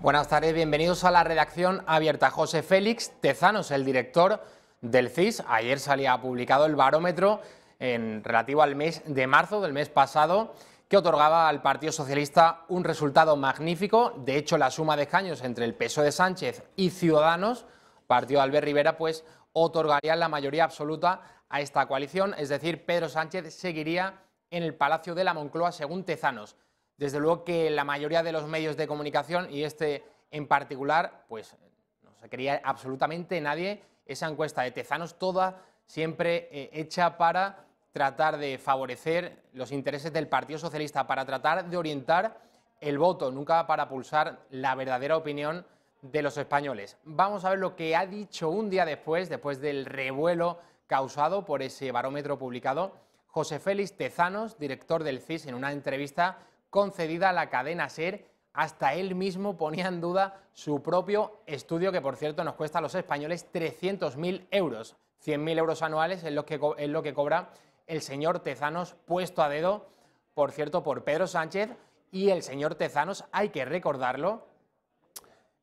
Buenas tardes, bienvenidos a la redacción abierta. José Félix Tezanos, el director del CIS, ayer salía publicado el barómetro relativo al mes de marzo del mes pasado, que otorgaba al Partido Socialista un resultado magnífico. De hecho, la suma de escaños entre el PSOE de Sánchez y Ciudadanos, partido de Albert Rivera, pues otorgaría la mayoría absoluta a esta coalición, es decir, Pedro Sánchez seguiría en el Palacio de la Moncloa, según Tezanos. Desde luego que la mayoría de los medios de comunicación, y este en particular, pues no se creía absolutamente nadie esa encuesta de Tezanos, toda siempre hecha para tratar de favorecer los intereses del Partido Socialista, para tratar de orientar el voto, nunca para pulsar la verdadera opinión de los españoles. Vamos a ver lo que ha dicho un día después del revuelo causado por ese barómetro publicado, José Félix Tezanos, director del CIS, en una entrevista concedida a la cadena SER. Hasta él mismo ponía en duda su propio estudio, que por cierto nos cuesta a los españoles 300.000 euros. 100.000 euros anuales es lo que cobra el señor Tezanos, puesto a dedo, por cierto, por Pedro Sánchez. Y el señor Tezanos, hay que recordarlo,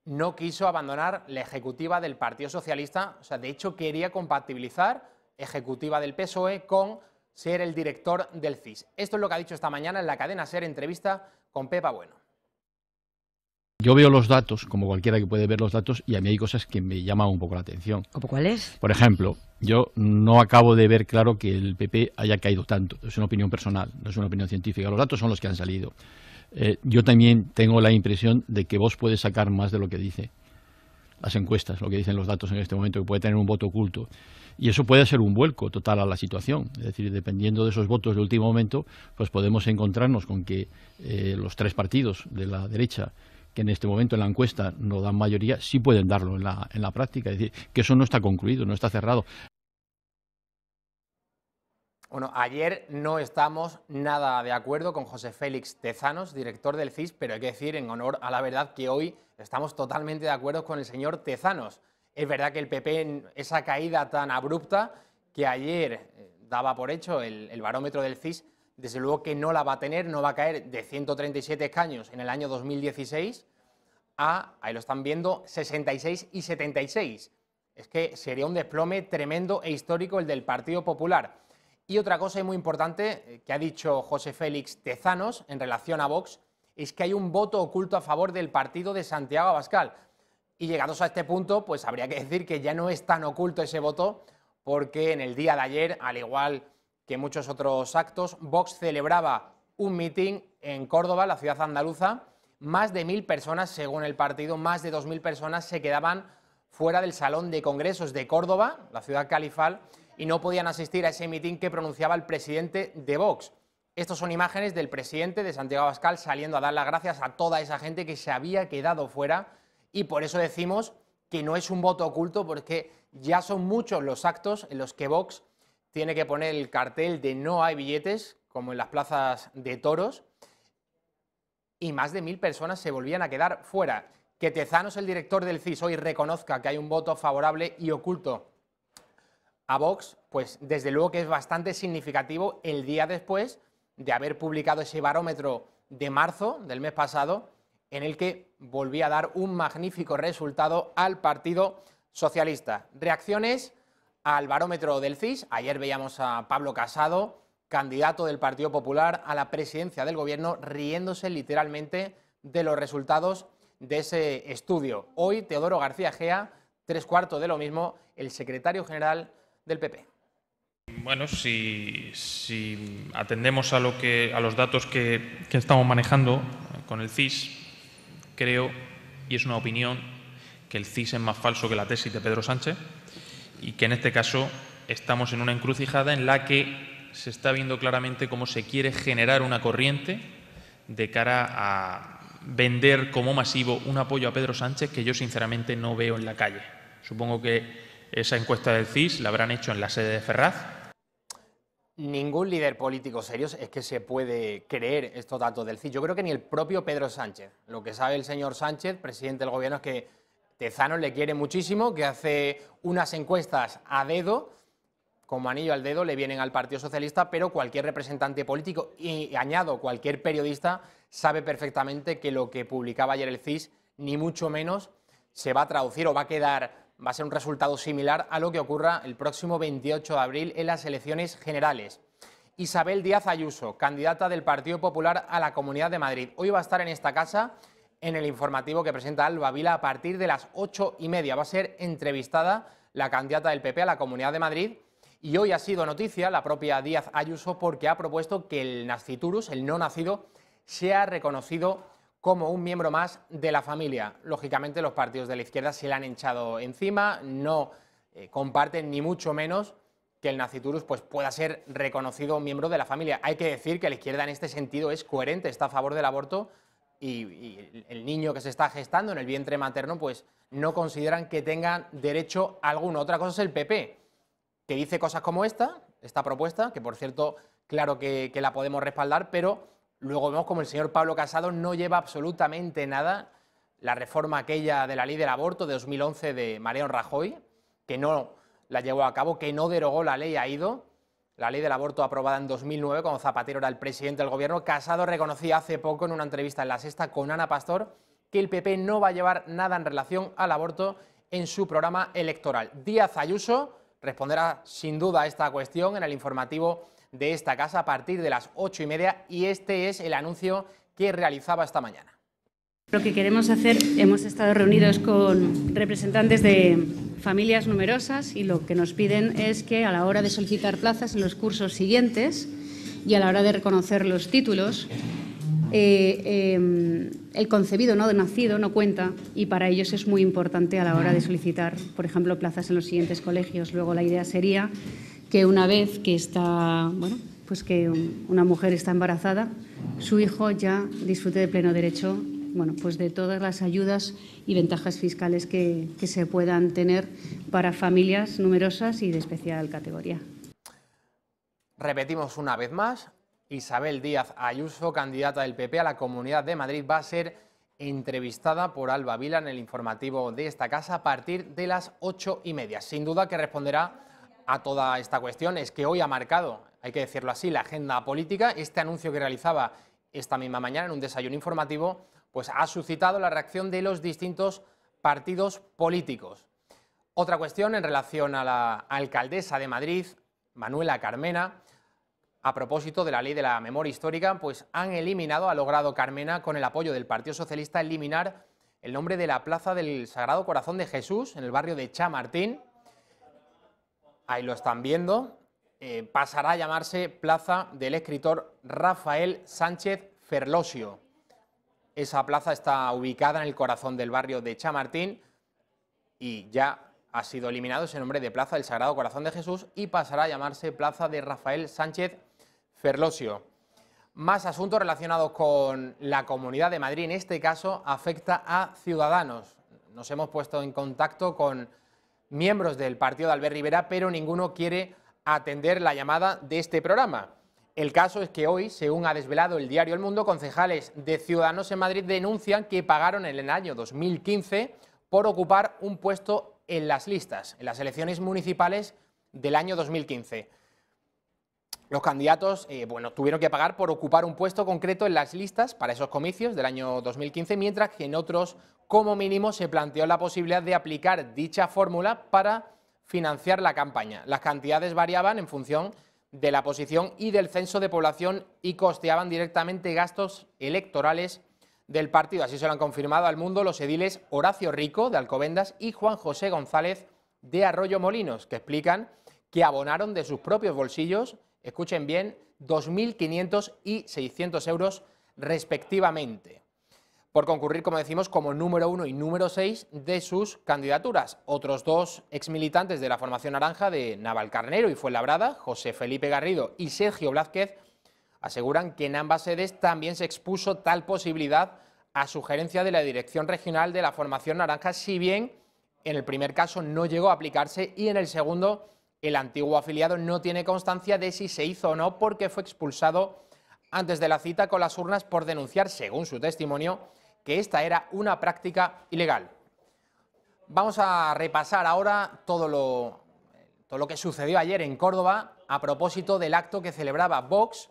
no quiso abandonar la ejecutiva del Partido Socialista. O sea, de hecho, quería compatibilizar ejecutiva del PSOE con ser el director del CIS. Esto es lo que ha dicho esta mañana en la cadena SER, entrevista con Pepa Bueno. Yo veo los datos, como cualquiera que puede ver los datos, y a mí hay cosas que me llaman un poco la atención. ¿Cómo cuáles? Por ejemplo, yo no acabo de ver claro que el PP haya caído tanto. Es una opinión personal, no es una opinión científica. Los datos son los que han salido. Yo también tengo la impresión de que Vox puede sacar más de lo que dice las encuestas, lo que dicen los datos en este momento, que puede tener un voto oculto. Y eso puede ser un vuelco total a la situación. Es decir, dependiendo de esos votos de último momento, pues podemos encontrarnos con que los tres partidos de la derecha, que en este momento en la encuesta no dan mayoría, sí pueden darlo en la práctica. Es decir, que eso no está concluido, no está cerrado. Bueno, ayer no estamos nada de acuerdo con José Félix Tezanos, director del CIS, pero hay que decir, en honor a la verdad, que hoy estamos totalmente de acuerdo con el señor Tezanos. Es verdad que el PP, en esa caída tan abrupta que ayer daba por hecho el barómetro del CIS, desde luego que no la va a tener, no va a caer de 137 escaños en el año 2016 a, ahí lo están viendo, 66 y 76. Es que sería un desplome tremendo e histórico el del Partido Popular. Y otra cosa muy importante que ha dicho José Félix Tezanos en relación a Vox es que hay un voto oculto a favor del partido de Santiago Abascal. Y llegados a este punto, pues habría que decir que ya no es tan oculto ese voto, porque en el día de ayer, al igual que muchos otros actos, Vox celebraba un mitin en Córdoba, la ciudad andaluza. Más de 1.000 personas, según el partido, más de 2.000 personas se quedaban fuera del Salón de Congresos de Córdoba, la ciudad califal, y no podían asistir a ese mitin que pronunciaba el presidente de Vox. Estas son imágenes del presidente de Santiago Abascal saliendo a dar las gracias a toda esa gente que se había quedado fuera, y por eso decimos que no es un voto oculto, porque ya son muchos los actos en los que Vox tiene que poner el cartel de no hay billetes, como en las plazas de toros, y más de 1.000 personas se volvían a quedar fuera. Que Tezanos, el director del CIS, hoy reconozca que hay un voto favorable y oculto a Vox, pues desde luego que es bastante significativo el día después de haber publicado ese barómetro de marzo del mes pasado, en el que volvía a dar un magnífico resultado al Partido Socialista. Reacciones al barómetro del CIS. Ayer veíamos a Pablo Casado, candidato del Partido Popular a la presidencia del Gobierno, riéndose literalmente de los resultados de ese estudio. Hoy Teodoro García Egea, 3/4 de lo mismo, el secretario general del PP. Bueno, si atendemos a los datos que estamos manejando con el CIS, creo, y es una opinión, que el CIS es más falso que la tesis de Pedro Sánchez, y que en este caso estamos en una encrucijada en la que se está viendo claramente cómo se quiere generar una corriente de cara a vender como masivo un apoyo a Pedro Sánchez que yo sinceramente no veo en la calle. Supongo que esa encuesta del CIS la habrán hecho en la sede de Ferraz. Ningún líder político serio es que se puede creer estos datos del CIS. Yo creo que ni el propio Pedro Sánchez. Lo que sabe el señor Sánchez, presidente del Gobierno, es que Tezanos le quiere muchísimo, que hace unas encuestas a dedo, como anillo al dedo, le vienen al Partido Socialista, pero cualquier representante político, y añado cualquier periodista, sabe perfectamente que lo que publicaba ayer el CIS ni mucho menos se va a traducir o va a ser un resultado similar a lo que ocurra el próximo 28 de abril en las elecciones generales. Isabel Díaz Ayuso, candidata del Partido Popular a la Comunidad de Madrid. Hoy va a estar en esta casa en el informativo que presenta Alba Vila a partir de las 8:30. Va a ser entrevistada la candidata del PP a la Comunidad de Madrid y hoy ha sido noticia la propia Díaz Ayuso porque ha propuesto que el nasciturus, el no nacido, sea reconocido como un miembro más de la familia. Lógicamente los partidos de la izquierda se le han echado encima, no comparten ni mucho menos que el nasciturus pues, pueda ser reconocido un miembro de la familia. Hay que decir que la izquierda en este sentido es coherente, está a favor del aborto y el niño que se está gestando en el vientre materno pues no consideran que tengan derecho alguno. Otra cosa es el PP, que dice cosas como esta propuesta, que por cierto, claro que la podemos respaldar, pero luego vemos como el señor Pablo Casado no lleva absolutamente nada la reforma aquella de la ley del aborto de 2011 de Mariano Rajoy, que no la llevó a cabo, que no derogó la ley AIDO, la ley del aborto aprobada en 2009, cuando Zapatero era el presidente del gobierno. Casado reconocía hace poco en una entrevista en La Sexta con Ana Pastor que el PP no va a llevar nada en relación al aborto en su programa electoral. Díaz Ayuso responderá sin duda a esta cuestión en el informativo de esta casa a partir de las 8:30 y este es el anuncio que realizaba esta mañana. Lo que queremos hacer, hemos estado reunidos con representantes de familias numerosas y lo que nos piden es que a la hora de solicitar plazas en los cursos siguientes y a la hora de reconocer los títulos, el concebido no nacido no cuenta y para ellos es muy importante a la hora de solicitar, por ejemplo, plazas en los siguientes colegios. Luego la idea sería que una vez que pues que una mujer está embarazada, su hijo ya disfrute de pleno derecho pues de todas las ayudas y ventajas fiscales que se puedan tener para familias numerosas y de especial categoría. Repetimos una vez más, Isabel Díaz Ayuso, candidata del PP a la Comunidad de Madrid, va a ser entrevistada por Alba Vila en el informativo de esta casa a partir de las 8:30. Sin duda que responderá a toda esta cuestión. Es que hoy ha marcado, hay que decirlo así, la agenda política. Este anuncio que realizaba esta misma mañana en un desayuno informativo pues ha suscitado la reacción de los distintos partidos políticos. Otra cuestión en relación a la alcaldesa de Madrid, Manuela Carmena, a propósito de la ley de la memoria histórica, pues ha logrado Carmena, con el apoyo del Partido Socialista, eliminar el nombre de la Plaza del Sagrado Corazón de Jesús, en el barrio de Chamartín. Ahí lo están viendo. Pasará a llamarse Plaza del escritor Rafael Sánchez Ferlosio. Esa plaza está ubicada en el corazón del barrio de Chamartín y ya ha sido eliminado ese nombre de Plaza del Sagrado Corazón de Jesús y pasará a llamarse Plaza de Rafael Sánchez Ferlosio. Más asuntos relacionados con la Comunidad de Madrid, en este caso afecta a Ciudadanos. Nos hemos puesto en contacto con miembros del partido de Albert Rivera, pero ninguno quiere atender la llamada de este programa. El caso es que hoy, según ha desvelado el diario El Mundo, concejales de Ciudadanos en Madrid denuncian que pagaron en el año 2015 por ocupar un puesto en las listas, en las elecciones municipales del año 2015. Los candidatos tuvieron que pagar por ocupar un puesto concreto en las listas para esos comicios del año 2015, mientras que en otros, como mínimo, se planteó la posibilidad de aplicar dicha fórmula para financiar la campaña. Las cantidades variaban en función de la posición y del censo de población y costeaban directamente gastos electorales del partido. Así se lo han confirmado al Mundo los ediles Horacio Rico, de Alcobendas, y Juan José González, de Arroyo Molinos, que explican que abonaron de sus propios bolsillos, escuchen bien, 2.500 y 600 euros respectivamente, por concurrir, como decimos, como número 1 y número 6 de sus candidaturas. Otros dos exmilitantes de la formación naranja de Navalcarnero y Fuenlabrada, José Felipe Garrido y Sergio Blázquez, aseguran que en ambas sedes también se expuso tal posibilidad a sugerencia de la Dirección Regional de la Formación Naranja, si bien en el primer caso no llegó a aplicarse y en el segundo el antiguo afiliado no tiene constancia de si se hizo o no, porque fue expulsado antes de la cita con las urnas por denunciar, según su testimonio, que esta era una práctica ilegal. Vamos a repasar ahora todo lo que sucedió ayer en Córdoba a propósito del acto que celebraba Vox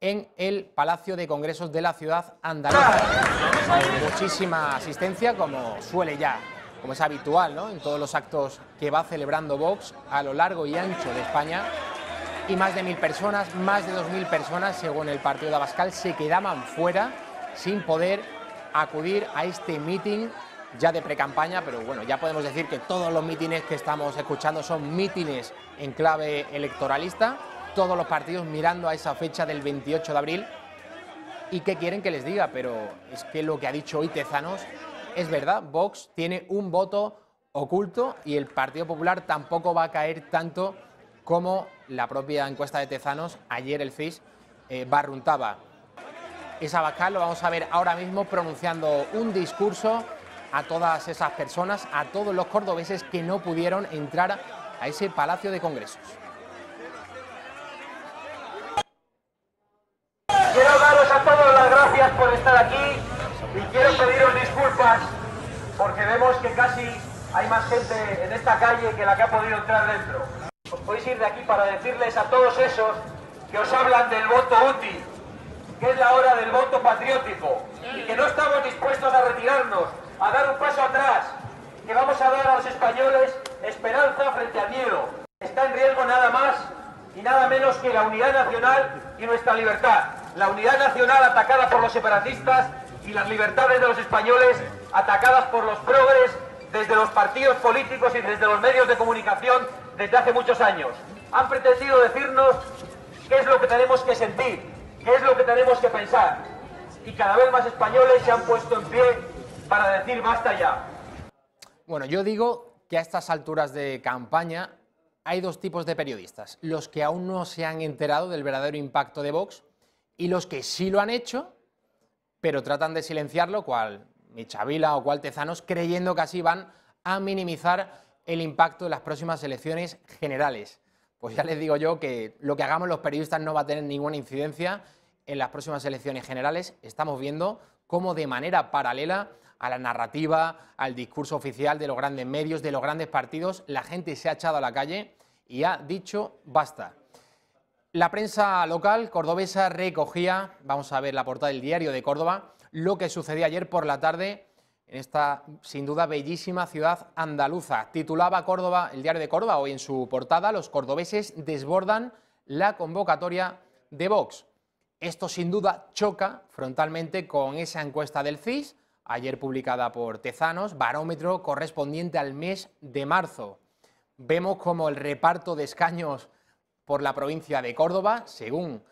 en el Palacio de Congresos de la ciudad andaluza. muchísima asistencia, como suele ya, como es habitual, ¿no?, en todos los actos que va celebrando Vox a lo largo y ancho de España. Y más de 1000 personas, más de 2000 personas, según el partido de Abascal, se quedaban fuera sin poder acudir a este mitin ya de precampaña, pero bueno, ya podemos decir que todos los mítines que estamos escuchando son mítines en clave electoralista, todos los partidos mirando a esa fecha del 28 de abril. ¿Y qué quieren que les diga? Pero es que lo que ha dicho hoy Tezanos es verdad. Vox tiene un voto oculto y el Partido Popular tampoco va a caer tanto como la propia encuesta de Tezanos ayer el CIS barruntaba. Es Abascal, lo vamos a ver ahora mismo pronunciando un discurso a todas esas personas, a todos los cordobeses que no pudieron entrar a ese Palacio de Congresos. Quiero daros a todos las gracias por estar aquí y quiero pediros disculpas porque vemos que casi hay más gente en esta calle que la que ha podido entrar dentro. Os podéis ir de aquí para decirles a todos esos que os hablan del voto útil, que es la hora del voto patriótico y que no estamos dispuestos a retirarnos, a dar un paso atrás, que vamos a dar a los españoles esperanza frente al miedo. Está en riesgo nada más y nada menos que la unidad nacional y nuestra libertad. La unidad nacional atacada por los separatistas y las libertades de los españoles atacadas por los progres desde los partidos políticos y desde los medios de comunicación desde hace muchos años. Han pretendido decirnos qué es lo que tenemos que sentir, qué es lo que tenemos que pensar. Y cada vez más españoles se han puesto en pie para decir basta ya. Bueno, yo digo que a estas alturas de campaña hay dos tipos de periodistas. Los que aún no se han enterado del verdadero impacto de Vox y los que sí lo han hecho, pero tratan de silenciarlo, cual Michavila o cual Tezanos, creyendo que así van a minimizar el impacto de las próximas elecciones generales. Pues ya les digo yo que lo que hagamos los periodistas no va a tener ninguna incidencia en las próximas elecciones generales. Estamos viendo cómo de manera paralela a la narrativa, al discurso oficial de los grandes medios, de los grandes partidos, la gente se ha echado a la calle y ha dicho basta. La prensa local cordobesa recogía, vamos a ver la portada del Diario de Córdoba, lo que sucedió ayer por la tarde en esta, sin duda, bellísima ciudad andaluza. Titulaba Córdoba, el Diario de Córdoba, hoy en su portada, los cordobeses desbordan la convocatoria de Vox. Esto, sin duda, choca frontalmente con esa encuesta del CIS, ayer publicada por Tezanos, barómetro correspondiente al mes de marzo. Vemos como el reparto de escaños por la provincia de Córdoba, según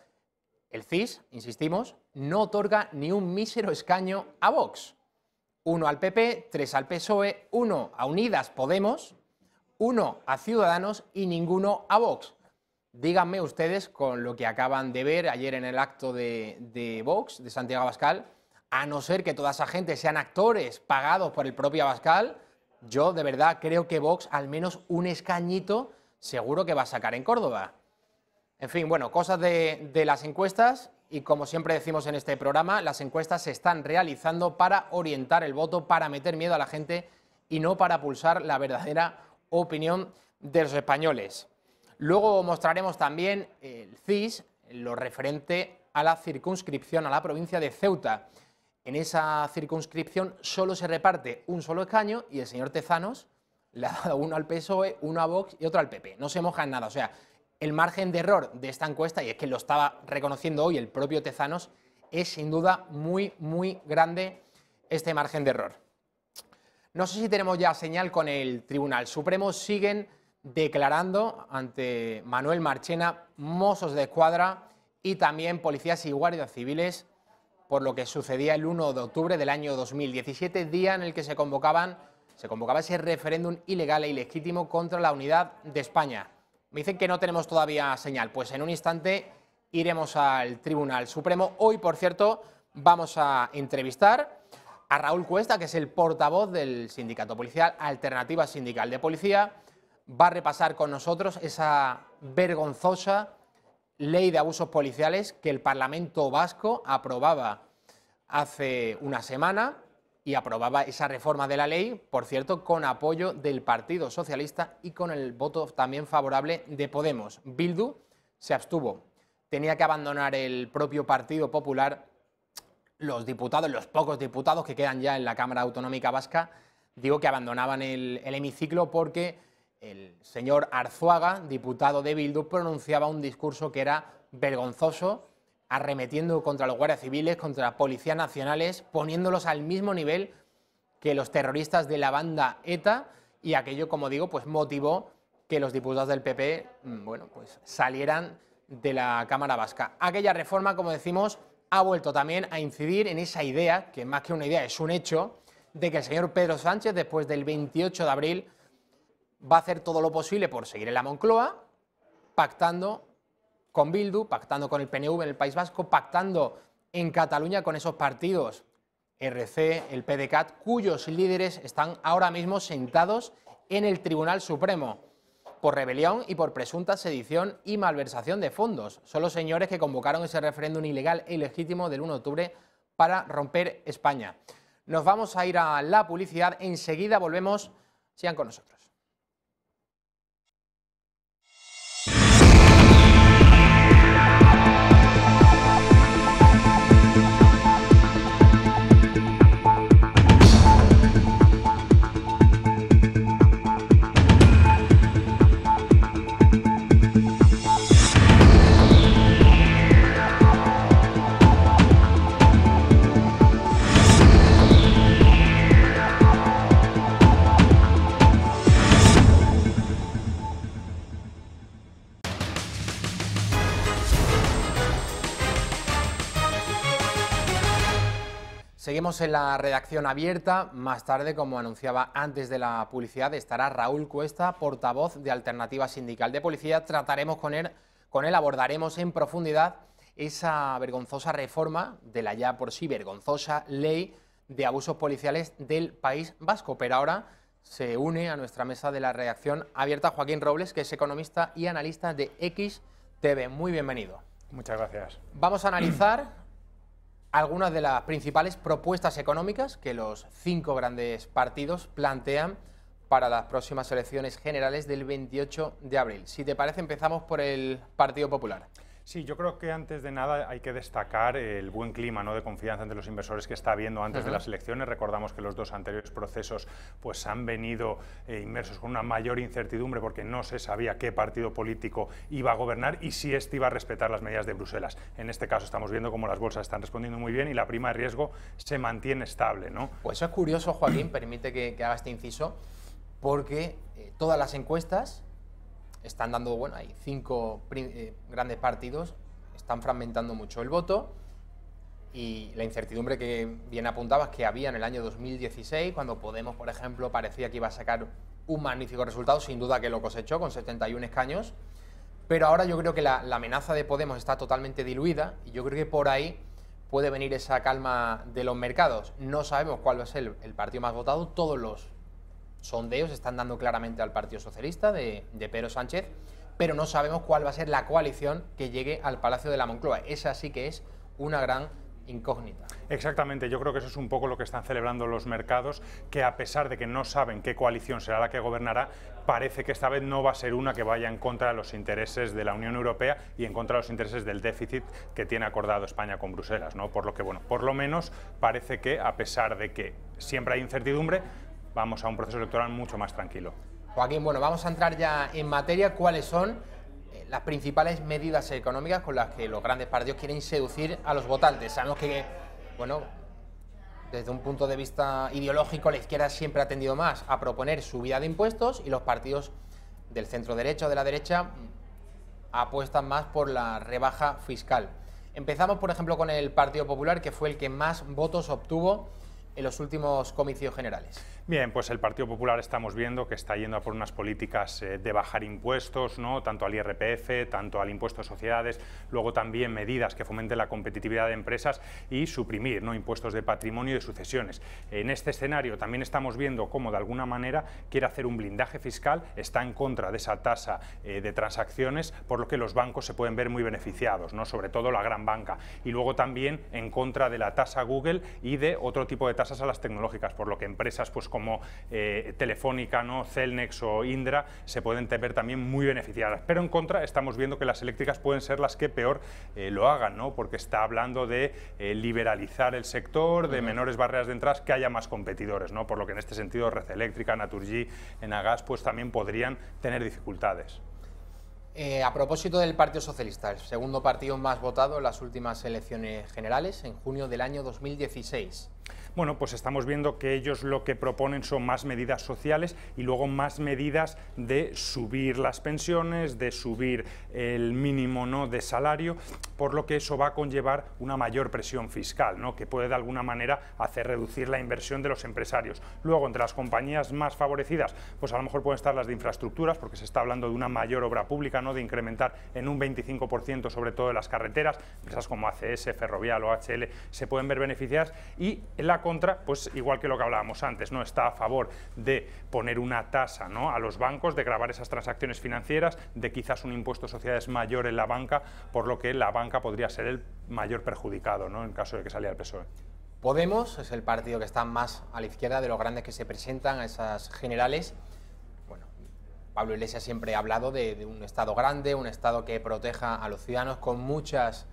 el CIS, insistimos, no otorga ni un mísero escaño a Vox. 1 al PP, 3 al PSOE, 1 a Unidas Podemos, 1 a Ciudadanos y ninguno a Vox. Díganme ustedes, con lo que acaban de ver ayer en el acto de Vox, de Santiago Abascal, a no ser que toda esa gente sean actores pagados por el propio Abascal, yo de verdad creo que Vox al menos un escañito seguro que va a sacar en Córdoba. En fin, bueno, cosas de las encuestas y como siempre decimos en este programa, las encuestas se están realizando para orientar el voto, para meter miedo a la gente y no para pulsar la verdadera opinión de los españoles. Luego mostraremos también el CIS, lo referente a la circunscripción, a la provincia de Ceuta. En esa circunscripción solo se reparte un solo escaño y el señor Tezanos le ha dado uno al PSOE, uno a Vox y otro al PP. No se moja en nada, o sea, el margen de error de esta encuesta, y es que lo estaba reconociendo hoy el propio Tezanos, es sin duda muy, muy grande este margen de error. No sé si tenemos ya señal con el Tribunal Supremo. Siguen declarando ante Manuel Marchena Mossos de Escuadra y también policías y guardias civiles por lo que sucedía el 1 de octubre del año 2017, día en el que se convocaba ese referéndum ilegal e ilegítimo contra la unidad de España. Me dicen que no tenemos todavía señal, pues en un instante iremos al Tribunal Supremo. Hoy, por cierto, vamos a entrevistar a Raúl Cuesta, que es el portavoz del sindicato policial Alternativa Sindical de Policía. Va a repasar con nosotros esa vergonzosa ley de abusos policiales que el Parlamento vasco aprobaba hace una semana y aprobaba esa reforma de la ley, por cierto, con apoyo del Partido Socialista y con el voto también favorable de Podemos. Bildu se abstuvo. Tenía que abandonar el propio Partido Popular los diputados, los pocos diputados que quedan ya en la Cámara Autonómica Vasca, digo que abandonaban el hemiciclo porque el señor Arzuaga, diputado de Bildu, pronunciaba un discurso que era vergonzoso, arremetiendo contra los guardias civiles, contra policías nacionales, poniéndolos al mismo nivel que los terroristas de la banda ETA, y aquello, como digo, pues motivó que los diputados del PP, bueno, pues salieran de la Cámara Vasca. Aquella reforma, como decimos, ha vuelto también a incidir en esa idea, que más que una idea es un hecho, de que el señor Pedro Sánchez, después del 28 de abril, va a hacer todo lo posible por seguir en la Moncloa, pactando con Bildu, pactando con el PNV en el País Vasco, pactando en Cataluña con esos partidos RC, el PDeCAT, cuyos líderes están ahora mismo sentados en el Tribunal Supremo por rebelión y por presunta sedición y malversación de fondos. Son los señores que convocaron ese referéndum ilegal e ilegítimo del 1 de octubre para romper España. Nos vamos a ir a la publicidad, enseguida volvemos, sigan con nosotros. Seguimos en la redacción abierta. Más tarde, como anunciaba antes de la publicidad, estará Raúl Cuesta, portavoz de Alternativa Sindical de Policía. Trataremos con él, abordaremos en profundidad esa vergonzosa reforma de la ya por sí vergonzosa ley de abusos policiales del País Vasco. Pero ahora se une a nuestra mesa de la redacción abierta Joaquín Robles, que es economista y analista de XTV. Muy bienvenido. Muchas gracias. Vamos a analizar algunas de las principales propuestas económicas que los 5 grandes partidos plantean para las próximas elecciones generales del 28 de abril. Si te parece, empezamos por el Partido Popular. Sí, yo creo que antes de nada hay que destacar el buen clima, ¿no?, de confianza entre los inversores que está habiendo antes de las elecciones. Recordamos que los 2 anteriores procesos pues han venido inmersos con una mayor incertidumbre porque no se sabía qué partido político iba a gobernar y si este iba a respetar las medidas de Bruselas. En este caso estamos viendo cómo las bolsas están respondiendo muy bien y la prima de riesgo se mantiene estable, ¿no? Pues eso es curioso, Joaquín, permite que haga este inciso, porque todas las encuestas están dando, bueno, hay 5 grandes partidos, están fragmentando mucho el voto y la incertidumbre que bien apuntabas que había en el año 2016, cuando Podemos, por ejemplo, parecía que iba a sacar un magnífico resultado, sin duda que lo cosechó con 71 escaños, pero ahora yo creo que la amenaza de Podemos está totalmente diluida y yo creo que por ahí puede venir esa calma de los mercados. No sabemos cuál va a ser el partido más votado, todos los sondeos están dando claramente al Partido Socialista de Pedro Sánchez, pero no sabemos cuál va a ser la coalición que llegue al Palacio de la Moncloa. Esa sí que es una gran incógnita. Exactamente, yo creo que eso es un poco lo que están celebrando los mercados, que a pesar de que no saben qué coalición será la que gobernará, parece que esta vez no va a ser una que vaya en contra de los intereses de la Unión Europea y en contra de los intereses del déficit que tiene acordado España con Bruselas, ¿no? Por lo que, bueno, por lo menos parece que, a pesar de que siempre hay incertidumbre, vamos a un proceso electoral mucho más tranquilo. Joaquín, bueno, vamos a entrar ya en materia. ¿Cuáles son las principales medidas económicas con las que los grandes partidos quieren seducir a los votantes? Sabemos que, bueno, desde un punto de vista ideológico, la izquierda siempre ha tendido más a proponer subida de impuestos y los partidos del centro derecha o de la derecha apuestan más por la rebaja fiscal. Empezamos, por ejemplo, con el Partido Popular, que fue el que más votos obtuvo en los últimos comicios generales. Bien, pues el Partido Popular estamos viendo que está yendo a por unas políticas de bajar impuestos, ¿no?, tanto al IRPF, tanto al impuesto de sociedades, luego también medidas que fomenten la competitividad de empresas y suprimir, ¿no?, impuestos de patrimonio y de sucesiones. En este escenario también estamos viendo cómo de alguna manera quiere hacer un blindaje fiscal, está en contra de esa tasa de transacciones, por lo que los bancos se pueden ver muy beneficiados, ¿no?, sobre todo la gran banca, y luego también en contra de la tasa Google y de otro tipo de tasas a las tecnológicas, por lo que empresas pues como Telefónica, ¿no? Cellnex o Indra se pueden ver también muy beneficiadas. Pero en contra estamos viendo que las eléctricas pueden ser las que peor lo hagan, ¿no? Porque está hablando de liberalizar el sector, de menores barreras de entrada, que haya más competidores, ¿no? Por lo que en este sentido Red Eléctrica, Naturgy, Enagás pues también podrían tener dificultades. A propósito del Partido Socialista, el segundo partido más votado en las últimas elecciones generales, en junio del año 2016. Bueno, pues estamos viendo que ellos lo que proponen son más medidas sociales y luego más medidas de subir las pensiones, de subir el mínimo, ¿no?, de salario, por lo que eso va a conllevar una mayor presión fiscal, ¿no?, que puede de alguna manera hacer reducir la inversión de los empresarios. Luego, entre las compañías más favorecidas, pues a lo mejor pueden estar las de infraestructuras, porque se está hablando de una mayor obra pública, ¿no?, de incrementar en un 25% sobre todo en las carreteras. Empresas como ACS, Ferrovial o HL se pueden ver beneficiadas, y en la contra, pues igual que lo que hablábamos antes, ¿no?, está a favor de poner una tasa, ¿no?, a los bancos, de gravar esas transacciones financieras, de quizás un impuesto de sociedades mayor en la banca, por lo que la banca podría ser el mayor perjudicado, ¿no?, en caso de que saliera el PSOE. Podemos es el partido que está más a la izquierda de los grandes que se presentan a esas generales. Bueno, Pablo Iglesias siempre ha hablado de un Estado grande, un Estado que proteja a los ciudadanos con muchas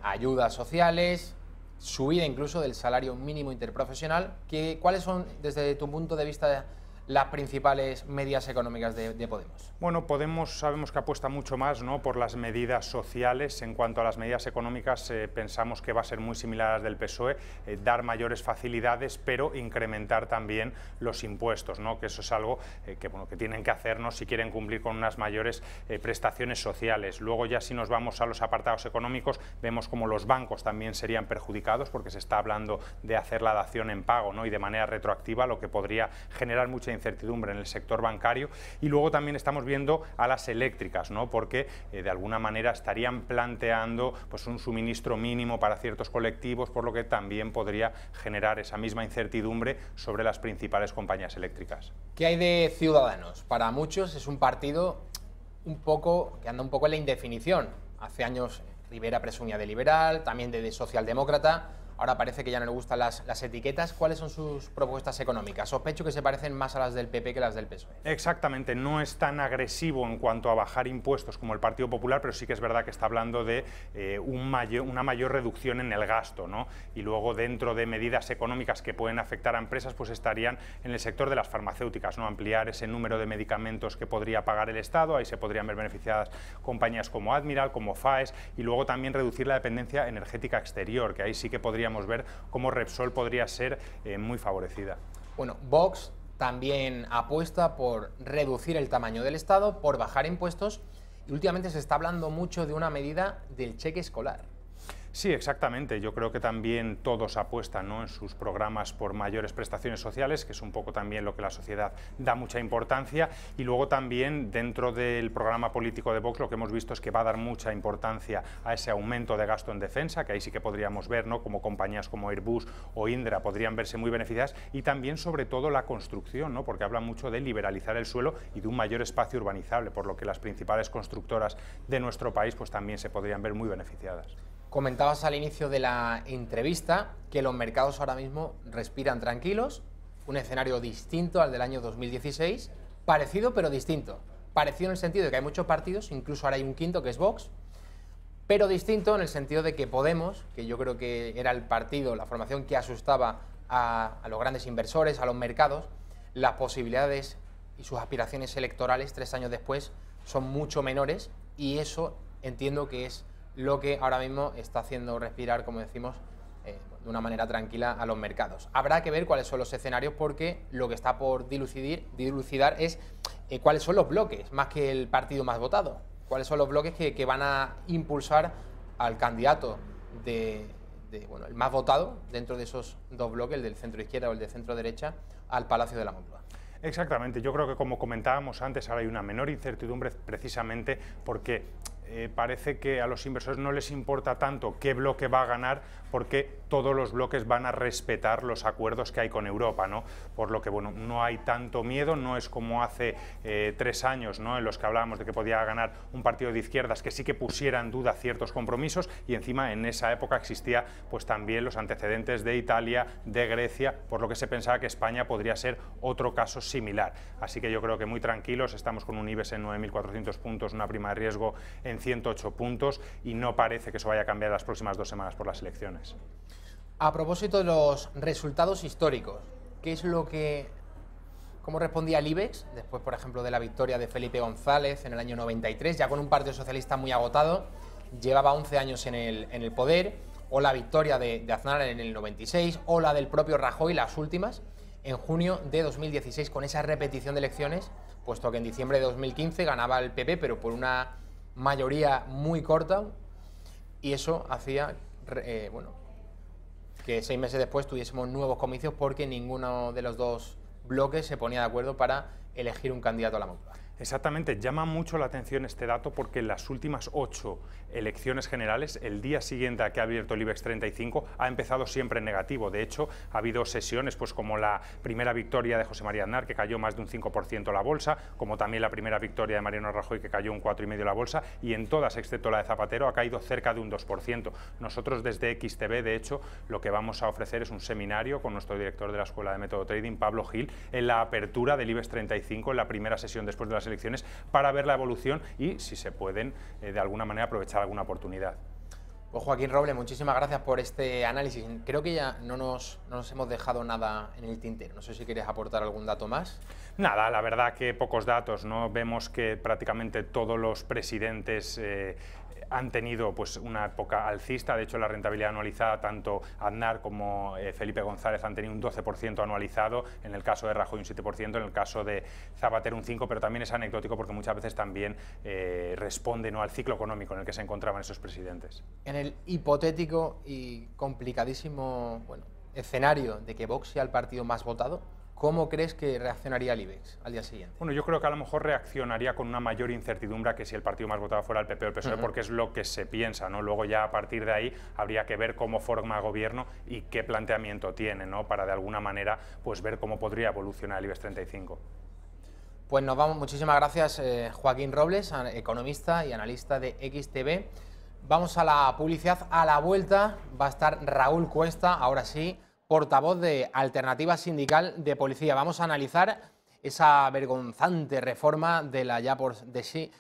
ayudas sociales, subida incluso del salario mínimo interprofesional. ¿Cuáles son, desde tu punto de vista, las principales medidas económicas de Podemos? Bueno, Podemos sabemos que apuesta mucho más, ¿no?, por las medidas sociales. En cuanto a las medidas económicas, pensamos que va a ser muy similar a las del PSOE, dar mayores facilidades, pero incrementar también los impuestos, ¿no?, que eso es algo que tienen que hacernos si quieren cumplir con unas mayores prestaciones sociales. Luego ya, si nos vamos a los apartados económicos, vemos como los bancos también serían perjudicados, porque se está hablando de hacer la dación en pago, ¿no?, y de manera retroactiva, lo que podría generar mucha incertidumbre en el sector bancario. Y luego también estamos viendo a las eléctricas, ¿no?, porque de alguna manera estarían planteando pues un suministro mínimo para ciertos colectivos, por lo que también podría generar esa misma incertidumbre sobre las principales compañías eléctricas. ¿Qué hay de Ciudadanos? Para muchos es un partido que anda un poco en la indefinición. Hace años Rivera presumía de liberal, también de socialdemócrata. Ahora parece que ya no le gustan las etiquetas. ¿Cuáles son sus propuestas económicas? Sospecho que se parecen más a las del PP que las del PSOE. Exactamente, no es tan agresivo en cuanto a bajar impuestos como el Partido Popular, pero sí que es verdad que está hablando de una mayor reducción en el gasto, ¿no? Y luego, dentro de medidas económicas que pueden afectar a empresas, pues estarían en el sector de las farmacéuticas, ¿no?, ampliar ese número de medicamentos que podría pagar el Estado. Ahí se podrían ver beneficiadas compañías como Admiral, como Faes, y luego también reducir la dependencia energética exterior, que ahí sí que podríamos ver cómo Repsol podría ser muy favorecida. Bueno, Vox también apuesta por reducir el tamaño del Estado, por bajar impuestos, y últimamente se está hablando mucho de una medida del cheque escolar. Sí, exactamente. Yo creo que también todos apuestan, ¿no?, en sus programas por mayores prestaciones sociales, que es un poco también lo que la sociedad da mucha importancia. Y luego también, dentro del programa político de Vox, lo que hemos visto es que va a dar mucha importancia a ese aumento de gasto en defensa, que ahí sí que podríamos ver, ¿no?, como compañías como Airbus o Indra podrían verse muy beneficiadas, y también sobre todo la construcción, ¿no?, porque habla mucho de liberalizar el suelo y de un mayor espacio urbanizable, por lo que las principales constructoras de nuestro país pues también se podrían ver muy beneficiadas. Comentabas al inicio de la entrevista que los mercados ahora mismo respiran tranquilos, un escenario distinto al del año 2016, parecido pero distinto. Parecido en el sentido de que hay muchos partidos, incluso ahora hay un quinto que es Vox, pero distinto en el sentido de que Podemos, que yo creo que era el partido, la formación que asustaba a los grandes inversores, a los mercados, las posibilidades y sus aspiraciones electorales 3 años después son mucho menores, y eso entiendo que es lo que ahora mismo está haciendo respirar, como decimos, de una manera tranquila a los mercados. Habrá que ver cuáles son los escenarios, porque lo que está por dilucidar es cuáles son los bloques, más que el partido más votado. Cuáles son los bloques que van a impulsar al candidato bueno, el más votado dentro de esos dos bloques, el del centro izquierda o el del centro derecha, al Palacio de la Moncloa. Exactamente, yo creo que, como comentábamos antes, ahora hay una menor incertidumbre precisamente porque parece que a los inversores no les importa tanto qué bloque va a ganar, porque todos los bloques van a respetar los acuerdos que hay con Europa, ¿no? Por lo que, bueno, no hay tanto miedo, no es como hace 3 años, ¿no?, en los que hablábamos de que podía ganar un partido de izquierdas que sí que pusiera en duda ciertos compromisos, y encima en esa época existía pues también los antecedentes de Italia, de Grecia, por lo que se pensaba que España podría ser otro caso similar. Así que yo creo que muy tranquilos, estamos con un IBEX en 9.400 puntos, una prima de riesgo en 108 puntos, y no parece que eso vaya a cambiar las próximas 2 semanas por las elecciones. A propósito de los resultados históricos, ¿qué es lo que... ¿Cómo respondía el IBEX después, por ejemplo, de la victoria de Felipe González en el año 93, ya con un Partido Socialista muy agotado, llevaba 11 años en el poder, o la victoria de Aznar en el 96, o la del propio Rajoy, las últimas, en junio de 2016, con esa repetición de elecciones, puesto que en diciembre de 2015 ganaba el PP, pero por una mayoría muy corta, y eso hacía que 6 meses después tuviésemos nuevos comicios, porque ninguno de los dos bloques se ponía de acuerdo para elegir un candidato a la Moncloa. Exactamente, llama mucho la atención este dato, porque en las últimas 8 elecciones generales, el día siguiente a que ha abierto el IBEX 35 ha empezado siempre en negativo. De hecho, ha habido sesiones pues como la primera victoria de José María Aznar, que cayó más de un 5% la bolsa, como también la primera victoria de Mariano Rajoy, que cayó un 4,5% la bolsa, y en todas, excepto la de Zapatero, ha caído cerca de un 2%. Nosotros desde XTB, de hecho, lo que vamos a ofrecer es un seminario con nuestro director de la Escuela de Método Trading, Pablo Gil, en la apertura del IBEX 35, en la primera sesión después de las elecciones, para ver la evolución y, si se pueden, de alguna manera aprovechar alguna oportunidad. Pues Joaquín Robles, muchísimas gracias por este análisis. Creo que ya no nos hemos dejado nada en el tintero. No sé si quieres aportar algún dato más. Nada, la verdad que pocos datos, ¿no? Vemos que prácticamente todos los presidentes han tenido pues una época alcista. De hecho, la rentabilidad anualizada, tanto Aznar como Felipe González han tenido un 12% anualizado, en el caso de Rajoy un 7%, en el caso de Zapatero un 5%, pero también es anecdótico porque muchas veces también responde, ¿no?, al ciclo económico en el que se encontraban esos presidentes. En el hipotético y complicadísimo escenario de que Vox sea el partido más votado, ¿cómo crees que reaccionaría el IBEX al día siguiente? Bueno, yo creo que a lo mejor reaccionaría con una mayor incertidumbre que si el partido más votado fuera el PP o el PSOE, porque es lo que se piensa, ¿no? Luego ya a partir de ahí habría que ver cómo forma gobierno y qué planteamiento tiene, ¿no?, para de alguna manera pues ver cómo podría evolucionar el IBEX 35. Pues nos vamos. Muchísimas gracias, Joaquín Robles, economista y analista de XTB. Vamos a la publicidad. A la vuelta va a estar Raúl Cuesta, ahora sí, portavoz de Alternativa Sindical de Policía. Vamos a analizar esa vergonzante reforma de la ya por de sí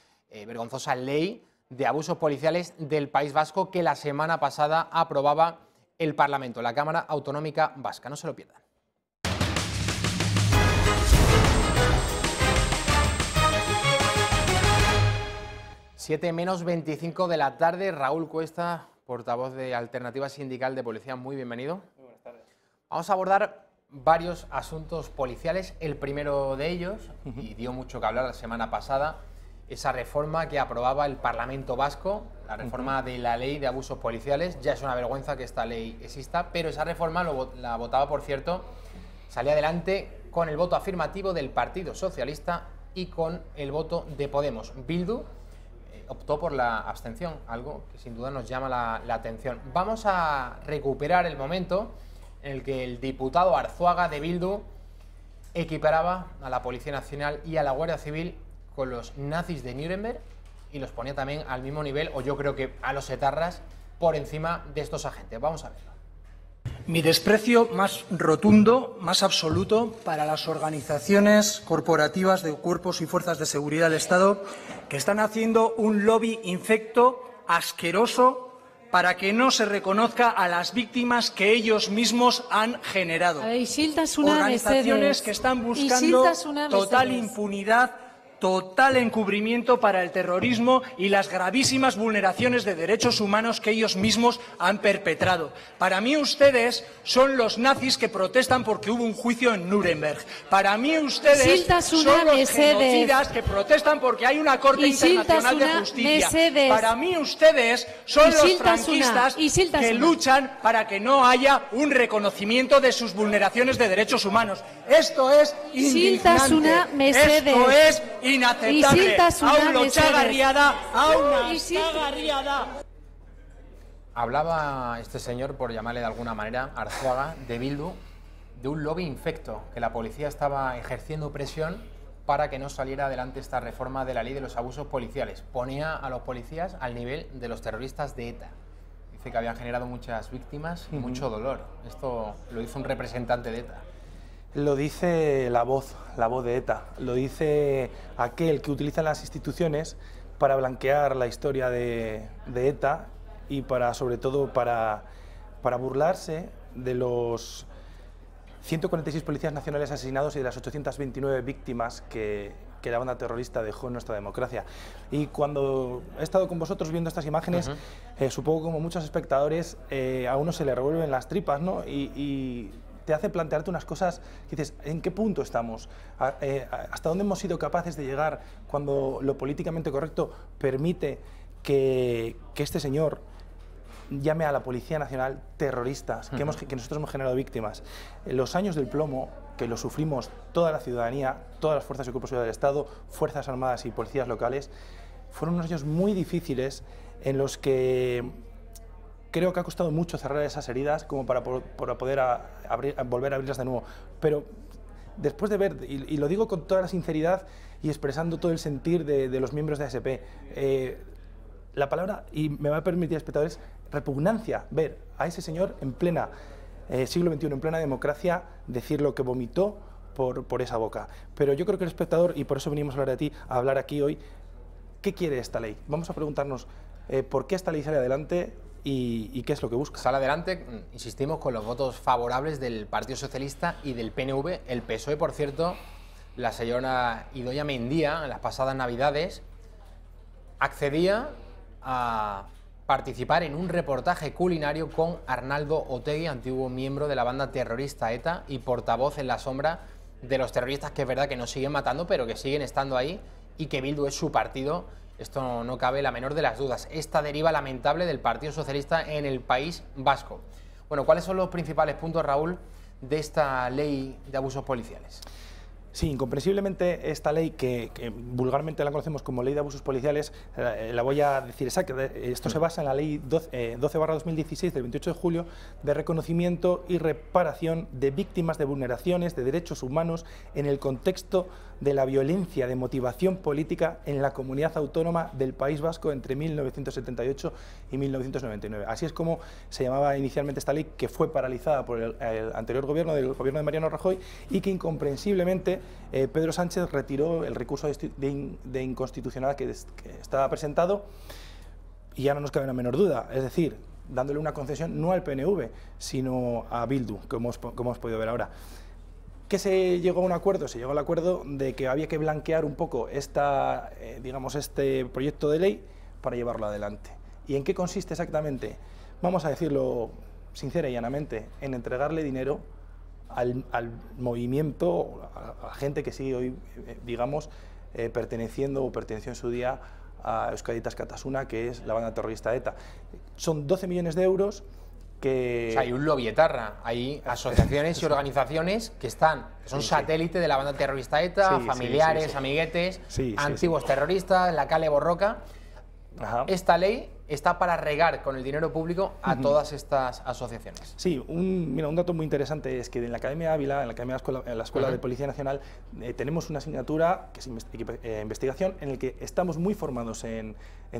vergonzosa ley de abusos policiales del País Vasco, que la semana pasada aprobaba el Parlamento, la Cámara Autonómica Vasca. No se lo pierdan. Siete menos 25 de la tarde. Raúl Cuesta, portavoz de Alternativa Sindical de Policía, muy bienvenido. Muy buenas tardes. Vamos a abordar varios asuntos policiales. El primero de ellos, y dio mucho que hablar la semana pasada, esa reforma que aprobaba el Parlamento Vasco, la reforma de la ley de abusos policiales. Ya es una vergüenza que esta ley exista, pero esa reforma la votaba, por cierto, salía adelante con el voto afirmativo del Partido Socialista y con el voto de Podemos. Bildu optó por la abstención, algo que sin duda nos llama la atención. Vamos a recuperar el momento en el que el diputado Arzuaga de Bildu equiparaba a la Policía Nacional y a la Guardia Civil con los nazis de Nuremberg y los ponía también al mismo nivel, o yo creo que a los etarras, por encima de estos agentes. Vamos a verlo. Mi desprecio más rotundo, más absoluto, para las organizaciones corporativas de cuerpos y fuerzas de seguridad del Estado que están haciendo un lobby infecto, asqueroso, para que no se reconozca a las víctimas que ellos mismos han generado. Organizaciones que están buscando total impunidad, total encubrimiento para el terrorismo y las gravísimas vulneraciones de derechos humanos que ellos mismos han perpetrado. Para mí ustedes son los nazis que protestan porque hubo un juicio en Nuremberg. Para mí ustedes son los genocidas que protestan porque hay una Corte Internacional de Justicia. Para mí ustedes son los franquistas que luchan para que no haya un reconocimiento de sus vulneraciones de derechos humanos. Esto es indignante. Esto es inaceptable. Aulo Chagarriada, Auna Chagarriada. Hablaba este señor, por llamarle de alguna manera, Arzuaga, de Bildu, de un lobby infecto, que la policía estaba ejerciendo presión para que no saliera adelante esta reforma de la ley de los abusos policiales. Ponía a los policías al nivel de los terroristas de ETA. Dice que habían generado muchas víctimas y mucho dolor. Esto lo dice un representante de ETA. Lo dice la voz de ETA, lo dice aquel que utiliza las instituciones para blanquear la historia de ETA y sobre todo para burlarse de los 146 policías nacionales asesinados y de las 829 víctimas que la banda terrorista dejó en nuestra democracia. Y cuando he estado con vosotros viendo estas imágenes, supongo como muchos espectadores, a uno se le revuelven las tripas, ¿no? Y te hace plantearte unas cosas que dices, ¿en qué punto estamos? ¿Hasta dónde hemos sido capaces de llegar cuando lo políticamente correcto permite que este señor llame a la Policía Nacional terroristas, que nosotros hemos generado víctimas? Los años del plomo, que lo sufrimos toda la ciudadanía, todas las fuerzas y cuerpos del Estado, Fuerzas Armadas y policías locales, fueron unos años muy difíciles en los que creo que ha costado mucho cerrar esas heridas como para poder volver a abrirlas de nuevo. Pero después de ver, y lo digo con toda la sinceridad y expresando todo el sentir de los miembros de ASP, la palabra, y me va a permitir, espectadores, repugnancia, ver a ese señor en plena siglo XXI, en plena democracia, decir lo que vomitó por esa boca. Pero yo creo que el espectador, y por eso venimos a hablar de ti, a hablar aquí hoy, ¿qué quiere esta ley? Vamos a preguntarnos por qué esta ley sale adelante y qué es lo que busca. Sale adelante, insistimos, con los votos favorables del Partido Socialista y del PNV. El PSOE, por cierto, la señora Idoia Mendia, en las pasadas Navidades, accedía a participar en un reportaje culinario con Arnaldo Otegi, antiguo miembro de la banda terrorista ETA y portavoz en la sombra de los terroristas, que es verdad que nos siguen matando, pero que siguen estando ahí, y que Bildu es su partido. Esto no cabe la menor de las dudas. Esta deriva lamentable del Partido Socialista en el País Vasco. Bueno, ¿cuáles son los principales puntos, Raúl, de esta ley de abusos policiales? Sí, incomprensiblemente esta ley, que vulgarmente la conocemos como Ley de Abusos Policiales, la voy a decir exacta. Esto se basa en la Ley 12/2016 del 28 de julio de reconocimiento y reparación de víctimas de vulneraciones de derechos humanos en el contexto de la violencia de motivación política en la comunidad autónoma del País Vasco entre 1978 y 1999. Así es como se llamaba inicialmente esta ley, que fue paralizada por el anterior gobierno, del gobierno de Mariano Rajoy, y que incomprensiblemente Pedro Sánchez retiró el recurso de inconstitucionalidad que estaba presentado, y ya no nos cabe la menor duda, es decir, dándole una concesión no al PNV, sino a Bildu, como hemos podido ver ahora. ¿Qué se llegó a un acuerdo? Se llegó al acuerdo de que había que blanquear un poco digamos, este proyecto de ley para llevarlo adelante. ¿Y en qué consiste exactamente? Vamos a decirlo sincera y llanamente, en entregarle dinero al movimiento, a la gente que sigue hoy, digamos, perteneciendo en su día a Euskaditas Katasuna, que es la banda terrorista ETA. Son 12 millones de euros que... O sea, hay un lobby etarra, hay asociaciones y organizaciones que son satélite de la banda terrorista ETA, familiares, amiguetes, antiguos terroristas, la Kale Borroka. Ajá. Esta ley está para regar con el dinero público a todas estas asociaciones. Sí, un dato muy interesante es que en la Academia Ávila, en la Escuela de Policía Nacional, tenemos una asignatura que es investigación, en el que estamos muy formados en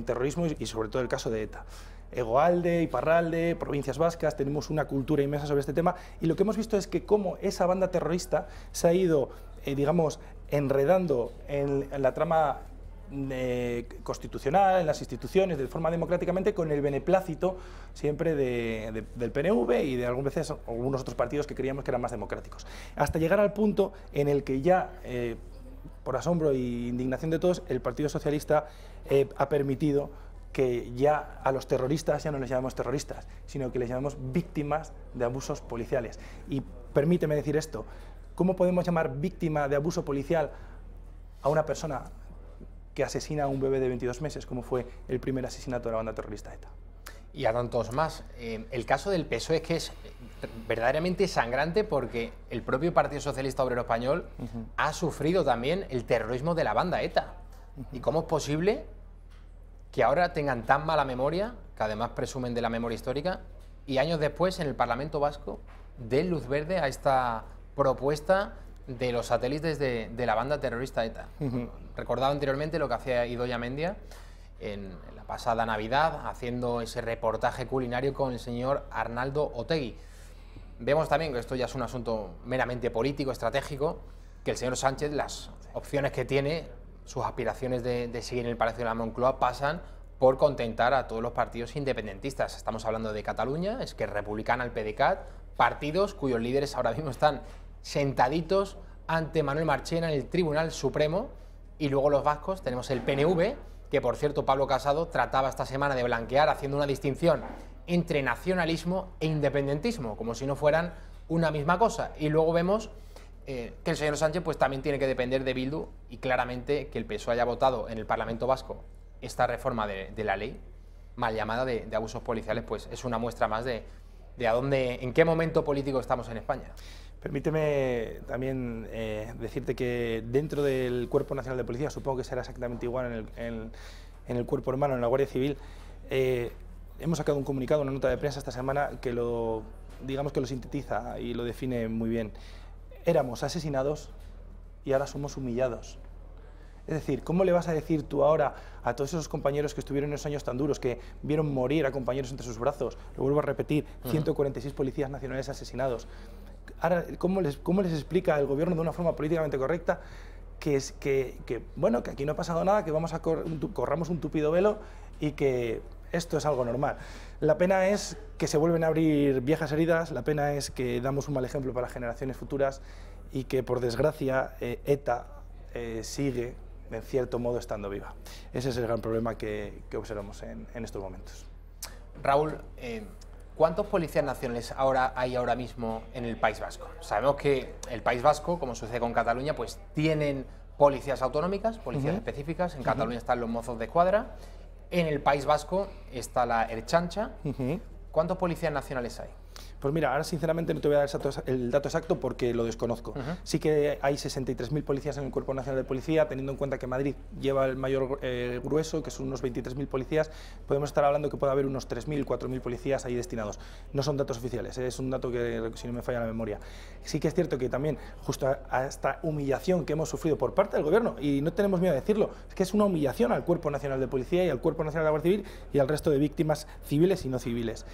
terrorismo y sobre todo el caso de ETA. Egoalde, Iparralde, provincias vascas, tenemos una cultura inmensa sobre este tema, y lo que hemos visto es que cómo esa banda terrorista se ha ido, digamos, enredando en la trama constitucional, en las instituciones, de forma democráticamente, con el beneplácito siempre del PNV y de algunas veces algunos otros partidos que creíamos que eran más democráticos. Hasta llegar al punto en el que ya, por asombro e indignación de todos, el Partido Socialista ha permitido que ya a los terroristas ya no les llamemos terroristas, sino que les llamemos víctimas de abusos policiales. Y permíteme decir esto, ¿cómo podemos llamar víctima de abuso policial a una persona que asesina a un bebé de 22 meses, como fue el primer asesinato de la banda terrorista ETA? Y a tantos más. El caso del PSOE es que es verdaderamente sangrante porque el propio Partido Socialista Obrero Español ha sufrido también el terrorismo de la banda ETA. ¿Y cómo es posible que ahora tengan tan mala memoria, que además presumen de la memoria histórica, y años después en el Parlamento Vasco den luz verde a esta propuesta de los satélites de la banda terrorista ETA? Recordaba anteriormente lo que hacía Idoia Mendia en la pasada Navidad, haciendo ese reportaje culinario con el señor Arnaldo Otegi. Vemos también que esto ya es un asunto meramente político, estratégico, que el señor Sánchez, las opciones que tiene, sus aspiraciones de seguir en el Palacio de la Moncloa pasan por contentar a todos los partidos independentistas. Estamos hablando de Cataluña, Esquerra Republicana, el PDeCAT, partidos cuyos líderes ahora mismo están sentaditos ante Manuel Marchena en el Tribunal Supremo, y luego los vascos tenemos el PNV, que por cierto Pablo Casado trataba esta semana de blanquear haciendo una distinción entre nacionalismo e independentismo, como si no fueran una misma cosa. Y luego vemos que el señor Sánchez pues también tiene que depender de Bildu, y claramente que el PSOE haya votado en el Parlamento Vasco esta reforma de la ley mal llamada de abusos policiales, pues es una muestra más de a dónde, en qué momento político estamos en España. Permíteme también decirte que dentro del Cuerpo Nacional de Policía, supongo que será exactamente igual en el Cuerpo Hermano, en la Guardia Civil, hemos sacado un comunicado, una nota de prensa esta semana que digamos que lo sintetiza y lo define muy bien. Éramos asesinados y ahora somos humillados. Es decir, ¿cómo le vas a decir tú ahora a todos esos compañeros que estuvieron en esos años tan duros, que vieron morir a compañeros entre sus brazos? Lo vuelvo a repetir, 146 policías nacionales asesinados. Ahora, ¿cómo les explica el gobierno de una forma políticamente correcta bueno, que aquí no ha pasado nada, que corramos un tupido velo y que esto es algo normal? La pena es que se vuelven a abrir viejas heridas, la pena es que damos un mal ejemplo para las generaciones futuras y que, por desgracia, ETA sigue, en cierto modo, estando viva. Ese es el gran problema que observamos en estos momentos. Raúl, ¿cuántos policías nacionales hay ahora mismo en el País Vasco? Sabemos que el País Vasco, como sucede con Cataluña, pues tienen policías autonómicas, policías específicas. En Cataluña están los Mossos de Escuadra. En el País Vasco está la Ertzaintza. ¿Cuántos policías nacionales hay? Pues mira, ahora sinceramente no te voy a dar el dato exacto porque lo desconozco. Sí que hay 63.000 policías en el Cuerpo Nacional de Policía, teniendo en cuenta que Madrid lleva el mayor grueso, que son unos 23.000 policías, podemos estar hablando que puede haber unos 3.000, 4.000 policías ahí destinados. No son datos oficiales, es un dato que, si no me falla la memoria. Sí que es cierto que también, justo a esta humillación que hemos sufrido por parte del Gobierno, y no tenemos miedo de decirlo, es que es una humillación al Cuerpo Nacional de Policía y al Cuerpo Nacional de la Guardia Civil y al resto de víctimas civiles y no civiles.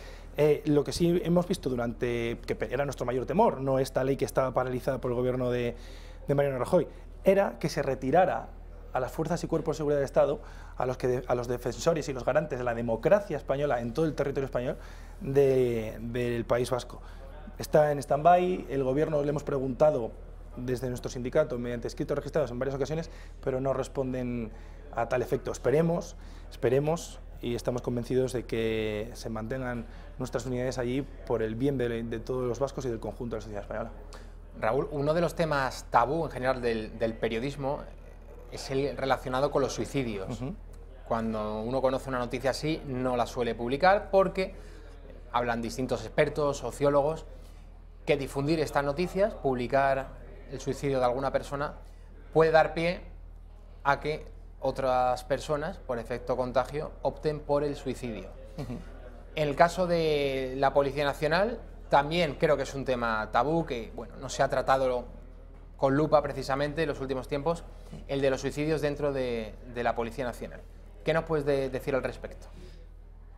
Lo que sí hemos visto que era nuestro mayor temor, no esta ley que estaba paralizada por el gobierno de Mariano Rajoy, era que se retirara a las fuerzas y cuerpos de seguridad del Estado, a los defensores y los garantes de la democracia española en todo el territorio español del País Vasco. Está en stand-by, el gobierno le hemos preguntado desde nuestro sindicato mediante escritos registrados en varias ocasiones, pero no responden a tal efecto. Esperemos y estamos convencidos de que se mantengan nuestras unidades allí por el bien de todos los vascos y del conjunto de la sociedad española. Raúl, uno de los temas tabú en general del periodismo es el relacionado con los suicidios. Cuando uno conoce una noticia así, no la suele publicar porque hablan distintos expertos, sociólogos, que difundir estas noticias, publicar el suicidio de alguna persona, puede dar pie a que otras personas, por efecto contagio, opten por el suicidio. En el caso de la Policía Nacional, también creo que es un tema tabú, que bueno, no se ha tratado con lupa precisamente en los últimos tiempos, el de los suicidios dentro de la Policía Nacional. ¿Qué nos puedes decir al respecto?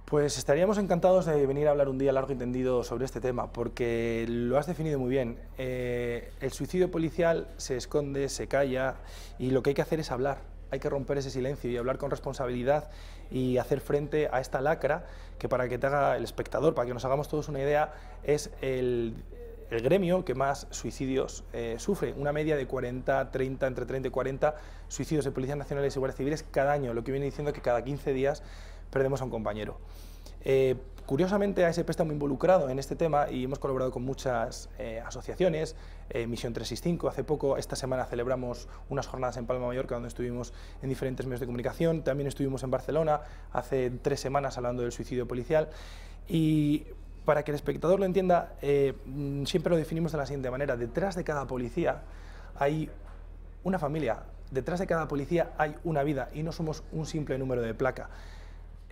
Pues estaríamos encantados de venir a hablar un día largo y tendido sobre este tema, porque lo has definido muy bien. El suicidio policial se esconde, se calla, y lo que hay que hacer es hablar. Hay que romper ese silencio y hablar con responsabilidad y hacer frente a esta lacra que, para que te haga el espectador, para que nos hagamos todos una idea, es el gremio que más suicidios sufre. Una media de 40, 30, entre 30 y 40 suicidios de policías nacionales y guardias civiles cada año, lo que viene diciendo que cada 15 días perdemos a un compañero. Curiosamente, ASP está muy involucrado en este tema y hemos colaborado con muchas asociaciones, Misión 365, hace poco, esta semana celebramos unas jornadas en Palma de Mallorca donde estuvimos en diferentes medios de comunicación, también estuvimos en Barcelona hace 3 semanas hablando del suicidio policial y para que el espectador lo entienda, siempre lo definimos de la siguiente manera: detrás de cada policía hay una familia, detrás de cada policía hay una vida y no somos un simple número de placa.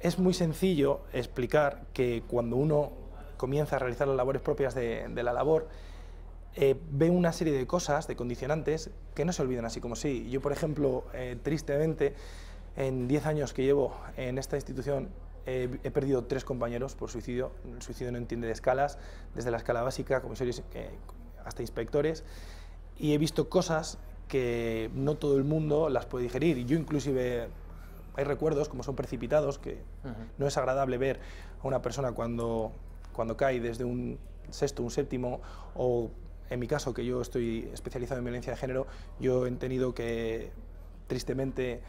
Es muy sencillo explicar que cuando uno comienza a realizar las labores propias de la labor, ve una serie de cosas, de condicionantes, que no se olvidan así como sí. Yo, por ejemplo, tristemente, en 10 años que llevo en esta institución, he perdido 3 compañeros por suicidio. El suicidio no entiende de escalas, desde la escala básica, comisarios hasta inspectores, y he visto cosas que no todo el mundo las puede digerir, y yo inclusive... Hay recuerdos, como son precipitados, que no es agradable ver a una persona cuando cae desde un 6º, un 7º, o en mi caso, que yo estoy especializado en violencia de género, yo he tenido que, tristemente,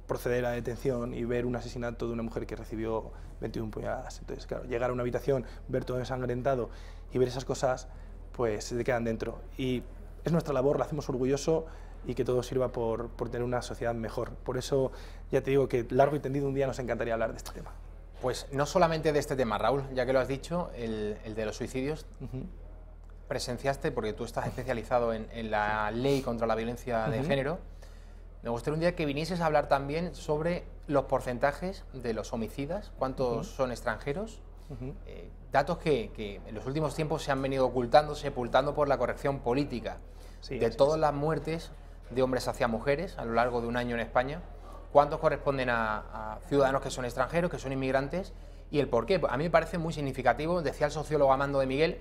proceder a la detención y ver un asesinato de una mujer que recibió 21 puñaladas. Entonces, claro, llegar a una habitación, ver todo ensangrentado y ver esas cosas, pues se te quedan dentro. Y es nuestra labor, la hacemos orgulloso, y que todo sirva por tener una sociedad mejor. Por eso, ya te digo que largo y tendido un día nos encantaría hablar de este tema. Pues no solamente de este tema, Raúl, ya que lo has dicho, el de los suicidios, presenciaste, porque tú estás especializado en la ley contra la violencia de género, me gustaría un día que vinieses a hablar también sobre los porcentajes de los homicidas, cuántos son extranjeros, datos que en los últimos tiempos se han venido ocultando, sepultando por la corrección política, de todas las muertes de hombres hacia mujeres a lo largo de un año en España, cuántos corresponden a ciudadanos que son extranjeros, que son inmigrantes, y el por qué. A mí me parece muy significativo, decía el sociólogo Amando de Miguel,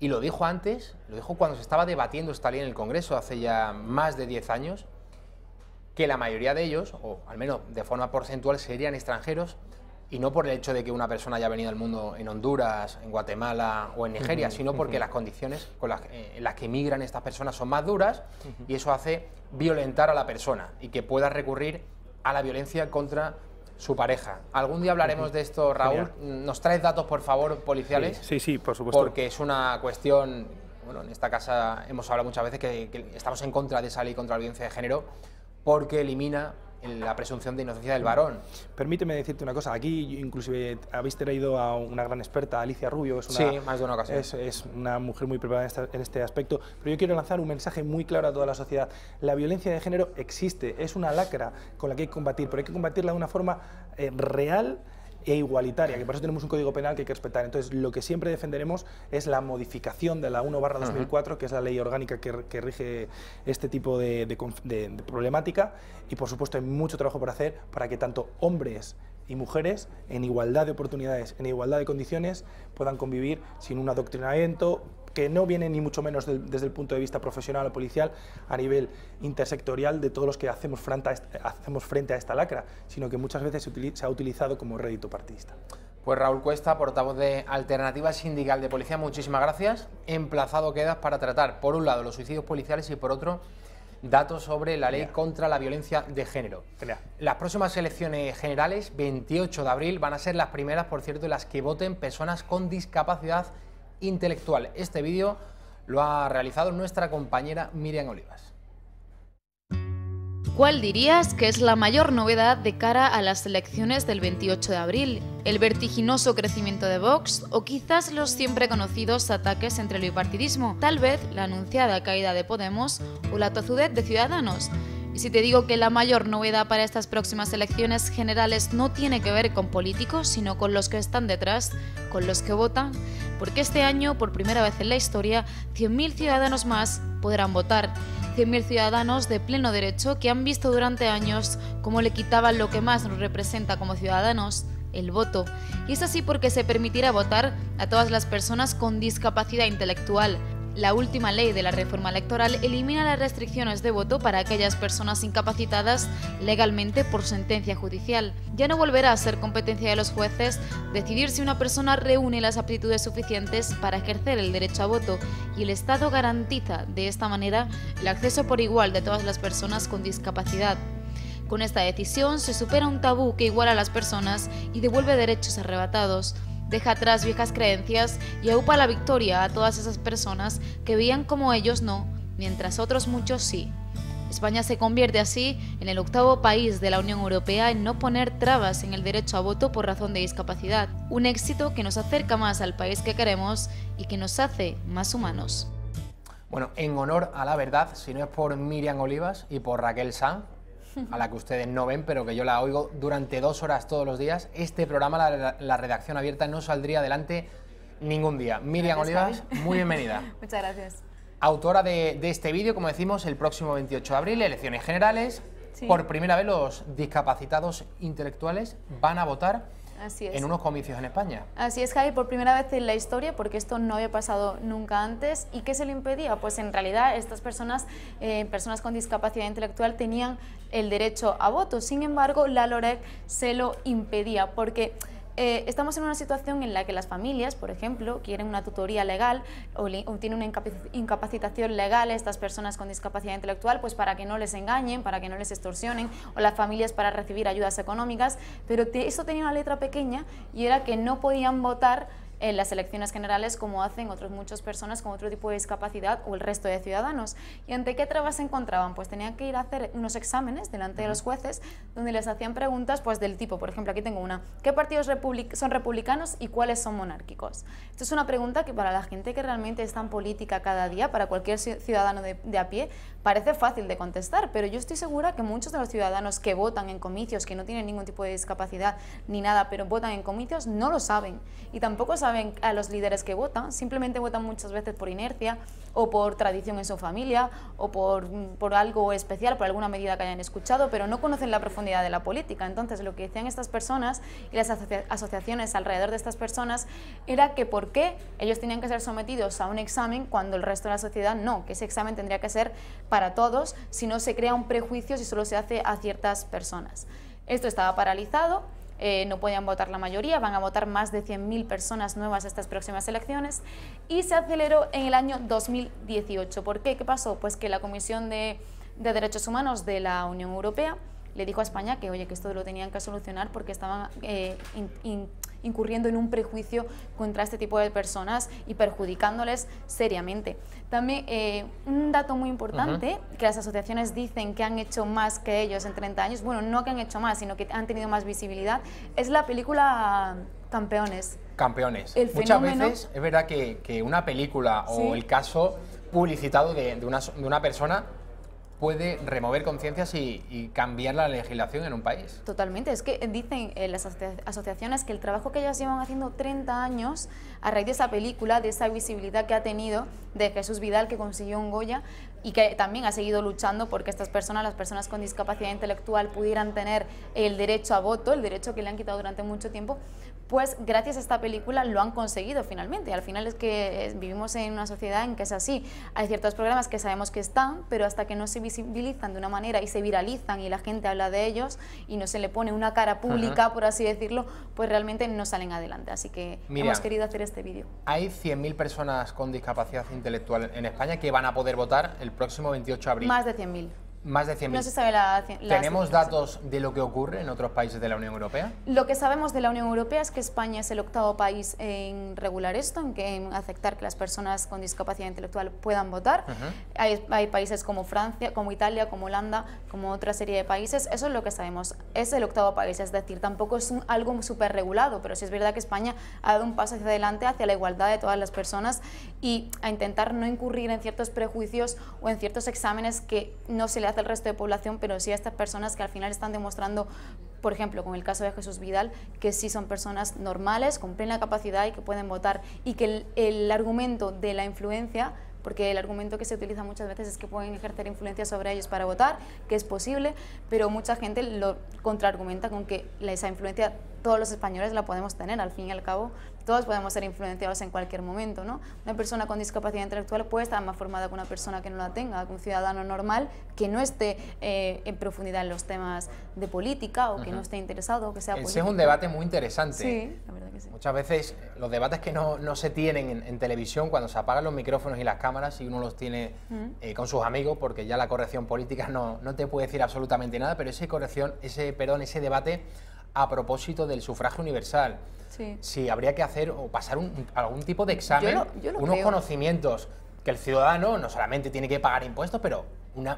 y lo dijo antes, lo dijo cuando se estaba debatiendo esta ley en el Congreso hace ya más de 10 años, que la mayoría de ellos, o al menos de forma porcentual, serían extranjeros, y no por el hecho de que una persona haya venido al mundo en Honduras, en Guatemala o en Nigeria, sino porque las condiciones en las que emigran estas personas son más duras, y eso hace violentar a la persona y que pueda recurrir a la violencia contra su pareja. Algún día hablaremos de esto, Raúl. Genial. ¿Nos traes datos, por favor, policiales? Sí, por supuesto. Porque es una cuestión, bueno, en esta casa hemos hablado muchas veces que estamos en contra de esa ley contra la violencia de género, porque elimina la presunción de inocencia del varón. Permíteme decirte una cosa, aquí inclusive habéis traído a una gran experta, Alicia Rubio, sí, más de una ocasión. Es una mujer muy preparada en este aspecto, pero yo quiero lanzar un mensaje muy claro a toda la sociedad. La violencia de género existe, es una lacra con la que hay que combatir, pero hay que combatirla de una forma real e igualitaria, que por eso tenemos un código penal que hay que respetar. Entonces, lo que siempre defenderemos es la modificación de la 1/2004, que es la ley orgánica que rige este tipo de problemática, y por supuesto hay mucho trabajo por hacer para que tanto hombres y mujeres, en igualdad de oportunidades, en igualdad de condiciones, puedan convivir sin un adoctrinamiento que no viene ni mucho menos desde el punto de vista profesional o policial, a nivel intersectorial de todos los que hacemos frente a esta lacra, sino que muchas veces se ha utilizado como rédito partidista. Pues Raúl Cuesta, portavoz de Alternativa Sindical de Policía, muchísimas gracias. Emplazado quedas para tratar, por un lado, los suicidios policiales y por otro, datos sobre la ley contra la violencia de género. Las próximas elecciones generales, 28 de abril, van a ser las primeras, por cierto, en las que voten personas con discapacidad intelectual. Este vídeo lo ha realizado nuestra compañera Miriam Olivas. ¿Cuál dirías que es la mayor novedad de cara a las elecciones del 28 de abril? ¿El vertiginoso crecimiento de Vox o quizás los siempre conocidos ataques entre el bipartidismo? Tal vez la anunciada caída de Podemos o la tozudez de Ciudadanos. Y si te digo que la mayor novedad para estas próximas elecciones generales no tiene que ver con políticos, sino con los que están detrás, con los que votan, porque este año, por primera vez en la historia, 100.000 ciudadanos más podrán votar. 100.000 ciudadanos de pleno derecho que han visto durante años cómo le quitaban lo que más nos representa como ciudadanos, el voto. Y es así porque se permitirá votar a todas las personas con discapacidad intelectual. La última ley de la reforma electoral elimina las restricciones de voto para aquellas personas incapacitadas legalmente por sentencia judicial. Ya no volverá a ser competencia de los jueces decidir si una persona reúne las aptitudes suficientes para ejercer el derecho a voto, y el Estado garantiza de esta manera el acceso por igual de todas las personas con discapacidad. Con esta decisión se supera un tabú que iguala a las personas y devuelve derechos arrebatados. Deja atrás viejas creencias y aupa la victoria a todas esas personas que veían como ellos no, mientras otros muchos sí. España se convierte así en el 8º país de la Unión Europea en no poner trabas en el derecho a voto por razón de discapacidad, un éxito que nos acerca más al país que queremos y que nos hace más humanos. Bueno, en honor a la verdad, si no es por Miriam Olivas y por Raquel Sanz, a la que ustedes no ven, pero que yo la oigo durante 2 horas todos los días, este programa, la redacción abierta, no saldría adelante ningún día. Miriam Olivas, muy bienvenida. Muchas gracias. Autora de este vídeo, como decimos, el próximo 28 de abril, elecciones generales. Sí. Por primera vez los discapacitados intelectuales van a votar en unos comicios en España. Así es, Javi, por primera vez en la historia, porque esto no había pasado nunca antes. ¿Y qué se le impedía? Pues en realidad estas personas, personas con discapacidad intelectual, tenían el derecho a voto. Sin embargo, la LOREC se lo impedía porque estamos en una situación en la que las familias, por ejemplo, quieren una tutoría legal o tienen una incapacitación legal estas personas con discapacidad intelectual, pues para que no les engañen, para que no les extorsionen, o las familias para recibir ayudas económicas, pero eso tenía una letra pequeña y era que no podían votar en las elecciones generales como hacen otras muchas personas con otro tipo de discapacidad o el resto de ciudadanos. ¿Y ante qué trabas se encontraban? Pues tenían que ir a hacer unos exámenes delante de los jueces donde les hacían preguntas pues del tipo, por ejemplo, aquí tengo una, ¿qué partidos son republicanos y cuáles son monárquicos? Esto es una pregunta que para la gente que realmente está en política cada día, para cualquier ciudadano de a pie, parece fácil de contestar, pero yo estoy segura que muchos de los ciudadanos que votan en comicios, que no tienen ningún tipo de discapacidad ni nada, pero votan en comicios, no lo saben y tampoco saben a los líderes que votan, simplemente votan muchas veces por inercia o por tradición en su familia o por algo especial, por alguna medida que hayan escuchado, pero no conocen la profundidad de la política. Entonces lo que decían estas personas y las asociaciones alrededor de estas personas era que por qué ellos tenían que ser sometidos a un examen cuando el resto de la sociedad no, que ese examen tendría que ser para todos, si no se crea un prejuicio si solo se hace a ciertas personas. Esto estaba paralizado. No podían votar la mayoría, van a votar más de 100.000 personas nuevas estas próximas elecciones y se aceleró en el año 2018. ¿Por qué? ¿Qué pasó? Pues que la Comisión de Derechos Humanos de la Unión Europea le dijo a España que, oye, que esto lo tenían que solucionar porque estaban incurriendo en un prejuicio contra este tipo de personas y perjudicándoles seriamente. También un dato muy importante, que las asociaciones dicen que han hecho más que ellos en 30 años, bueno, no que han hecho más, sino que han tenido más visibilidad, es la película Campeones. Campeones. Muchas veces es verdad que una película o el caso publicitado de una persona puede remover conciencias y cambiar la legislación en un país. Totalmente, es que dicen las asociaciones que el trabajo que ellas llevan haciendo 30 años a raíz de esa película, de esa visibilidad que ha tenido de Jesús Vidal, que consiguió un Goya y que también ha seguido luchando porque estas personas, las personas con discapacidad intelectual, pudieran tener el derecho a voto, el derecho que le han quitado durante mucho tiempo, pues gracias a esta película lo han conseguido finalmente. Al final es que vivimos en una sociedad en que es así. Hay ciertos programas que sabemos que están, pero hasta que no se visibilizan de una manera y se viralizan y la gente habla de ellos y no se le pone una cara pública, por así decirlo, pues realmente no salen adelante. Así que hemos querido hacer este vídeo. Hay 100.000 personas con discapacidad intelectual en España que van a poder votar el próximo 28 de abril. Más de 100.000. Más de 100.000. No se sabe la ¿Tenemos datos de lo que ocurre en otros países de la Unión Europea? Lo que sabemos de la Unión Europea es que España es el 8º país en regular esto, en aceptar que las personas con discapacidad intelectual puedan votar. Hay países como Francia, como Italia, como Holanda, como otra serie de países. Eso es lo que sabemos. Es el 8º país, es decir, tampoco es algo súper regulado, pero sí es verdad que España ha dado un paso hacia adelante, hacia la igualdad de todas las personas y a intentar no incurrir en ciertos prejuicios o en ciertos exámenes que no se le hace al resto de población, pero sí a estas personas que al final están demostrando, por ejemplo, con el caso de Jesús Vidal, que sí son personas normales, con plena capacidad y que pueden votar, y que el argumento de la influencia, porque el argumento que se utiliza muchas veces es que pueden ejercer influencia sobre ellos para votar, que es posible, pero mucha gente lo contraargumenta con que esa influencia todos los españoles la podemos tener, al fin y al cabo todos podemos ser influenciados en cualquier momento, ¿no? Una persona con discapacidad intelectual puede estar más formada que una persona que no la tenga, que un ciudadano normal que no esté en profundidad en los temas de política o que no esté interesado o que sea político. Ese es un debate muy interesante. Sí, la verdad que sí. Muchas veces los debates que no se tienen en televisión, cuando se apagan los micrófonos y las cámaras y uno los tiene con sus amigos, porque ya la corrección política no te puede decir absolutamente nada, pero ese debate a propósito del sufragio universal. Sí. Si habría que hacer o pasar algún tipo de examen, yo lo unos creo. Conocimientos que el ciudadano no solamente tiene que pagar impuestos, pero unas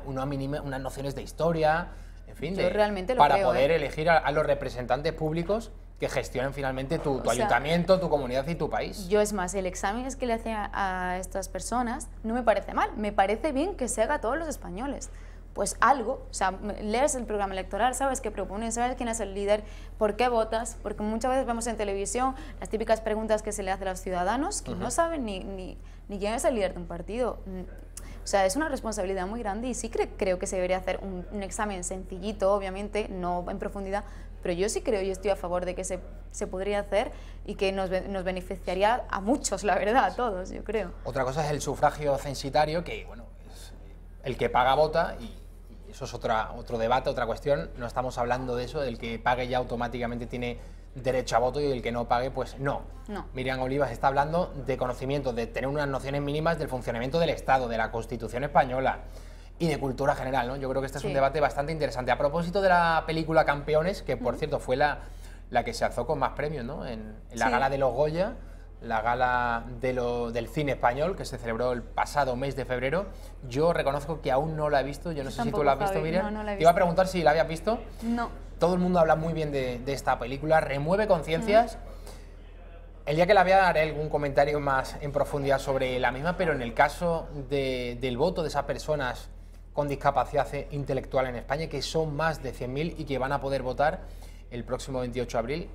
nociones de historia, en fin, Yo realmente lo para creo, poder elegir a los representantes públicos que gestionen finalmente tu ayuntamiento, tu comunidad y tu país. Yo, es más, el examen que le hacen a estas personas no me parece mal, me parece bien que se haga a todos los españoles. Pues algo, o sea, lees el programa electoral, sabes qué proponen, sabes quién es el líder, por qué votas, porque muchas veces vemos en televisión las típicas preguntas que se le hace a los ciudadanos que no saben ni quién es el líder de un partido. O sea, es una responsabilidad muy grande y sí creo que se debería hacer un examen sencillito, obviamente, no en profundidad, pero yo sí creo y estoy a favor de que se podría hacer y que nos beneficiaría a muchos, la verdad, a todos, yo creo. Otra cosa es el sufragio censitario, que bueno, es el que paga vota y eso es otro debate, otra cuestión. No estamos hablando de eso, del que pague ya automáticamente tiene derecho a voto y el que no pague, pues no. Miriam Olivas está hablando de conocimiento, de tener unas nociones mínimas del funcionamiento del Estado, de la Constitución española y de cultura general, ¿no? Yo creo que este es un debate bastante interesante. A propósito de la película Campeones, que por cierto fue la que se alzó con más premios, ¿no? En la gala de los Goya, la gala del cine español, que se celebró el pasado mes de febrero. Yo reconozco que aún no la he visto, yo no sé si tú la has visto, Miriam. No la he visto. Te iba a preguntar si la habías visto. No. Todo el mundo habla muy bien de esta película, remueve conciencias. El día que la vea haré algún comentario más en profundidad sobre la misma, pero en el caso del voto de esas personas con discapacidad intelectual en España, que son más de 100.000 y que van a poder votar el próximo 28 de abril,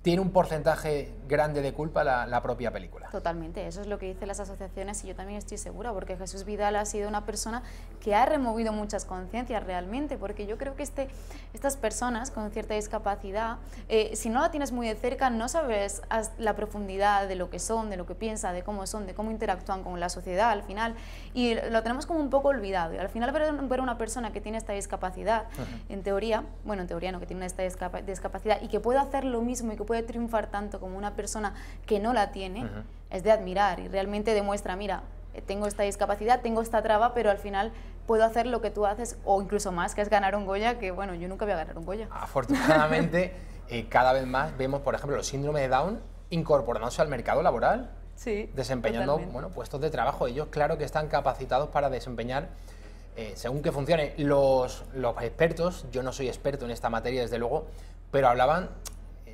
tiene un porcentaje grande de culpa la propia película. Totalmente, eso es lo que dicen las asociaciones y yo también estoy segura, porque Jesús Vidal ha sido una persona que ha removido muchas conciencias realmente, porque yo creo que estas personas con cierta discapacidad, si no la tienes muy de cerca, no sabes la profundidad de lo que son, de lo que piensan, de cómo interactúan con la sociedad al final, y lo tenemos como un poco olvidado, y al final ver una persona que tiene esta discapacidad, en teoría no, que tiene esta discapacidad y que puede hacer lo mismo y que puede triunfar tanto como una persona que no la tiene, es de admirar y realmente demuestra, mira, tengo esta discapacidad, tengo esta traba, pero al final puedo hacer lo que tú haces o incluso más, que es ganar un Goya, que bueno, yo nunca voy a ganar un Goya. Afortunadamente, cada vez más vemos, por ejemplo, los síndromes de Down incorporándose al mercado laboral, desempeñando puestos de trabajo. Ellos, claro que están capacitados para desempeñar según que funcione. Los expertos, yo no soy experto en esta materia desde luego, pero hablaban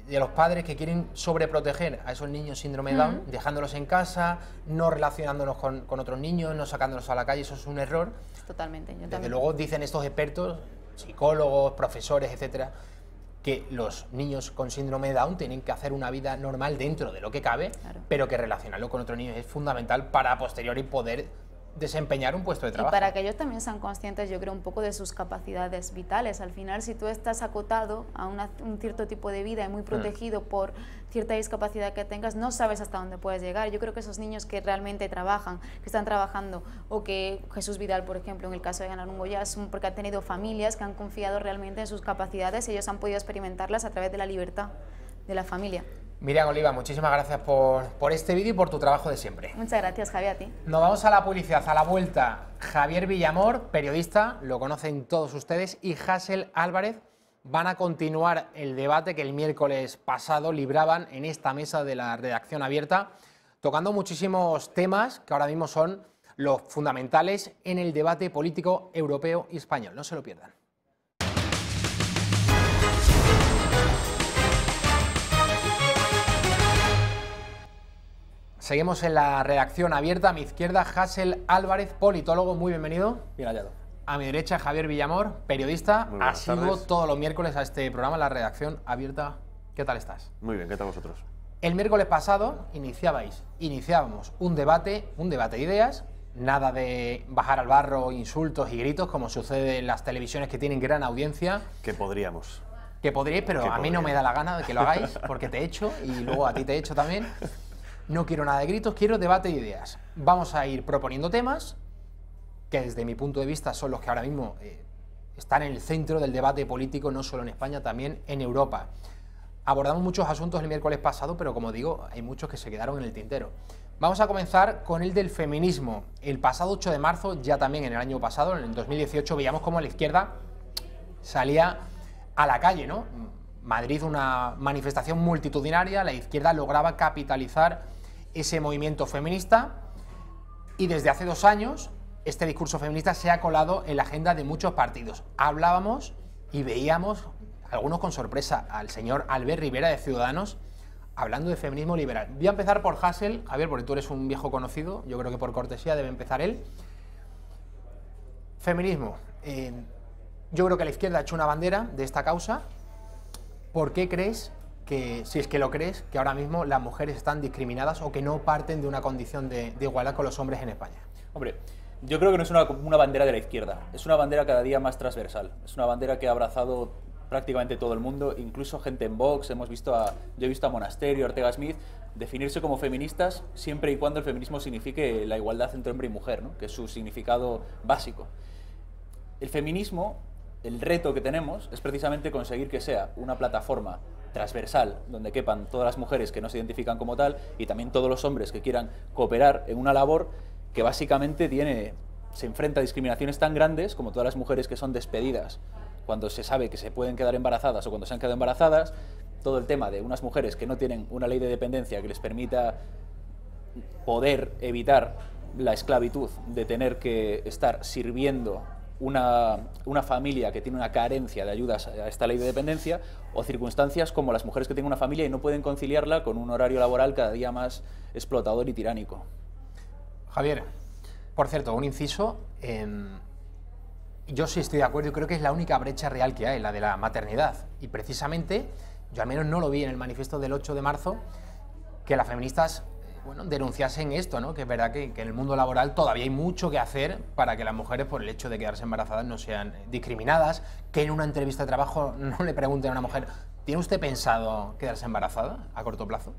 de los padres que quieren sobreproteger a esos niños síndrome de Down, dejándolos en casa, no relacionándonos con otros niños, no sacándolos a la calle. Eso es un error. Totalmente. Desde luego dicen estos expertos, psicólogos, profesores, etcétera, que los niños con síndrome de Down tienen que hacer una vida normal dentro de lo que cabe, pero que relacionarlo con otros niños es fundamental para a posteriori poder desempeñar un puesto de trabajo. Y para que ellos también sean conscientes, yo creo, un poco de sus capacidades vitales. Al final, si tú estás acotado a un cierto tipo de vida y muy protegido por cierta discapacidad que tengas, no sabes hasta dónde puedes llegar. Yo creo que esos niños que realmente trabajan, que están trabajando, o que Jesús Vidal, por ejemplo, en el caso de ganar un Goya, es porque ha tenido familias que han confiado realmente en sus capacidades y ellos han podido experimentarlas a través de la libertad de la familia. Miriam Oliva, muchísimas gracias por este vídeo y por tu trabajo de siempre. Muchas gracias, Javier, a ti. Nos vamos a la publicidad, a la vuelta. Javier Villamor, periodista, lo conocen todos ustedes, y Hassel Álvarez van a continuar el debate que el miércoles pasado libraban en esta mesa de la redacción abierta, tocando muchísimos temas que ahora mismo son los fundamentales en el debate político europeo y español. No se lo pierdan. Seguimos en la redacción abierta. A mi izquierda, Hassel Álvarez, politólogo, muy bienvenido. Bien hallado. A mi derecha, Javier Villamor, periodista, asiduo tardes. todos los miércoles a este programa, la redacción abierta. ¿Qué tal estás? Muy bien, ¿qué tal vosotros? El miércoles pasado iniciábamos un debate de ideas, nada de bajar al barro, insultos y gritos, como sucede en las televisiones que tienen gran audiencia. Que podríamos. Que podríais, pero a mí no me da la gana de que lo hagáis, porque te echo y luego a ti te echo también. No quiero nada de gritos, quiero debate de ideas. Vamos a ir proponiendo temas que desde mi punto de vista son los que ahora mismo están en el centro del debate político, no solo en España, también en Europa. Abordamos muchos asuntos el miércoles pasado, pero como digo, hay muchos que se quedaron en el tintero. Vamos a comenzar con el del feminismo. El pasado 8 de marzo, ya también en el año pasado, en el 2018, veíamos cómo la izquierda salía a la calle, ¿no? Madrid, una manifestación multitudinaria, la izquierda lograba capitalizar ese movimiento feminista y desde hace 2 años este discurso feminista se ha colado en la agenda de muchos partidos. Hablábamos y veíamos, algunos con sorpresa, al señor Albert Rivera de Ciudadanos hablando de feminismo liberal. Voy a empezar por Hasél, Javier, porque tú eres un viejo conocido, yo creo que por cortesía debe empezar él. Feminismo. Yo creo que la izquierda ha hecho una bandera de esta causa. ¿Por qué crees que, si es que lo crees, que ahora mismo las mujeres están discriminadas o que no parten de una condición de igualdad con los hombres en España? Hombre, yo creo que no es una bandera de la izquierda, es una bandera cada día más transversal, es una bandera que ha abrazado prácticamente todo el mundo, incluso gente en Vox, yo he visto a Monasterio, Ortega Smith, definirse como feministas siempre y cuando el feminismo signifique la igualdad entre hombre y mujer, ¿no? Que es su significado básico. El feminismo, el reto que tenemos es precisamente conseguir que sea una plataforma transversal, donde quepan todas las mujeres que no se identifican como tal y también todos los hombres que quieran cooperar en una labor que básicamente se enfrenta a discriminaciones tan grandes como todas las mujeres que son despedidas cuando se sabe que se pueden quedar embarazadas o cuando se han quedado embarazadas, todo el tema de unas mujeres que no tienen una ley de dependencia que les permita poder evitar la esclavitud de tener que estar sirviendo una familia que tiene una carencia de ayudas a esta ley de dependencia, o circunstancias como las mujeres que tienen una familia y no pueden conciliarla con un horario laboral cada día más explotador y tiránico. Javier, por cierto, un inciso, yo sí estoy de acuerdo y creo que es la única brecha real que hay, la de la maternidad. Y precisamente, yo al menos no lo vi en el manifiesto del 8 de marzo, que las feministas denunciasen esto, ¿no? Que es verdad que en el mundo laboral todavía hay mucho que hacer para que las mujeres, por el hecho de quedarse embarazadas, no sean discriminadas, que en una entrevista de trabajo no le pregunten a una mujer, ¿tiene usted pensado quedarse embarazada a corto plazo?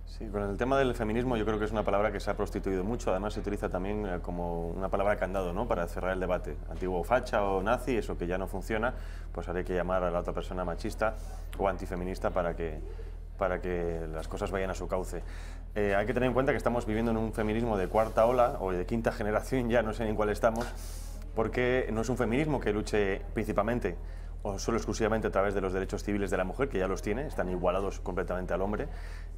Sí, con el tema del feminismo yo creo que es una palabra que se ha prostituido mucho, además se utiliza también como una palabra candado, ¿no? Para cerrar el debate. Antiguo facha o nazi, eso que ya no funciona, pues habría que llamar a la otra persona machista o antifeminista para que las cosas vayan a su cauce. Hay que tener en cuenta que estamos viviendo en un feminismo de 4ª ola o de 5ª generación, ya no sé en cuál estamos, porque no es un feminismo que luche principalmente o solo exclusivamente a través de los derechos civiles de la mujer, que ya los tiene, están igualados completamente al hombre,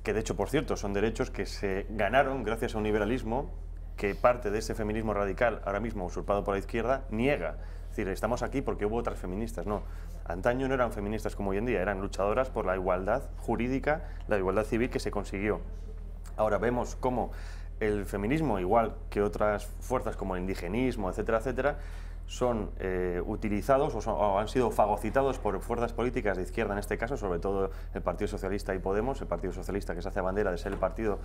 que de hecho, por cierto, son derechos que se ganaron gracias a un liberalismo que parte de ese feminismo radical, ahora mismo usurpado por la izquierda, niega. Es decir, estamos aquí porque hubo otras feministas, no. Antaño no eran feministas como hoy en día, eran luchadoras por la igualdad jurídica, la igualdad civil que se consiguió. Ahora vemos cómo el feminismo, igual que otras fuerzas como el indigenismo, etcétera, etcétera, son utilizados o han sido fagocitados por fuerzas políticas de izquierda, en este caso, sobre todo el Partido Socialista y Podemos, el Partido Socialista que se hace bandera de ser el partido,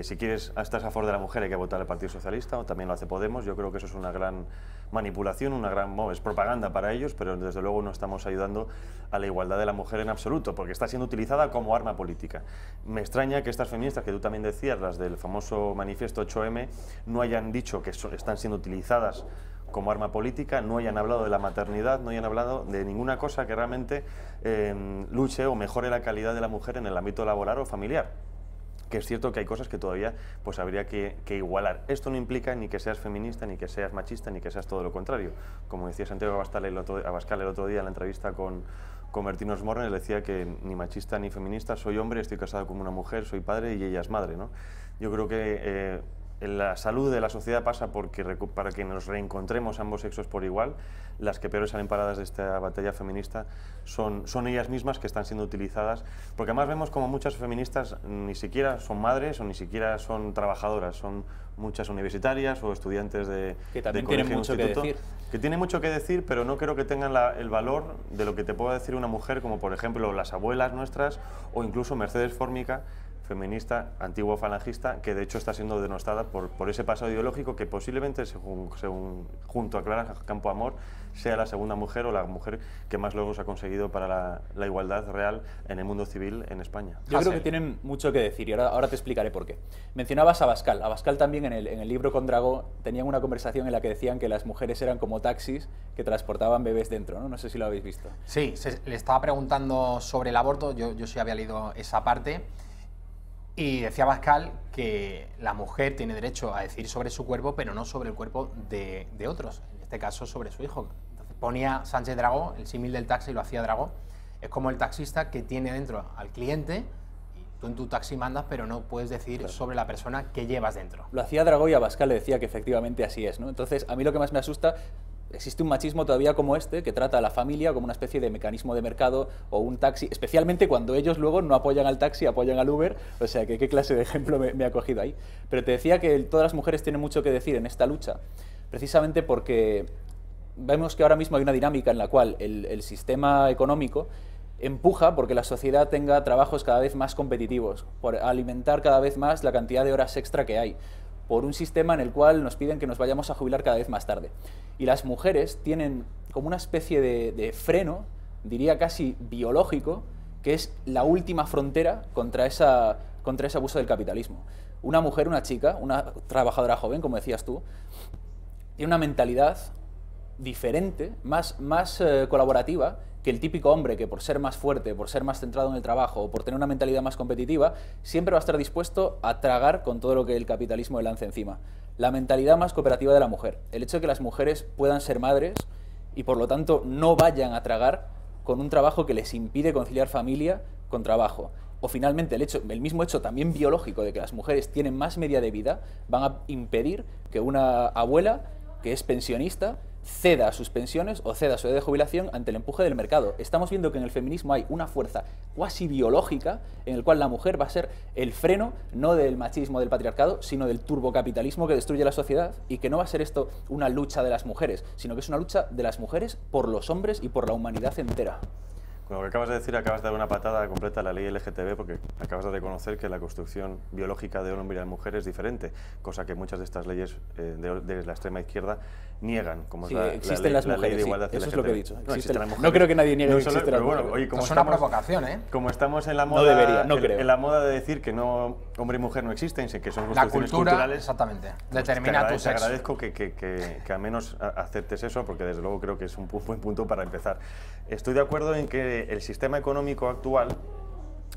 si quieres, estás a favor de la mujer hay que votar al Partido Socialista, o también lo hace Podemos. Yo creo que eso es una gran manipulación, es propaganda para ellos, pero desde luego no estamos ayudando a la igualdad de la mujer en absoluto, porque está siendo utilizada como arma política. Me extraña que estas feministas, que tú también decías, las del famoso manifiesto 8M, no hayan dicho que están siendo utilizadas como arma política, no hayan hablado de la maternidad, no hayan hablado de ninguna cosa que realmente luche o mejore la calidad de la mujer en el ámbito laboral o familiar. Que es cierto que hay cosas que todavía pues habría que igualar. Esto no implica ni que seas feminista, ni que seas machista, ni que seas todo lo contrario. Como decía Santiago Abascal el otro día en la entrevista con Bertín Osborne, le decía que ni machista ni feminista, soy hombre, estoy casado con una mujer, soy padre y ella es madre, ¿no? Yo creo que la salud de la sociedad pasa para que nos reencontremos ambos sexos por igual. Las que peores salen paradas de esta batalla feminista son ellas mismas, que están siendo utilizadas, porque además vemos como muchas feministas ni siquiera son madres o ni siquiera son trabajadoras, son muchas universitarias o estudiantes de que también colegio, tienen mucho instituto, que decir. Que tienen mucho que decir, pero no creo que tengan el valor de lo que te pueda decir una mujer, como por ejemplo las abuelas nuestras o incluso Mercedes Fórmica, feminista, antigua falangista, que de hecho está siendo denostada por ese pasado ideológico que posiblemente, junto a Clara Campoamor, sea la segunda mujer o la mujer que más logros ha conseguido para la igualdad real en el mundo civil en España. Yo creo que tienen mucho que decir y ahora te explicaré por qué. Mencionabas a Abascal. Abascal también en el libro con Dragó tenían una conversación en la que decían que las mujeres eran como taxis que transportaban bebés dentro, ¿no? No sé si lo habéis visto. Sí, le estaba preguntando sobre el aborto, yo sí había leído esa parte. Y decía Abascal que la mujer tiene derecho a decidir sobre su cuerpo, pero no sobre el cuerpo de otros, en este caso sobre su hijo. Entonces ponía Sánchez Dragó, el símil del taxi lo hacía Dragó, es como el taxista que tiene dentro al cliente, y tú en tu taxi mandas, pero no puedes decidir sobre la persona que llevas dentro. Lo hacía Dragó y Abascal le decía que efectivamente así es, ¿no? Entonces, a mí lo que más me asusta, existe un machismo todavía como este, que trata a la familia como una especie de mecanismo de mercado o un taxi, especialmente cuando ellos luego no apoyan al taxi, apoyan al Uber, o sea, que qué clase de ejemplo me ha cogido ahí. Pero te decía que todas las mujeres tienen mucho que decir en esta lucha, precisamente porque vemos que ahora mismo hay una dinámica en la cual el sistema económico empuja porque la sociedad tenga trabajos cada vez más competitivos, por alimentar cada vez más la cantidad de horas extra que hay, por un sistema en el cual nos piden que nos vayamos a jubilar cada vez más tarde. Y las mujeres tienen como una especie de freno, diría casi biológico, que es la última frontera contra ese abuso del capitalismo. Una mujer, una chica, una trabajadora joven, como decías tú, tiene una mentalidad diferente, más colaborativa, que el típico hombre que por ser más fuerte, por ser más centrado en el trabajo o por tener una mentalidad más competitiva, siempre va a estar dispuesto a tragar con todo lo que el capitalismo le lance encima. La mentalidad más cooperativa de la mujer, el hecho de que las mujeres puedan ser madres y por lo tanto no vayan a tragar con un trabajo que les impide conciliar familia con trabajo. O finalmente el mismo hecho también biológico de que las mujeres tienen más media de vida van a impedir que una abuela que es pensionista ceda sus pensiones o ceda su edad de jubilación ante el empuje del mercado. Estamos viendo que en el feminismo hay una fuerza cuasi biológica en el cual la mujer va a ser el freno no del machismo, del patriarcado, sino del turbocapitalismo que destruye la sociedad, y que no va a ser esto una lucha de las mujeres, sino que es una lucha de las mujeres por los hombres y por la humanidad entera. Con lo que acabas de decir, acabas de dar una patada completa a la ley LGTB, porque acabas de reconocer que la construcción biológica del hombre y de la mujer es diferente, cosa que muchas de estas leyes de la extrema izquierda niegan, como sí, es existen las mujeres, ley de igualdad eso LGTB. Es lo que he dicho. No, existen las mujeres. No creo que nadie niegue que existen las mujeres. mujeres. Oye, como es una provocación, ¿eh? Como estamos en la moda, no debería, no creo. En la moda de decir que no hombre y mujer no existen, que son la construcciones cultura, culturales. Exactamente. Pues determina tu sexo. Te agradezco que al menos aceptes eso, porque desde luego creo que es un buen punto para empezar. Estoy de acuerdo en que el sistema económico actual,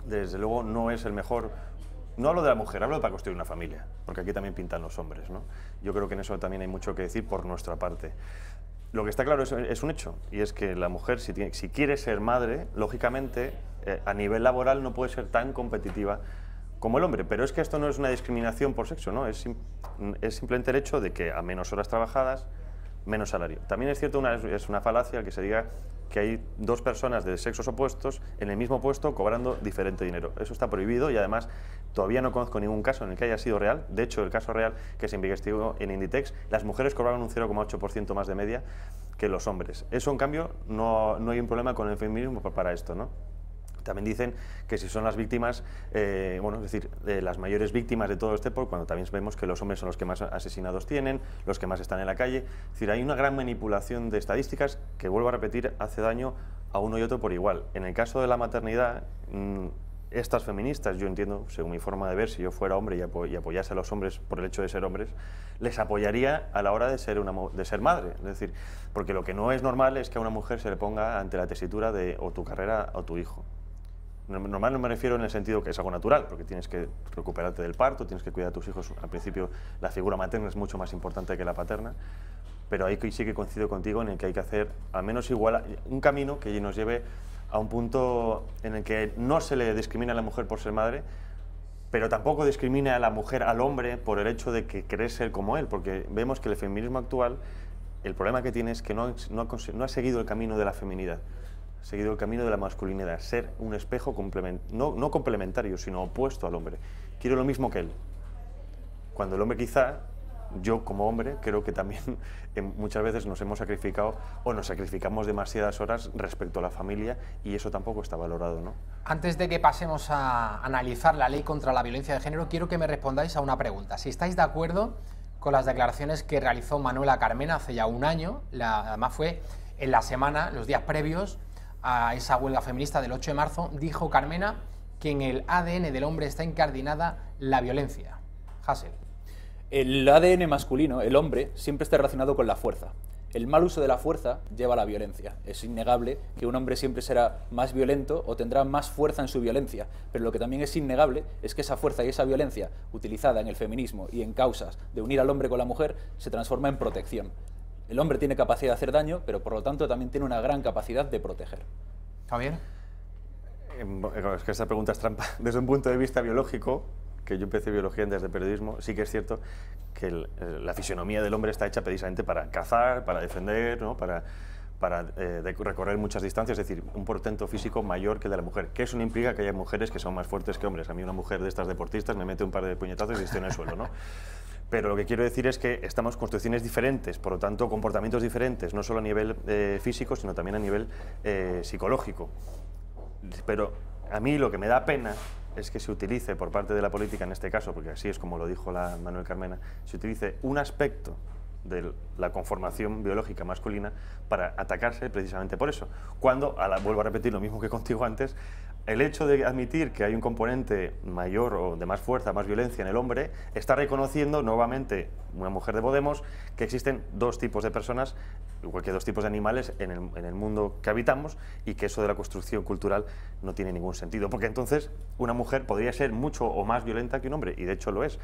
desde luego, no es el mejor. No hablo de la mujer, hablo para construir una familia, porque aquí también pintan los hombres, ¿no? Yo creo que en eso también hay mucho que decir por nuestra parte. Lo que está claro es un hecho, y es que la mujer, si quiere ser madre, lógicamente, a nivel laboral no puede ser tan competitiva como el hombre, pero es que esto no es una discriminación por sexo, ¿no? Es simplemente el hecho de que a menos horas trabajadas, menos salario. También es cierto, es una falacia que se diga que hay dos personas de sexos opuestos en el mismo puesto cobrando diferente dinero. Eso está prohibido y además todavía no conozco ningún caso en el que haya sido real. De hecho, el caso real que se investigó en Inditex, las mujeres cobraban un 0,8% más de media que los hombres. Eso, en cambio, no hay un problema con el feminismo para esto, ¿no? También dicen que si son las víctimas, bueno, es decir, las mayores víctimas de todo este, cuando también vemos que los hombres son los que más asesinados tienen, los que más están en la calle. Es decir, hay una gran manipulación de estadísticas que, vuelvo a repetir, hace daño a uno y otro por igual. En el caso de la maternidad, estas feministas, yo entiendo, según mi forma de ver, si yo fuera hombre y apoyase a los hombres por el hecho de ser hombres, les apoyaría a la hora de ser madre. Es decir, porque lo que no es normal es que a una mujer se le ponga ante la tesitura de o tu carrera o tu hijo. Normal no me refiero en el sentido que es algo natural, porque tienes que recuperarte del parto, tienes que cuidar a tus hijos. Al principio la figura materna es mucho más importante que la paterna, pero ahí sí que coincido contigo en el que hay que hacer al menos un camino que nos lleve a un punto en el que no se le discrimina a la mujer por ser madre, pero tampoco discrimina a la mujer al hombre por el hecho de que querer ser como él, porque vemos que el feminismo actual, el problema que tiene es que no ha seguido el camino de la feminidad. Seguido el camino de la masculinidad, ser un espejo no complementario, sino opuesto al hombre. Quiero lo mismo que él. Cuando el hombre quizá, yo como hombre, creo que también muchas veces nos hemos sacrificado o nos sacrificamos demasiadas horas respecto a la familia y eso tampoco está valorado, ¿no? Antes de que pasemos a analizar la ley contra la violencia de género, quiero que me respondáis a una pregunta. Si estáis de acuerdo con las declaraciones que realizó Manuela Carmena hace ya un año, además fue En la semana, los días previos a esa huelga feminista del 8 de marzo, dijo Carmena que en el ADN del hombre está incardinada la violencia. Hasél. El ADN masculino, el hombre, siempre está relacionado con la fuerza. El mal uso de la fuerza lleva a la violencia. Es innegable que un hombre siempre será más violento o tendrá más fuerza en su violencia, pero lo que también es innegable es que esa fuerza y esa violencia utilizada en el feminismo y en causas de unir al hombre con la mujer se transforma en protección. El hombre tiene capacidad de hacer daño, pero por lo tanto también tiene una gran capacidad de proteger. Javier. Es que esta pregunta es trampa. Desde un punto de vista biológico, que yo empecé biología antes de periodismo, sí que es cierto que la fisionomía del hombre está hecha precisamente para cazar, para defender, ¿no? para recorrer muchas distancias, es decir, un portento físico mayor que el de la mujer, que eso no implica que haya mujeres que son más fuertes que hombres. A mí una mujer de estas deportistas me mete un par de puñetazos y estoy en el suelo, ¿no? Pero lo que quiero decir es que estamos construcciones diferentes, por lo tanto comportamientos diferentes, no solo a nivel físico, sino también a nivel psicológico. Pero a mí lo que me da pena es que se utilice por parte de la política, en este caso, porque así es como lo dijo la Manuel Carmena, se utilice un aspecto de la conformación biológica masculina para atacarse precisamente por eso. Cuando, vuelvo a repetir lo mismo que contigo antes, el hecho de admitir que hay un componente mayor o de más fuerza, más violencia en el hombre, está reconociendo nuevamente una mujer de Podemos que existen dos tipos de personas, igual que dos tipos de animales en el mundo que habitamos, y que eso de la construcción cultural no tiene ningún sentido, porque entonces una mujer podría ser mucho o más violenta que un hombre, y de hecho lo es,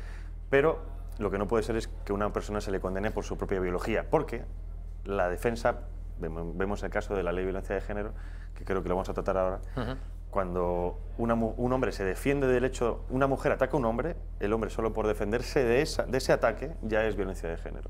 pero lo que no puede ser es que una persona se le condene por su propia biología, porque la defensa, vemos el caso de la ley de violencia de género, que creo que lo vamos a tratar ahora. Cuando un hombre se defiende del hecho, una mujer ataca a un hombre, el hombre solo por defenderse de ese ataque ya es violencia de género.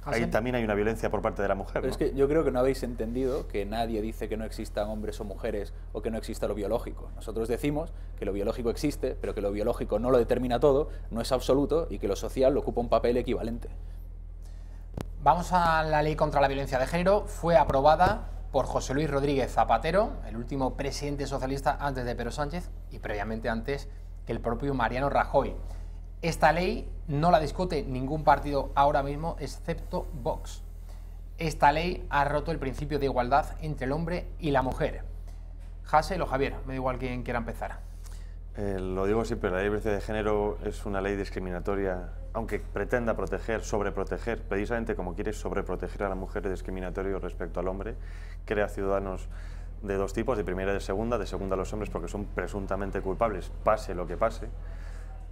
Ahí también hay una violencia por parte de la mujer. Pero ¿no? es que yo creo que no habéis entendido que nadie dice que no existan hombres o mujeres o que no exista lo biológico. Nosotros decimos que lo biológico existe, pero que lo biológico no lo determina todo, no es absoluto y que lo social ocupa un papel equivalente. Vamos a la ley contra la violencia de género. Fue aprobada por José Luis Rodríguez Zapatero, el último presidente socialista antes de Pedro Sánchez y previamente antes que el propio Mariano Rajoy. Esta ley no la discute ningún partido ahora mismo, excepto Vox. Esta ley ha roto el principio de igualdad entre el hombre y la mujer. Hasél o Javier, me da igual quien quiera empezar. Lo digo siempre, la ley de violencia de género es una ley discriminatoria, aunque pretenda proteger, sobreproteger, precisamente como quiere sobreproteger a la mujer, es discriminatorio respecto al hombre, crea ciudadanos de dos tipos, de primera y de segunda a los hombres porque son presuntamente culpables, pase lo que pase,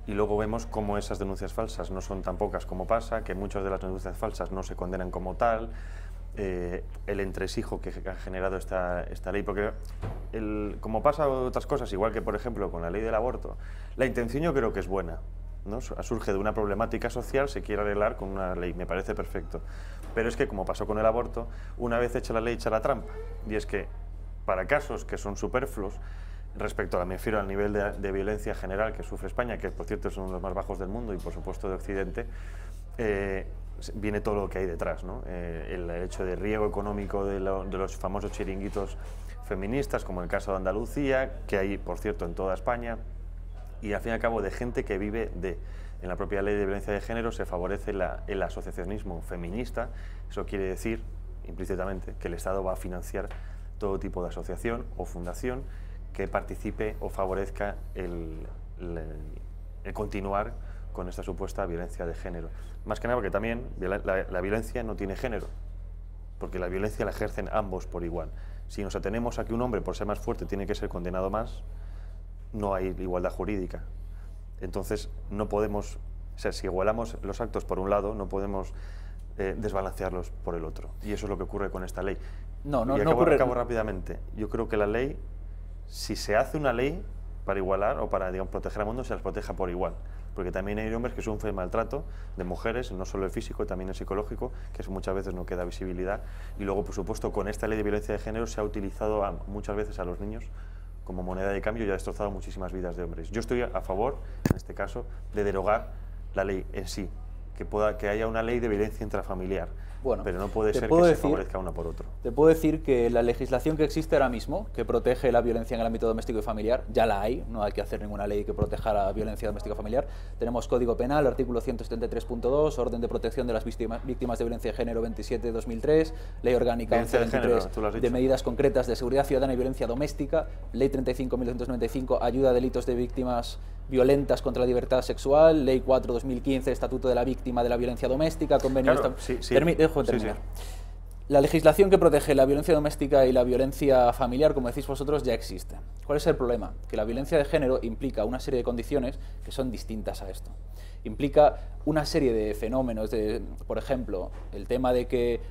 y luego vemos cómo esas denuncias falsas no son tan pocas como pasa, que muchas de las denuncias falsas no se condenan como tal, el entresijo que ha generado esta ley, porque como pasa otras cosas, igual que por ejemplo con la ley del aborto, la intención yo creo que es buena, ¿no? Surge de una problemática social, se quiere arreglar con una ley, me parece perfecto, pero es que como pasó con el aborto, una vez hecha la ley echa la trampa, y es que para casos que son superfluos, respecto a, me refiero al nivel de violencia general que sufre España, que por cierto es uno de los más bajos del mundo y por supuesto de Occidente, viene todo lo que hay detrás, ¿no? El hecho de riego económico de los famosos chiringuitos feministas, como el caso de Andalucía, que hay, por cierto, en toda España, y al fin y al cabo de gente que vive en la propia ley de violencia de género se favorece el asociacionismo feminista. Eso quiere decir, implícitamente, que el Estado va a financiar todo tipo de asociación o fundación que participe o favorezca el continuar con esta supuesta violencia de género. Más que nada porque también la violencia no tiene género, porque la violencia la ejercen ambos por igual. Si nos atenemos a que un hombre, por ser más fuerte, tiene que ser condenado más, no hay igualdad jurídica. Entonces, no podemos, o sea, si igualamos los actos por un lado, no podemos desbalancearlos por el otro. Y eso es lo que ocurre con esta ley. Acabo rápidamente. Yo creo que la ley, si se hace una ley para igualar o para, digamos, proteger al mundo, se las proteja por igual. Porque también hay hombres que sufren maltrato de mujeres, no solo el físico, también el psicológico, que eso muchas veces no queda visibilidad. Y luego, por supuesto, con esta ley de violencia de género se ha utilizado muchas veces a los niños como moneda de cambio y ha destrozado muchísimas vidas de hombres. Yo estoy a favor, en este caso, de derogar la ley en sí, que haya una ley de violencia intrafamiliar. Bueno, pero no puede ser que se favorezca uno por otro. Te puedo decir que la legislación que existe ahora mismo, que protege la violencia en el ámbito doméstico y familiar, ya la hay, no hay que hacer ninguna ley que proteja la violencia doméstica y familiar. Tenemos Código Penal, artículo 173.2, Orden de Protección de las Víctimas de Violencia de Género 27/2003, Ley Orgánica 1123 de Medidas Concretas de Seguridad Ciudadana y Violencia Doméstica, Ley 35.1995, Ayuda a Delitos de Víctimas Violentas contra la Libertad Sexual, Ley 4/2015, Estatuto de la Víctima de la Violencia Doméstica, Convenio... Claro, Dejo de terminar. La legislación que protege la violencia doméstica y la violencia familiar, como decís vosotros, ya existe. ¿Cuál es el problema? Que la violencia de género implica una serie de condiciones que son distintas a esto. Implica una serie de fenómenos, por ejemplo, el tema de que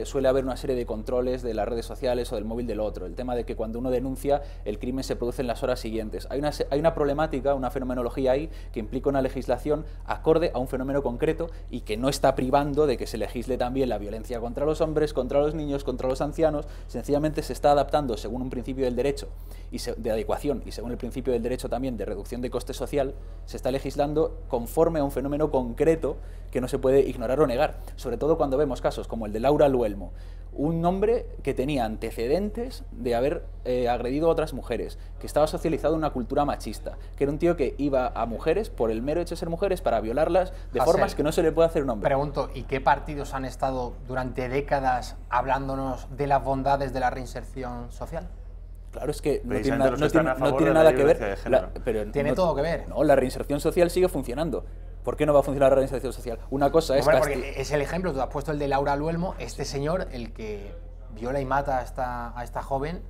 suele haber una serie de controles de las redes sociales o del móvil del otro, el tema de que cuando uno denuncia el crimen se produce en las horas siguientes. Hay una problemática, una fenomenología ahí que implica una legislación acorde a un fenómeno concreto y que no está privando de que se legisle también la violencia contra los hombres, contra los niños, contra los ancianos. Sencillamente se está adaptando según un principio del derecho de adecuación y según el principio del derecho también de reducción de coste social, se está legislando conforme a un fenómeno concreto que no se puede ignorar o negar, sobre todo cuando vemos casos como el de Laura Luelmo, un hombre que tenía antecedentes de haber agredido a otras mujeres, que estaba socializado en una cultura machista, que era un tío que iba a mujeres por el mero hecho de ser mujeres para violarlas de formas que no se le puede hacer a un hombre. Pregunto, ¿y qué partidos han estado durante décadas hablándonos de las bondades de la reinserción social? Claro, es que no tiene nada que ver. Tiene todo que ver. No, la reinserción social sigue funcionando. ¿Por qué no va a funcionar la reinserción social? Una cosa es... Bueno, porque es el ejemplo, tú has puesto el de Laura Luelmo, este señor, el que viola y mata a esta joven,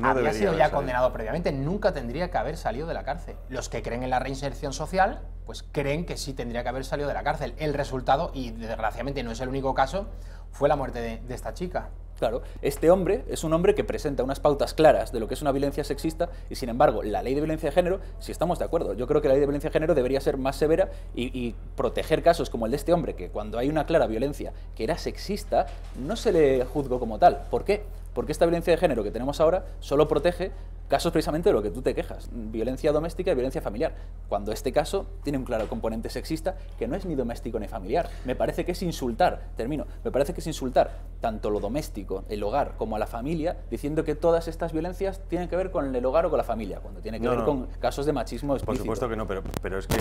había sido ya condenado previamente, nunca tendría que haber salido de la cárcel. Los que creen en la reinserción social, pues creen que sí tendría que haber salido de la cárcel. El resultado, y desgraciadamente no es el único caso, fue la muerte de esta chica. Claro, este hombre es un hombre que presenta unas pautas claras de lo que es una violencia sexista y, sin embargo, la ley de violencia de género, si estamos de acuerdo, yo creo que la ley de violencia de género debería ser más severa y proteger casos como el de este hombre, que cuando hay una clara violencia que era sexista, no se le juzgó como tal. ¿Por qué? Porque esta violencia de género que tenemos ahora solo protege casos precisamente de lo que tú te quejas, violencia doméstica y violencia familiar, cuando este caso tiene un claro componente sexista que no es ni doméstico ni familiar. Me parece que es insultar, me parece que es insultar tanto lo doméstico, el hogar, como a la familia, diciendo que todas estas violencias tienen que ver con el hogar o con la familia, cuando tiene que ver con casos de machismo explícito. Por supuesto que no, pero es que,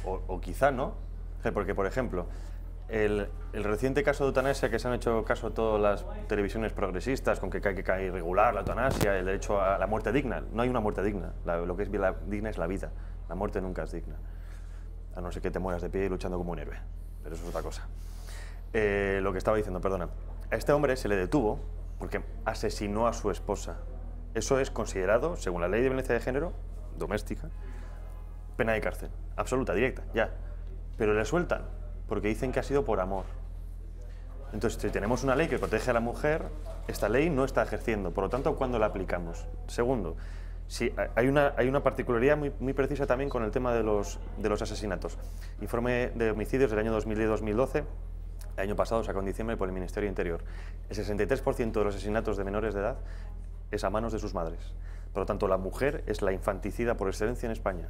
o quizá no, porque por ejemplo, el reciente caso de eutanasia que se han hecho caso todas las televisiones progresistas con que hay que regular la eutanasia, el derecho a la muerte digna. No hay una muerte digna. Lo que es digna es la vida. La muerte nunca es digna. A no ser que te mueras de pie y luchando como un héroe. Pero eso es otra cosa. Lo que estaba diciendo, perdona. A este hombre se le detuvo porque asesinó a su esposa. Eso es considerado, según la ley de violencia de género, doméstica, pena de cárcel. Absoluta, directa, ya. Pero le sueltan porque dicen que ha sido por amor. Entonces, si tenemos una ley que protege a la mujer, esta ley no está ejerciendo. Por lo tanto, ¿cuándo la aplicamos? Segundo, hay una particularidad muy precisa también con el tema de los asesinatos. Informe de homicidios del año 2010-2012, el año pasado sacado en diciembre por el Ministerio de Interior. El 63% de los asesinatos de menores de edad es a manos de sus madres. Por lo tanto, la mujer es la infanticida por excelencia en España.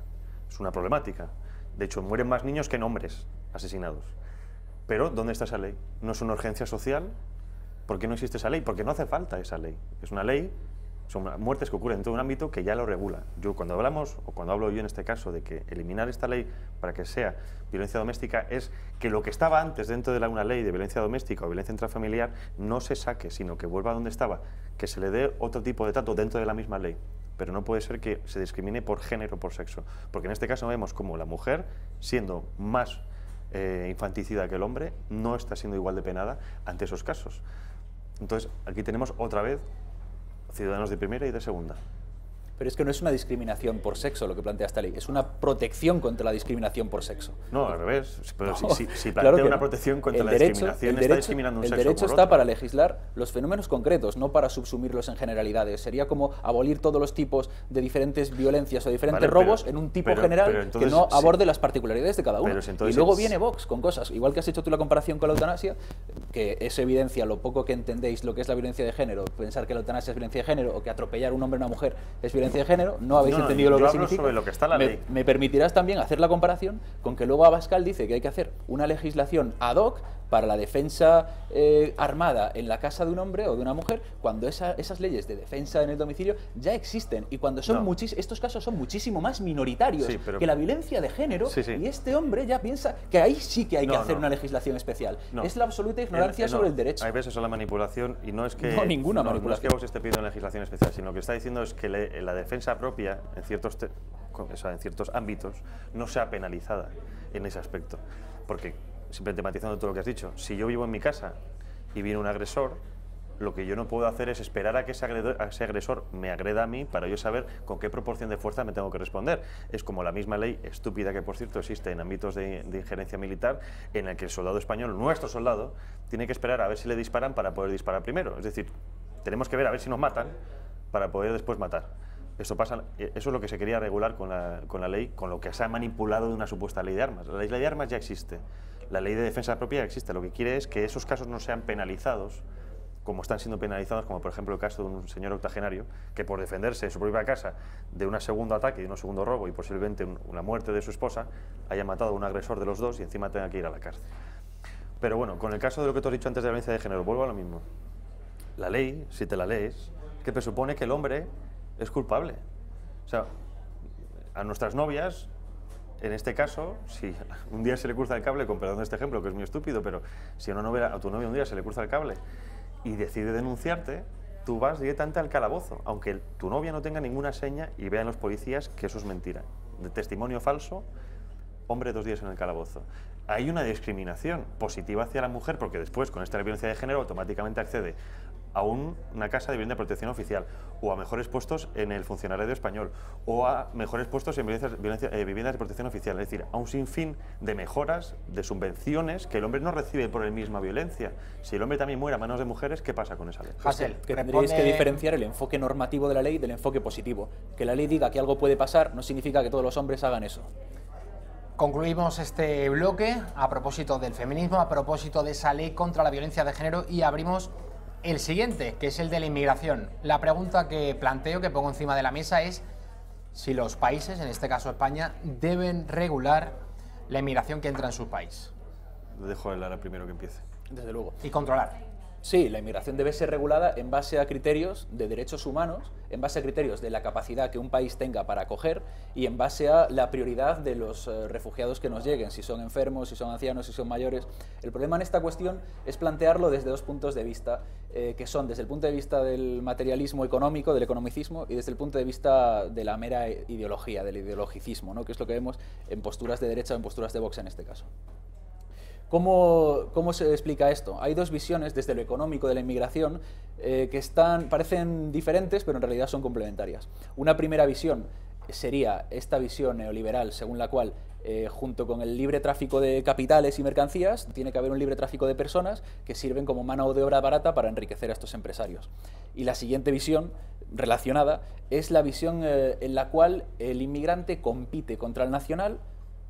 Es una problemática. De hecho, mueren más niños que hombres asesinados. Pero, ¿dónde está esa ley? ¿No es una urgencia social? ¿Por qué no existe esa ley? Porque no hace falta esa ley. Es una ley, son muertes que ocurren en todo un ámbito que ya lo regula. Cuando hablo yo en este caso de que eliminar esta ley para que sea violencia doméstica, es que lo que estaba antes dentro de una ley de violencia doméstica o violencia intrafamiliar no se saque, sino que vuelva a donde estaba, que se le dé otro tipo de trato dentro de la misma ley. Pero no puede ser que se discrimine por género o por sexo, porque en este caso vemos como la mujer, siendo más infanticida que el hombre, no está siendo igual de penada ante esos casos. Entonces, aquí tenemos otra vez ciudadanos de primera y de segunda. Pero es que no es una discriminación por sexo lo que plantea esta ley, es una protección contra la discriminación por sexo. No, al revés. Pero no, si plantea claro una protección contra la discriminación, está discriminando un sexo por otro. El derecho está para legislar los fenómenos concretos, no para subsumirlos en generalidades. Sería como abolir todos los tipos de diferentes violencias o diferentes robos en un tipo general entonces, que no aborde las particularidades de cada uno. Y luego viene Vox con cosas, igual que has hecho tú la comparación con la eutanasia, que eso evidencia lo poco que entendéis lo que es la violencia de género, pensar que la eutanasia es violencia de género o que atropellar a un hombre o una mujer es violencia violencia de género, no habéis entendido lo que significa. Sobre lo que está la ley. Me permitirás también hacer la comparación con que luego Abascal dice que hay que hacer una legislación ad hoc para la defensa armada en la casa de un hombre o de una mujer, cuando esas leyes de defensa en el domicilio ya existen y cuando son estos casos son muchísimo más minoritarios que la violencia de género, y este hombre ya piensa que ahí sí que hay que hacer una legislación especial. Es la absoluta ignorancia sobre el derecho. Hay veces a la manipulación y no es que... No, ninguna manipulación. No es que vos esté pidiendo una legislación especial, sino que está diciendo es que la defensa propia en ciertos ámbitos no sea penalizada en ese aspecto. Porque, simplemente matizando todo lo que has dicho, si yo vivo en mi casa y viene un agresor, lo que yo no puedo hacer es esperar a que ese agresor me agreda a mí para yo saber con qué proporción de fuerza me tengo que responder. Es como la misma ley estúpida que, por cierto, existe en ámbitos de injerencia militar, en el que el soldado español, nuestro soldado, tiene que esperar a ver si le disparan para poder disparar primero. Es decir, tenemos que ver a ver si nos matan para poder después matar. Eso es lo que se quería regular con la ley, con lo que se ha manipulado de una supuesta ley de armas. La ley de armas ya existe, la ley de defensa propia ya existe. Lo que quiere es que esos casos no sean penalizados, como están siendo penalizados, como por ejemplo el caso de un señor octogenario que por defenderse en su propia casa de un segundo ataque y de un segundo robo y posiblemente una muerte de su esposa, haya matado a un agresor de los dos y encima tenga que ir a la cárcel. Pero bueno, con el caso de lo que te has dicho antes de la violencia de género, vuelvo a lo mismo. La ley, si te la lees, que presupone que el hombre es culpable. O sea, a nuestras novias, en este caso, si un día se le cruza el cable, con perdón de este ejemplo, que es muy estúpido, pero si a tu novia un día se le cruza el cable y decide denunciarte, tú vas directamente al calabozo, aunque tu novia no tenga ninguna seña y vean los policías que eso es mentira. De testimonio falso, hombre 2 días en el calabozo. Hay una discriminación positiva hacia la mujer porque después, con esta violencia de género, automáticamente accede a una casa de vivienda de protección oficial, o a mejores puestos en el funcionariado español, o a mejores puestos en viviendas de protección oficial. Es decir, a un sinfín de mejoras, de subvenciones que el hombre no recibe por la misma violencia. Si el hombre también muere a manos de mujeres, ¿qué pasa con esa ley? Que tendréis que diferenciar el enfoque normativo de la ley del enfoque positivo. Que la ley diga que algo puede pasar no significa que todos los hombres hagan eso. Concluimos este bloque a propósito del feminismo, a propósito de esa ley contra la violencia de género, y abrimos el siguiente, que es el de la inmigración. La pregunta que planteo, que pongo encima de la mesa, es si los países, en este caso España, deben regular la inmigración que entra en su país. Lo dejo a Lara primero que empiece. Desde luego. Y controlar. Sí, la inmigración debe ser regulada en base a criterios de derechos humanos, en base a criterios de la capacidad que un país tenga para acoger y en base a la prioridad de los refugiados que nos lleguen, si son enfermos, si son ancianos, si son mayores. El problema en esta cuestión es plantearlo desde 2 puntos de vista, que son desde el punto de vista del materialismo económico, del economicismo, y desde el punto de vista de la mera ideología, del ideologicismo, ¿no? Que es lo que vemos en posturas de derecha o en posturas de Vox en este caso. ¿Cómo se explica esto? Hay 2 visiones desde lo económico de la inmigración que parecen diferentes, pero en realidad son complementarias. Una primera visión sería esta visión neoliberal, según la cual, junto con el libre tráfico de capitales y mercancías, tiene que haber un libre tráfico de personas que sirven como mano de obra barata para enriquecer a estos empresarios. Y la siguiente visión, relacionada, es la visión en la cual el inmigrante compite contra el nacional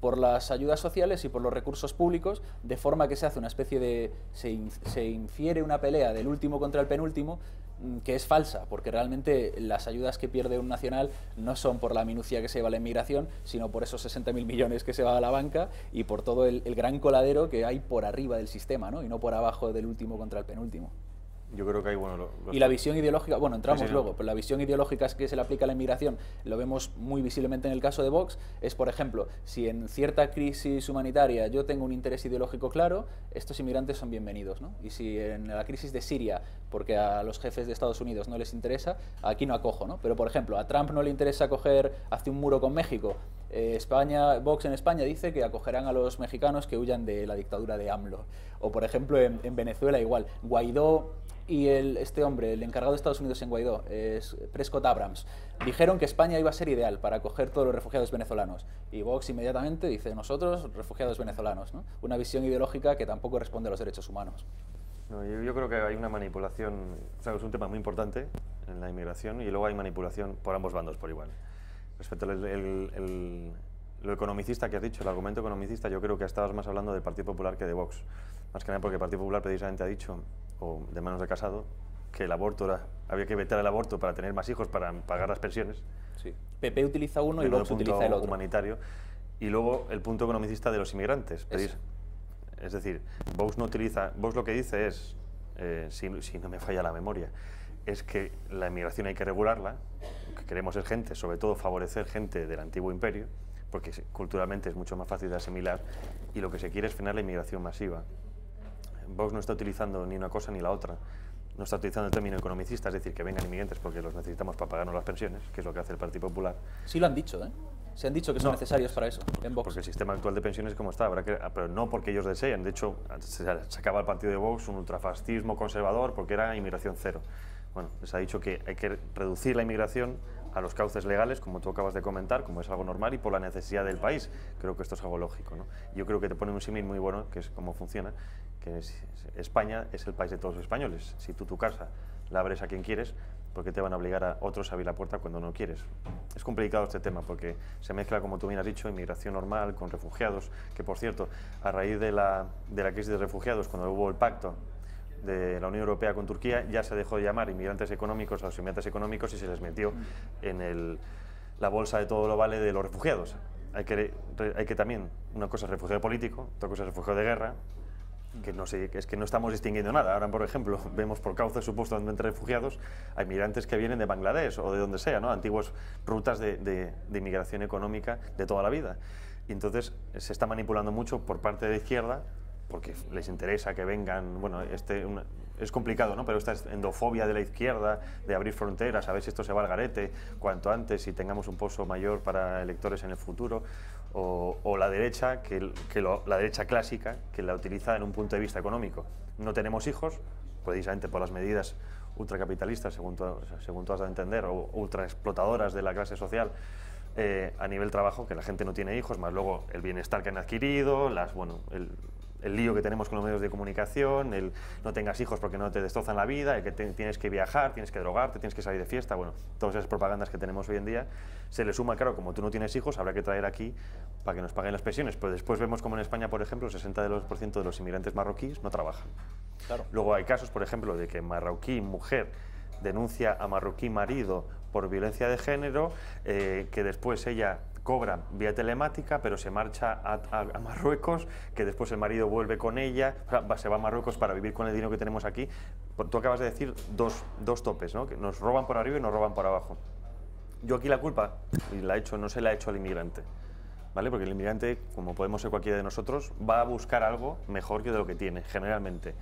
por las ayudas sociales y por los recursos públicos, de forma que se hace una especie de... se infiere una pelea del último contra el penúltimo, que es falsa, porque realmente las ayudas que pierde un nacional no son por la minucia que se lleva la inmigración, sino por esos 60.000 millones que se va a la banca y por todo el gran coladero que hay por arriba del sistema, ¿no? Y no por abajo del último contra el penúltimo. Yo creo que hay, bueno... Y la visión ideológica, bueno, entramos luego, pero la visión ideológica que se le aplica a la inmigración, lo vemos muy visiblemente en el caso de Vox, es, por ejemplo, si en cierta crisis humanitaria yo tengo un interés ideológico claro, estos inmigrantes son bienvenidos, ¿no? Y si en la crisis de Siria, porque a los jefes de Estados Unidos no les interesa, aquí no acojo, ¿no? Pero, por ejemplo, a Trump no le interesa hacer un muro con México. Vox en España dice que acogerán a los mexicanos que huyan de la dictadura de AMLO. O, por ejemplo, en Venezuela igual. Guaidó y este hombre, el encargado de Estados Unidos en Guaidó, es Prescott Abrams, dijeron que España iba a ser ideal para acoger todos los refugiados venezolanos. Y Vox inmediatamente dice, nosotros, refugiados venezolanos, ¿no? Una visión ideológica que tampoco responde a los derechos humanos. No, yo creo que hay una manipulación, o sea, es un tema muy importante en la inmigración, y luego hay manipulación por ambos bandos por igual. Respecto a lo economicista que has dicho, el argumento economicista, yo creo que estabas más hablando del Partido Popular que de Vox. Más que nada porque el Partido Popular precisamente ha dicho, o de manos de Casado, que el aborto era Había que vetar el aborto para tener más hijos, para pagar las pensiones. Sí. PP utiliza uno y Vox utiliza el otro. Humanitario. Y luego el punto economicista de los inmigrantes. Es decir, Vox no utiliza... Vox lo que dice es, si no me falla la memoria, es que la inmigración hay que regularla, lo que queremos es gente, sobre todo favorecer gente del antiguo imperio, porque culturalmente es mucho más fácil de asimilar, y lo que se quiere es frenar la inmigración masiva. Vox no está utilizando ni una cosa ni la otra. No está utilizando el término economicista, es decir, que vengan inmigrantes porque los necesitamos para pagarnos las pensiones, que es lo que hace el Partido Popular. Sí lo han dicho, ¿eh? Se han dicho que son necesarios para eso, en Vox. Porque el sistema actual de pensiones es como está, pero no porque ellos deseen. De hecho, se sacaba el partido de Vox un ultrafascismo conservador porque era inmigración cero. Bueno, les ha dicho que hay que reducir la inmigración a los cauces legales, como tú acabas de comentar, como es algo normal, y por la necesidad del país. Creo que esto es algo lógico, ¿no? Yo creo que te pone un símil muy bueno, que es cómo funciona, que España es el país de todos los españoles. Si tú tu casa la abres a quien quieres, ¿por qué te van a obligar a otros a abrir la puerta cuando no quieres? Es complicado este tema porque se mezcla, como tú bien has dicho, inmigración normal con refugiados, que por cierto, a raíz de la crisis de refugiados, cuando hubo el pacto de la Unión Europea con Turquía, ya se dejó de llamar inmigrantes económicos a los inmigrantes económicos y se les metió en la bolsa de todo lo vale de los refugiados. Hay que también, una cosa es refugiado político, otra cosa es refugiado de guerra, que no sé, es que no estamos distinguiendo nada. Ahora, por ejemplo, vemos por cauces supuestamente refugiados a inmigrantes que vienen de Bangladesh o de donde sea, ¿no? Antiguas rutas de inmigración económica de toda la vida. Y entonces se está manipulando mucho por parte de la izquierda porque les interesa que vengan, bueno, es complicado, ¿no? Pero esta endofobia de la izquierda, de abrir fronteras, a ver si esto se va al garete cuanto antes y tengamos un pozo mayor para electores en el futuro, o la derecha, la derecha clásica, que la utiliza en un punto de vista económico. No tenemos hijos, precisamente por las medidas ultracapitalistas, según tú has dado a entender, o ultraexplotadoras de la clase social, a nivel trabajo, que la gente no tiene hijos, más luego el bienestar que han adquirido, el lío que tenemos con los medios de comunicación, el no tengas hijos porque no te destrozan la vida, el que tienes que viajar, tienes que drogarte, tienes que salir de fiesta, bueno, todas esas propagandas que tenemos hoy en día, se le suma, claro, como tú no tienes hijos, habrá que traer aquí para que nos paguen las pensiones, pero después vemos como en España, por ejemplo, el 60% de los inmigrantes marroquíes no trabajan. Claro. Luego hay casos, por ejemplo, de que marroquí mujer denuncia a marroquí marido por violencia de género, que después ella cobra vía telemática, pero se marcha a Marruecos, que después el marido vuelve con ella, se va a Marruecos para vivir con el dinero que tenemos aquí. Tú acabas de decir dos topes, ¿no? Que nos roban por arriba y nos roban por abajo. Yo aquí la culpa, y no se la he hecho al inmigrante, ¿vale? Porque el inmigrante, como podemos ser cualquiera de nosotros, va a buscar algo mejor que de lo que tiene, generalmente.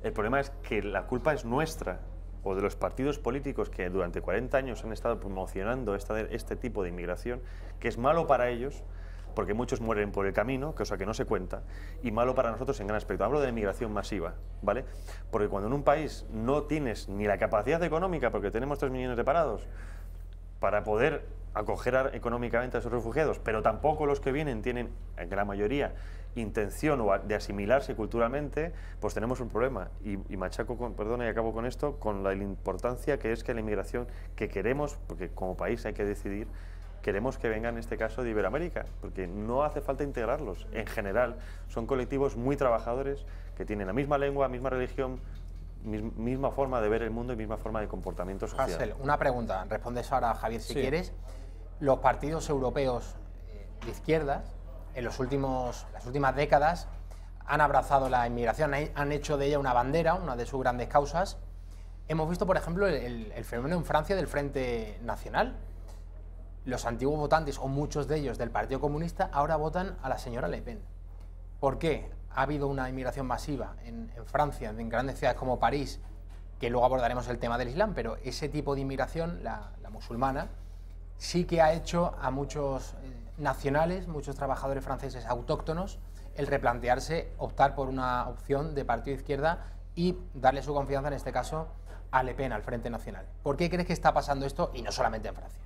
El problema es que la culpa es nuestra, o de los partidos políticos que durante 40 años han estado promocionando este tipo de inmigración, que es malo para ellos, porque muchos mueren por el camino, cosa que no se cuenta, y malo para nosotros en gran aspecto. Hablo de la inmigración masiva, ¿vale? Porque cuando en un país no tienes ni la capacidad económica, porque tenemos 3 millones de parados, para poder acoger económicamente a esos refugiados, pero tampoco los que vienen tienen, en gran mayoría, intención de asimilarse culturalmente, pues tenemos un problema. Y machaco, perdona y acabo con esto, con la importancia que es que la inmigración que queremos, porque como país hay que decidir, queremos que vengan en este caso de Iberoamérica, porque no hace falta integrarlos. En general, son colectivos muy trabajadores que tienen la misma lengua, misma religión, misma forma de ver el mundo y misma forma de comportamiento social. Hasél, una pregunta, respondes ahora, Javier, si quieres. Los partidos europeos de izquierdas, en las últimas décadas, han abrazado la inmigración, han hecho de ella una bandera, una de sus grandes causas. Hemos visto, por ejemplo, el fenómeno en Francia del Frente Nacional. Los antiguos votantes, o muchos de ellos del Partido Comunista, ahora votan a la señora Le Pen. ¿Por qué? Ha habido una inmigración masiva en Francia, en grandes ciudades como París, que luego abordaremos el tema del Islam, pero ese tipo de inmigración, la musulmana, sí que ha hecho a muchos nacionales, muchos trabajadores franceses autóctonos, el replantearse, optar por una opción de partido de izquierda y darle su confianza, en este caso, a Le Pen, al Frente Nacional. ¿Por qué crees que está pasando esto y no solamente en Francia?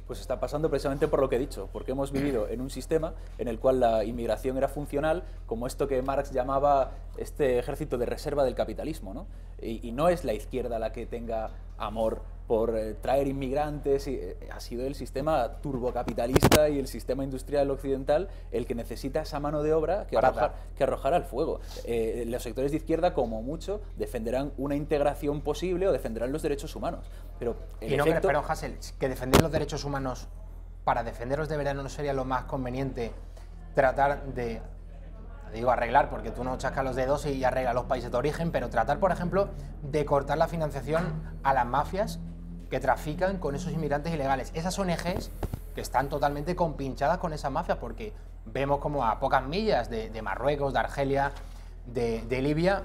Pues está pasando precisamente por lo que he dicho, porque hemos vivido en un sistema en el cual la inmigración era funcional, como esto que Marx llamaba este ejército de reserva del capitalismo, ¿no? Y no es la izquierda la que tenga amor por traer inmigrantes, ha sido el sistema turbocapitalista y el sistema industrial occidental el que necesita esa mano de obra que arrojar al fuego. Los sectores de izquierda, como mucho, defenderán una integración posible o defenderán los derechos humanos. Pero pero Hasél, que defender los derechos humanos, para defenderlos de verdad, ¿no sería lo más conveniente tratar de, digo arreglar, porque tú no chascas los dedos y arreglas los países de origen, pero tratar, por ejemplo, de cortar la financiación a las mafias que trafican con esos inmigrantes ilegales? Esas ONGs que están totalmente compinchadas con esas mafias, porque vemos como a pocas millas de Marruecos, de Argelia, de Libia,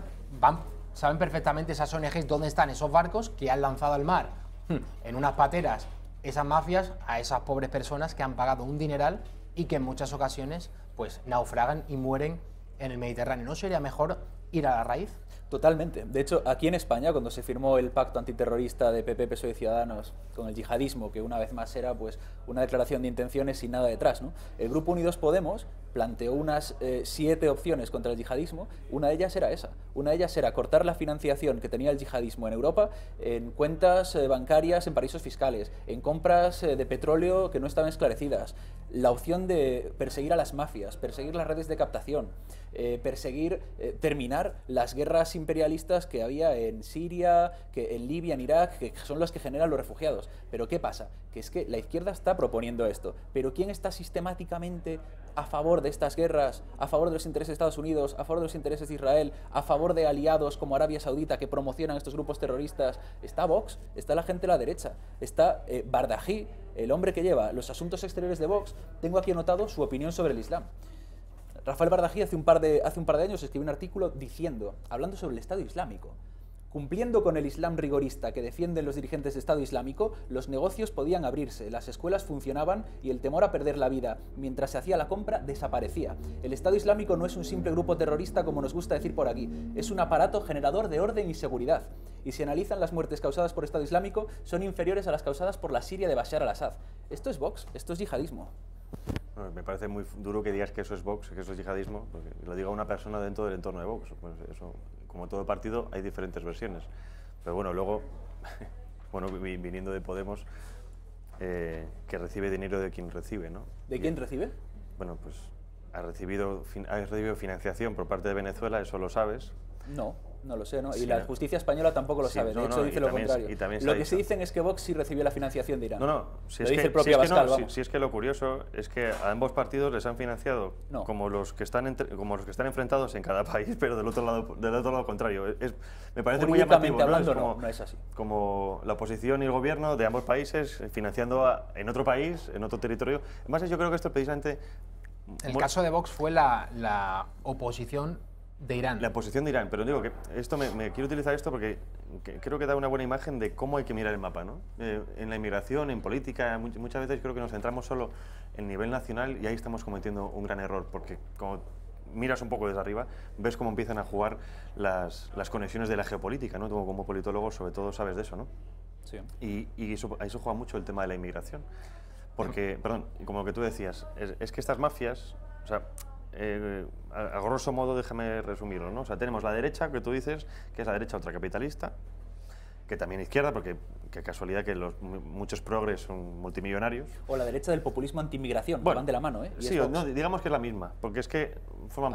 saben perfectamente esas ONGs dónde están esos barcos que han lanzado al mar en unas pateras esas mafias a esas pobres personas que han pagado un dineral y que en muchas ocasiones pues naufragan y mueren en el Mediterráneo. ¿No sería mejor ir a la raíz? Totalmente. De hecho, aquí en España, cuando se firmó el pacto antiterrorista de PP, PSOE y Ciudadanos con el yihadismo, que una vez más era pues una declaración de intenciones sin nada detrás, ¿no? El Grupo Unidos Podemos planteó unas 7 opciones contra el yihadismo. Una de ellas era esa. Una de ellas era cortar la financiación que tenía el yihadismo en Europa en cuentas bancarias en paraísos fiscales, en compras de petróleo que no estaban esclarecidas, la opción de perseguir a las mafias, perseguir las redes de captación, terminar las guerras imperialistas que había en Siria, en Libia, en Irak, que son las que generan los refugiados. Pero ¿qué pasa? Que es que la izquierda está proponiendo esto, pero ¿quién está sistemáticamente a favor de estas guerras, a favor de los intereses de Estados Unidos, a favor de los intereses de Israel, a favor de aliados como Arabia Saudita que promocionan estos grupos terroristas? Está Vox, está la gente de la derecha, está Bardají, el hombre que lleva los asuntos exteriores de Vox. Tengo aquí anotado su opinión sobre el Islam. Rafael Bardají hace un par de años escribió un artículo hablando sobre el Estado Islámico. Cumpliendo con el Islam rigorista que defienden los dirigentes de Estado Islámico, los negocios podían abrirse, las escuelas funcionaban y el temor a perder la vida mientras se hacía la compra desaparecía. El Estado Islámico no es un simple grupo terrorista como nos gusta decir por aquí, es un aparato generador de orden y seguridad. Y si analizan las muertes causadas por Estado Islámico, son inferiores a las causadas por la Siria de Bashar al-Assad. Esto es Vox, esto es yihadismo. Bueno, me parece muy duro que digas que eso es Vox, que eso es yihadismo, porque lo diga una persona dentro del entorno de Vox. Pues eso, como todo partido, hay diferentes versiones. Pero bueno, luego, viniendo de Podemos, que recibe dinero de quien recibe, ¿no? ¿De quién recibe? Bueno, pues ha recibido financiación por parte de Venezuela, eso lo sabes. No lo sé, ¿no? Sí, y la justicia española tampoco lo sabe, de hecho dice lo contrario. Lo que se dicen es que Vox sí recibió la financiación de Irán. Si es que lo curioso es que a ambos partidos les han financiado como los que están enfrentados en cada país, pero del otro lado contrario. Me parece muy llamativo, hablando, no es así. Como la oposición y el gobierno de ambos países financiando en otro país, en otro territorio. Además, yo creo que esto precisamente... El caso de Vox fue la oposición de Irán. La posición de Irán, pero digo que esto me quiero utilizar esto porque creo que da una buena imagen de cómo hay que mirar el mapa, ¿no? En la inmigración, en política, muchas veces creo que nos centramos solo en nivel nacional y ahí estamos cometiendo un gran error, porque como miras un poco desde arriba, ves cómo empiezan a jugar las conexiones de la geopolítica, ¿no? Tú como politólogo sobre todo sabes de eso, ¿no? Sí. Y a eso juega mucho el tema de la inmigración. Porque, perdón, como lo que tú decías, es que estas mafias, o sea, a grosso modo, déjame resumirlo, ¿no? O sea, tenemos la derecha, que tú dices, que es la derecha ultracapitalista, que también izquierda, porque qué casualidad que muchos progres son multimillonarios. O la derecha del populismo anti-inmigración, que van de la mano, ¿eh? Sí, digamos que es la misma, porque es que forman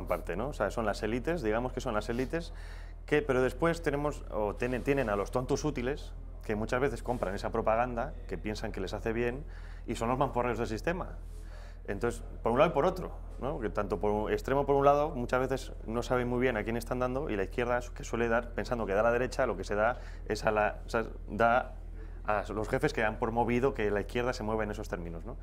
parte, ¿no? O sea, son las élites, digamos que son las élites, pero después tienen a los tontos útiles, que muchas veces compran esa propaganda, que piensan que les hace bien, y son los mamporreos del sistema. Entonces, por un lado y por otro, ¿no? Que tanto por extremo por un lado, muchas veces no saben muy bien a quién están dando, y la izquierda, que suele dar, pensando que da a la derecha, lo que se da es da a los jefes que han promovido que la izquierda se mueva en esos términos, ¿no?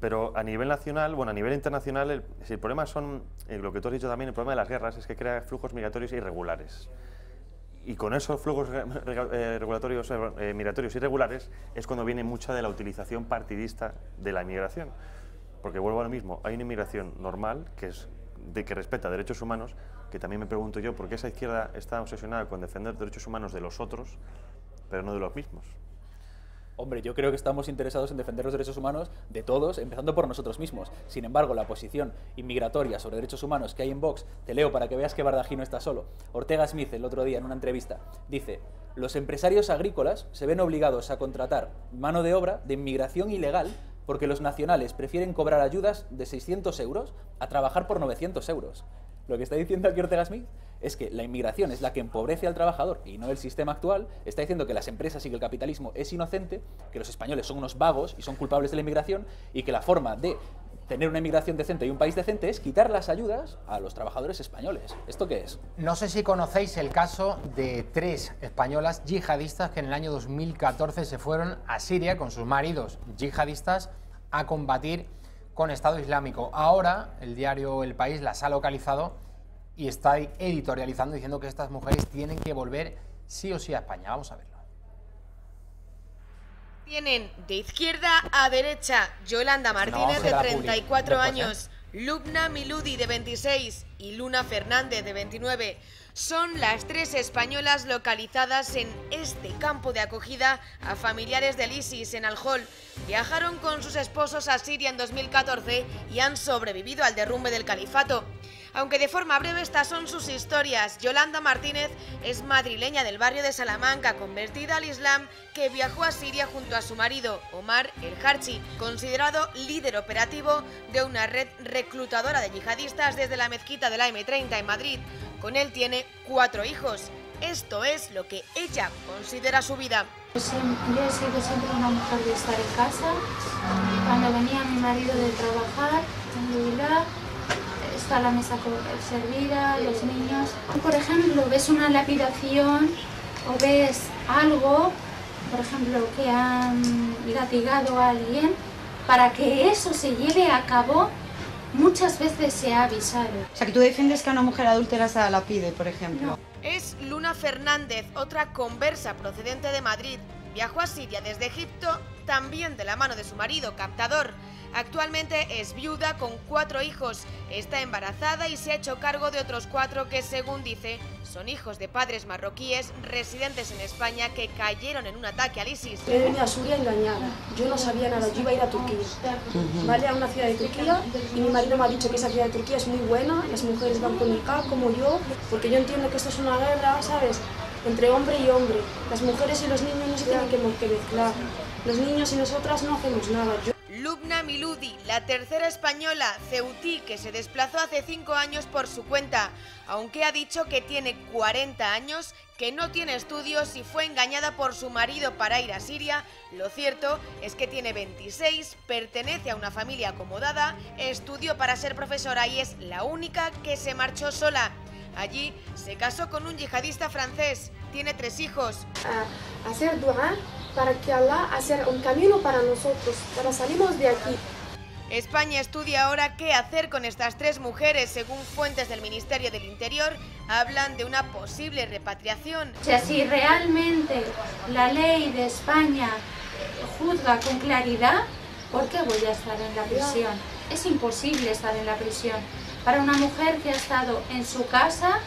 Pero a nivel nacional, a nivel internacional, el problema son, lo que tú has dicho también, el problema de las guerras es que crea flujos migratorios irregulares. Y con esos flujos migratorios irregulares es cuando viene mucha de la utilización partidista de la inmigración. Porque vuelvo a lo mismo, hay una inmigración normal, que respeta derechos humanos, que también me pregunto yo por qué esa izquierda está obsesionada con defender derechos humanos de los otros, pero no de los mismos. Hombre, yo creo que estamos interesados en defender los derechos humanos de todos, empezando por nosotros mismos. Sin embargo, la posición inmigratoria sobre derechos humanos que hay en Vox, te leo para que veas que Bardají no está solo. Ortega Smith, el otro día en una entrevista, dice: los empresarios agrícolas se ven obligados a contratar mano de obra de inmigración ilegal porque los nacionales prefieren cobrar ayudas de 600 euros a trabajar por 900 euros. Lo que está diciendo aquí Ortega Smith es que la inmigración es la que empobrece al trabajador y no el sistema actual. Está diciendo que las empresas y que el capitalismo es inocente, que los españoles son unos vagos y son culpables de la inmigración, y que la forma de tener una inmigración decente y un país decente es quitar las ayudas a los trabajadores españoles. ¿Esto qué es? No sé si conocéis el caso de 3 españolas yihadistas que en el año 2014 se fueron a Siria con sus maridos yihadistas a combatir con Estado Islámico. Ahora el diario El País las ha localizado y está editorializando diciendo que estas mujeres tienen que volver sí o sí a España. Vamos a verlo. Tienen de izquierda a derecha Yolanda Martínez, de 34 años, Lubna Miludi, de 26, y Luna Fernández, de 29. Son las 3 españolas localizadas en este campo de acogida a familiares del ISIS en Al-Hol. Viajaron con sus esposos a Siria en 2014 y han sobrevivido al derrumbe del califato. Aunque de forma breve, estas son sus historias. Yolanda Martínez es madrileña del barrio de Salamanca, convertida al Islam, que viajó a Siria junto a su marido, Omar El Harchi, considerado líder operativo de una red reclutadora de yihadistas desde la mezquita de la M30 en Madrid. Con él tiene 4 hijos. Esto es lo que ella considera su vida. Yo he sido siempre una mujer de estar en casa. Cuando venía mi marido de trabajar, está la mesa servida, los niños. Por ejemplo, ves una lapidación o ves algo, por ejemplo, que han latigado a alguien, para que eso se lleve a cabo, muchas veces se ha avisado. O sea, que tú defiendes que a una mujer adúltera se la lapide, por ejemplo. No. Es Luna Fernández, otra conversa procedente de Madrid. Viajó a Siria desde Egipto, también de la mano de su marido, captador. Actualmente es viuda con 4 hijos, está embarazada y se ha hecho cargo de otros 4 que, según dice, son hijos de padres marroquíes residentes en España que cayeron en un ataque al ISIS. He venido a Siria engañada, yo no sabía nada, yo iba a ir a Turquía, ¿vale? A una ciudad de Turquía, y mi marido me ha dicho que esa ciudad de Turquía es muy buena, las mujeres van con niqab como yo, porque yo entiendo que esto es una guerra, ¿sabes?, entre hombre y hombre. Las mujeres y los niños no se tienen que mezclar, los niños y nosotras no hacemos nada. Lubna Miludi, la tercera española ceutí que se desplazó hace 5 años por su cuenta, aunque ha dicho que tiene 40 años, que no tiene estudios y fue engañada por su marido para ir a Siria. Lo cierto es que tiene 26, pertenece a una familia acomodada, estudió para ser profesora y es la única que se marchó sola. Allí se casó con un yihadista francés, tiene 3 hijos. Hacer dua para que Allah haga un camino para nosotros, para salimos de aquí. España estudia ahora qué hacer con estas 3 mujeres. Según fuentes del Ministerio del Interior, hablan de una posible repatriación. O sea, si realmente la ley de España juzga con claridad, ¿por qué voy a estar en la prisión? Es imposible estar en la prisión. Para una mujer que ha estado en su casa,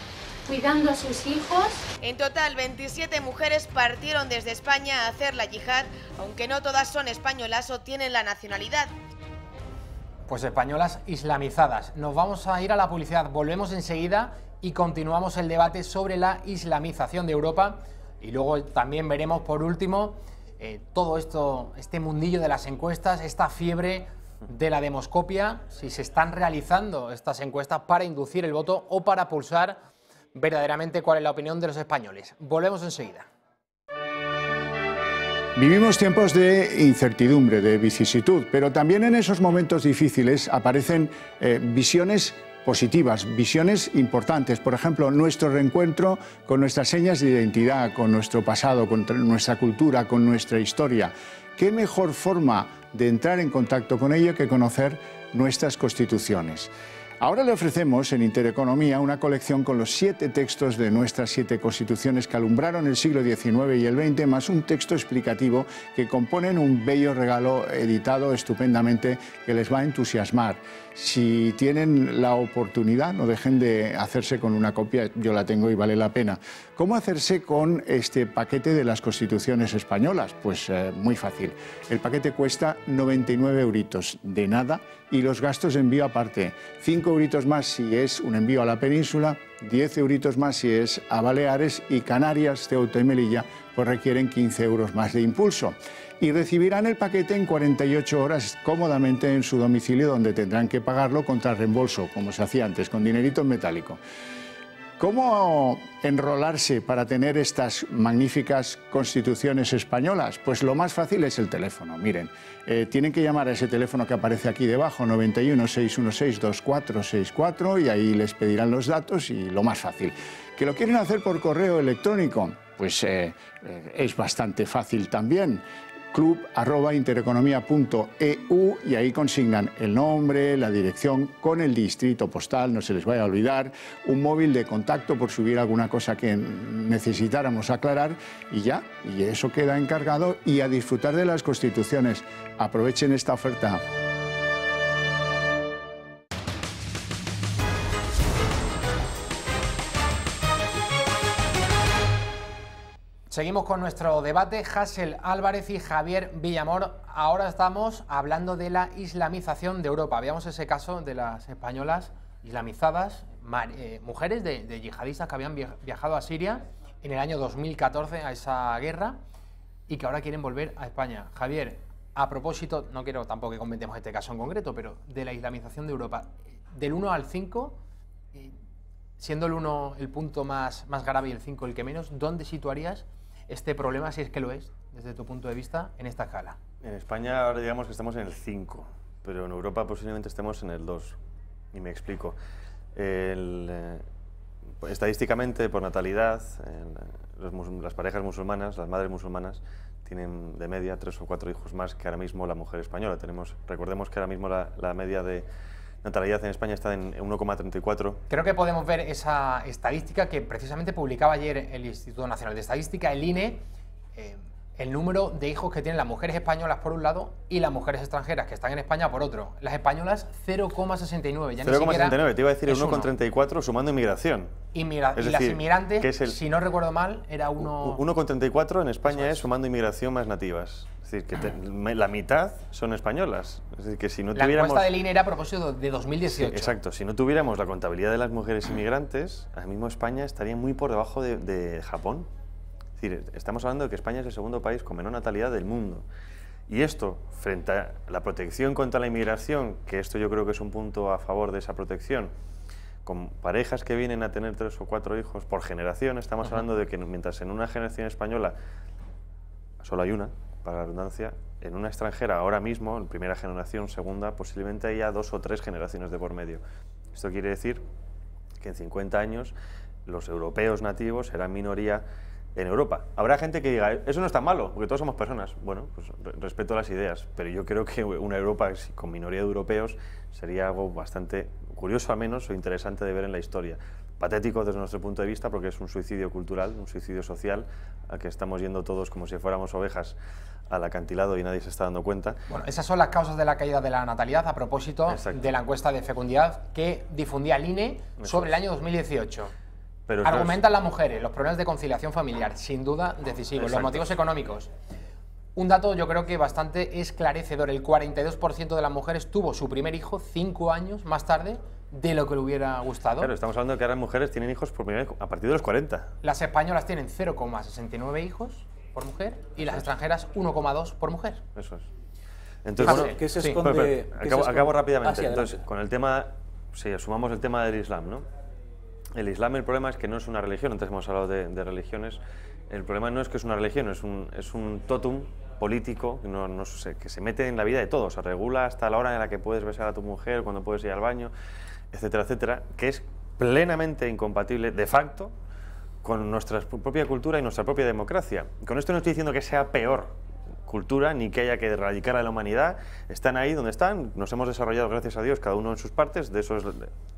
cuidando a sus hijos. En total, 27 mujeres partieron desde España a hacer la yihad, aunque no todas son españolas o tienen la nacionalidad. Pues españolas islamizadas. Nos vamos a ir a la publicidad, volvemos enseguida y continuamos el debate sobre la islamización de Europa. Y luego también veremos, por último, todo esto, este mundillo de las encuestas, esta fiebre de la demoscopia, si se están realizando estas encuestas para inducir el voto o para pulsar verdaderamente cuál es la opinión de los españoles. Volvemos enseguida. Vivimos tiempos de incertidumbre, de vicisitud, pero también en esos momentos difíciles aparecen visiones positivas, visiones importantes. Por ejemplo, nuestro reencuentro con nuestras señas de identidad, con nuestro pasado, con nuestra cultura, con nuestra historia. ¿Qué mejor forma de entrar en contacto con ello que conocer nuestras constituciones? Ahora le ofrecemos en Intereconomía una colección con los 7 textos de nuestras 7 constituciones que alumbraron el siglo XIX y el XX, más un texto explicativo que componen un bello regalo editado estupendamente que les va a entusiasmar. Si tienen la oportunidad, no dejen de hacerse con una copia, yo la tengo y vale la pena. ¿Cómo hacerse con este paquete de las constituciones españolas? Pues muy fácil. El paquete cuesta 99 euritos de nada y los gastos de envío aparte. 5 euritos más si es un envío a la península, 10 euritos más si es a Baleares y Canarias, Ceuta y Melilla pues requieren 15 euros más de impulso. Y recibirán el paquete en 48 horas cómodamente en su domicilio, donde tendrán que pagarlo contra reembolso, como se hacía antes, con dinerito en metálico. ¿Cómo enrolarse para tener estas magníficas constituciones españolas? Pues lo más fácil es el teléfono. Miren, tienen que llamar a ese teléfono que aparece aquí debajo, 91 616 2464, y ahí les pedirán los datos y lo más fácil. ¿Que lo quieren hacer por correo electrónico? Pues es bastante fácil también. club@intereconomia.eu y ahí consignan el nombre, la dirección con el distrito postal, no se les vaya a olvidar, un móvil de contacto por subir alguna cosa que necesitáramos aclarar y ya, y eso queda encargado y a disfrutar de las constituciones. Aprovechen esta oferta. Seguimos con nuestro debate. Hasél Álvarez y Javier Villamor. Ahora estamos hablando de la islamización de Europa. Veamos ese caso de las españolas islamizadas, mujeres de yihadistas que habían viajado a Siria en el año 2014 a esa guerra y que ahora quieren volver a España. Javier, a propósito, no quiero tampoco que comentemos este caso en concreto, pero de la islamización de Europa, del 1 al 5, siendo el 1 el punto más grave y el 5 el que menos, ¿dónde situarías este problema, si es que lo es, desde tu punto de vista, en esta escala? En España ahora digamos que estamos en el 5, pero en Europa posiblemente estemos en el 2. Y me explico. Estadísticamente, por natalidad, las parejas musulmanas, las madres musulmanas, tienen de media 3 o 4 hijos más que ahora mismo la mujer española. Recordemos que ahora mismo la media de natalidad en España está en 1,34. Creo que podemos ver esa estadística que precisamente publicaba ayer el Instituto Nacional de Estadística, el INE, el número de hijos que tienen las mujeres españolas por un lado y las mujeres extranjeras que están en España por otro. Las españolas 0,69. 0,69, te iba a decir 1,34 sumando inmigración. Y las inmigrantes, si no recuerdo mal, era 1,34 en España es sumando inmigración más nativas. Es decir, que la mitad son españolas. Es decir, que si no tuviéramos... La encuesta del INE era a propósito de 2018. Sí, exacto. Si no tuviéramos la contabilidad de las mujeres inmigrantes, ahora mismo España estaría muy por debajo de Japón. Es decir, estamos hablando de que España es el segundo país con menor natalidad del mundo. Y esto, frente a la protección contra la inmigración, que esto yo creo que es un punto a favor de esa protección, con parejas que vienen a tener 3 o 4 hijos por generación, estamos hablando de que mientras en una generación española solo hay una, para la redundancia, en una extranjera ahora mismo, en primera generación, segunda, posiblemente haya 2 o 3 generaciones de por medio. Esto quiere decir que en 50 años los europeos nativos serán minoría en Europa. Habrá gente que diga, eso no es tan malo, porque todos somos personas. Bueno, pues respeto las ideas, pero yo creo que una Europa con minoría de europeos sería algo bastante curioso al menos o interesante de ver en la historia. Patético desde nuestro punto de vista porque es un suicidio cultural, un suicidio social, al que estamos yendo todos como si fuéramos ovejas al acantilado y nadie se está dando cuenta. Bueno, esas son las causas de la caída de la natalidad a propósito de la encuesta de fecundidad que difundía el INE sobre el año 2018. Pero argumentan las mujeres, los problemas de conciliación familiar, sin duda decisivos, los motivos económicos. Un dato yo creo que bastante esclarecedor, el 42% de las mujeres tuvo su primer hijo 5 años más tarde de lo que le hubiera gustado. Claro, estamos hablando de que ahora las mujeres tienen hijos por primera vez a partir de los 40. Las españolas tienen 0,69 hijos por mujer y las extranjeras 1,2 por mujer. Eso es. Entonces, bueno, ¿qué se esconde? Acabo rápidamente. Sí, entonces, con el tema, si asumamos el tema del Islam, ¿no? El Islam, el problema es que no es una religión, antes hemos hablado de religiones, el problema no es que es una religión, es un tótum político que se mete en la vida de todos, se regula hasta la hora en la que puedes besar a tu mujer, cuando puedes ir al baño, etcétera, etcétera, que es plenamente incompatible, de facto, con nuestra propia cultura y nuestra propia democracia. Con esto no estoy diciendo que sea peor cultura ni que haya que erradicar a la humanidad. Están ahí donde están, nos hemos desarrollado, gracias a Dios, cada uno en sus partes. De eso es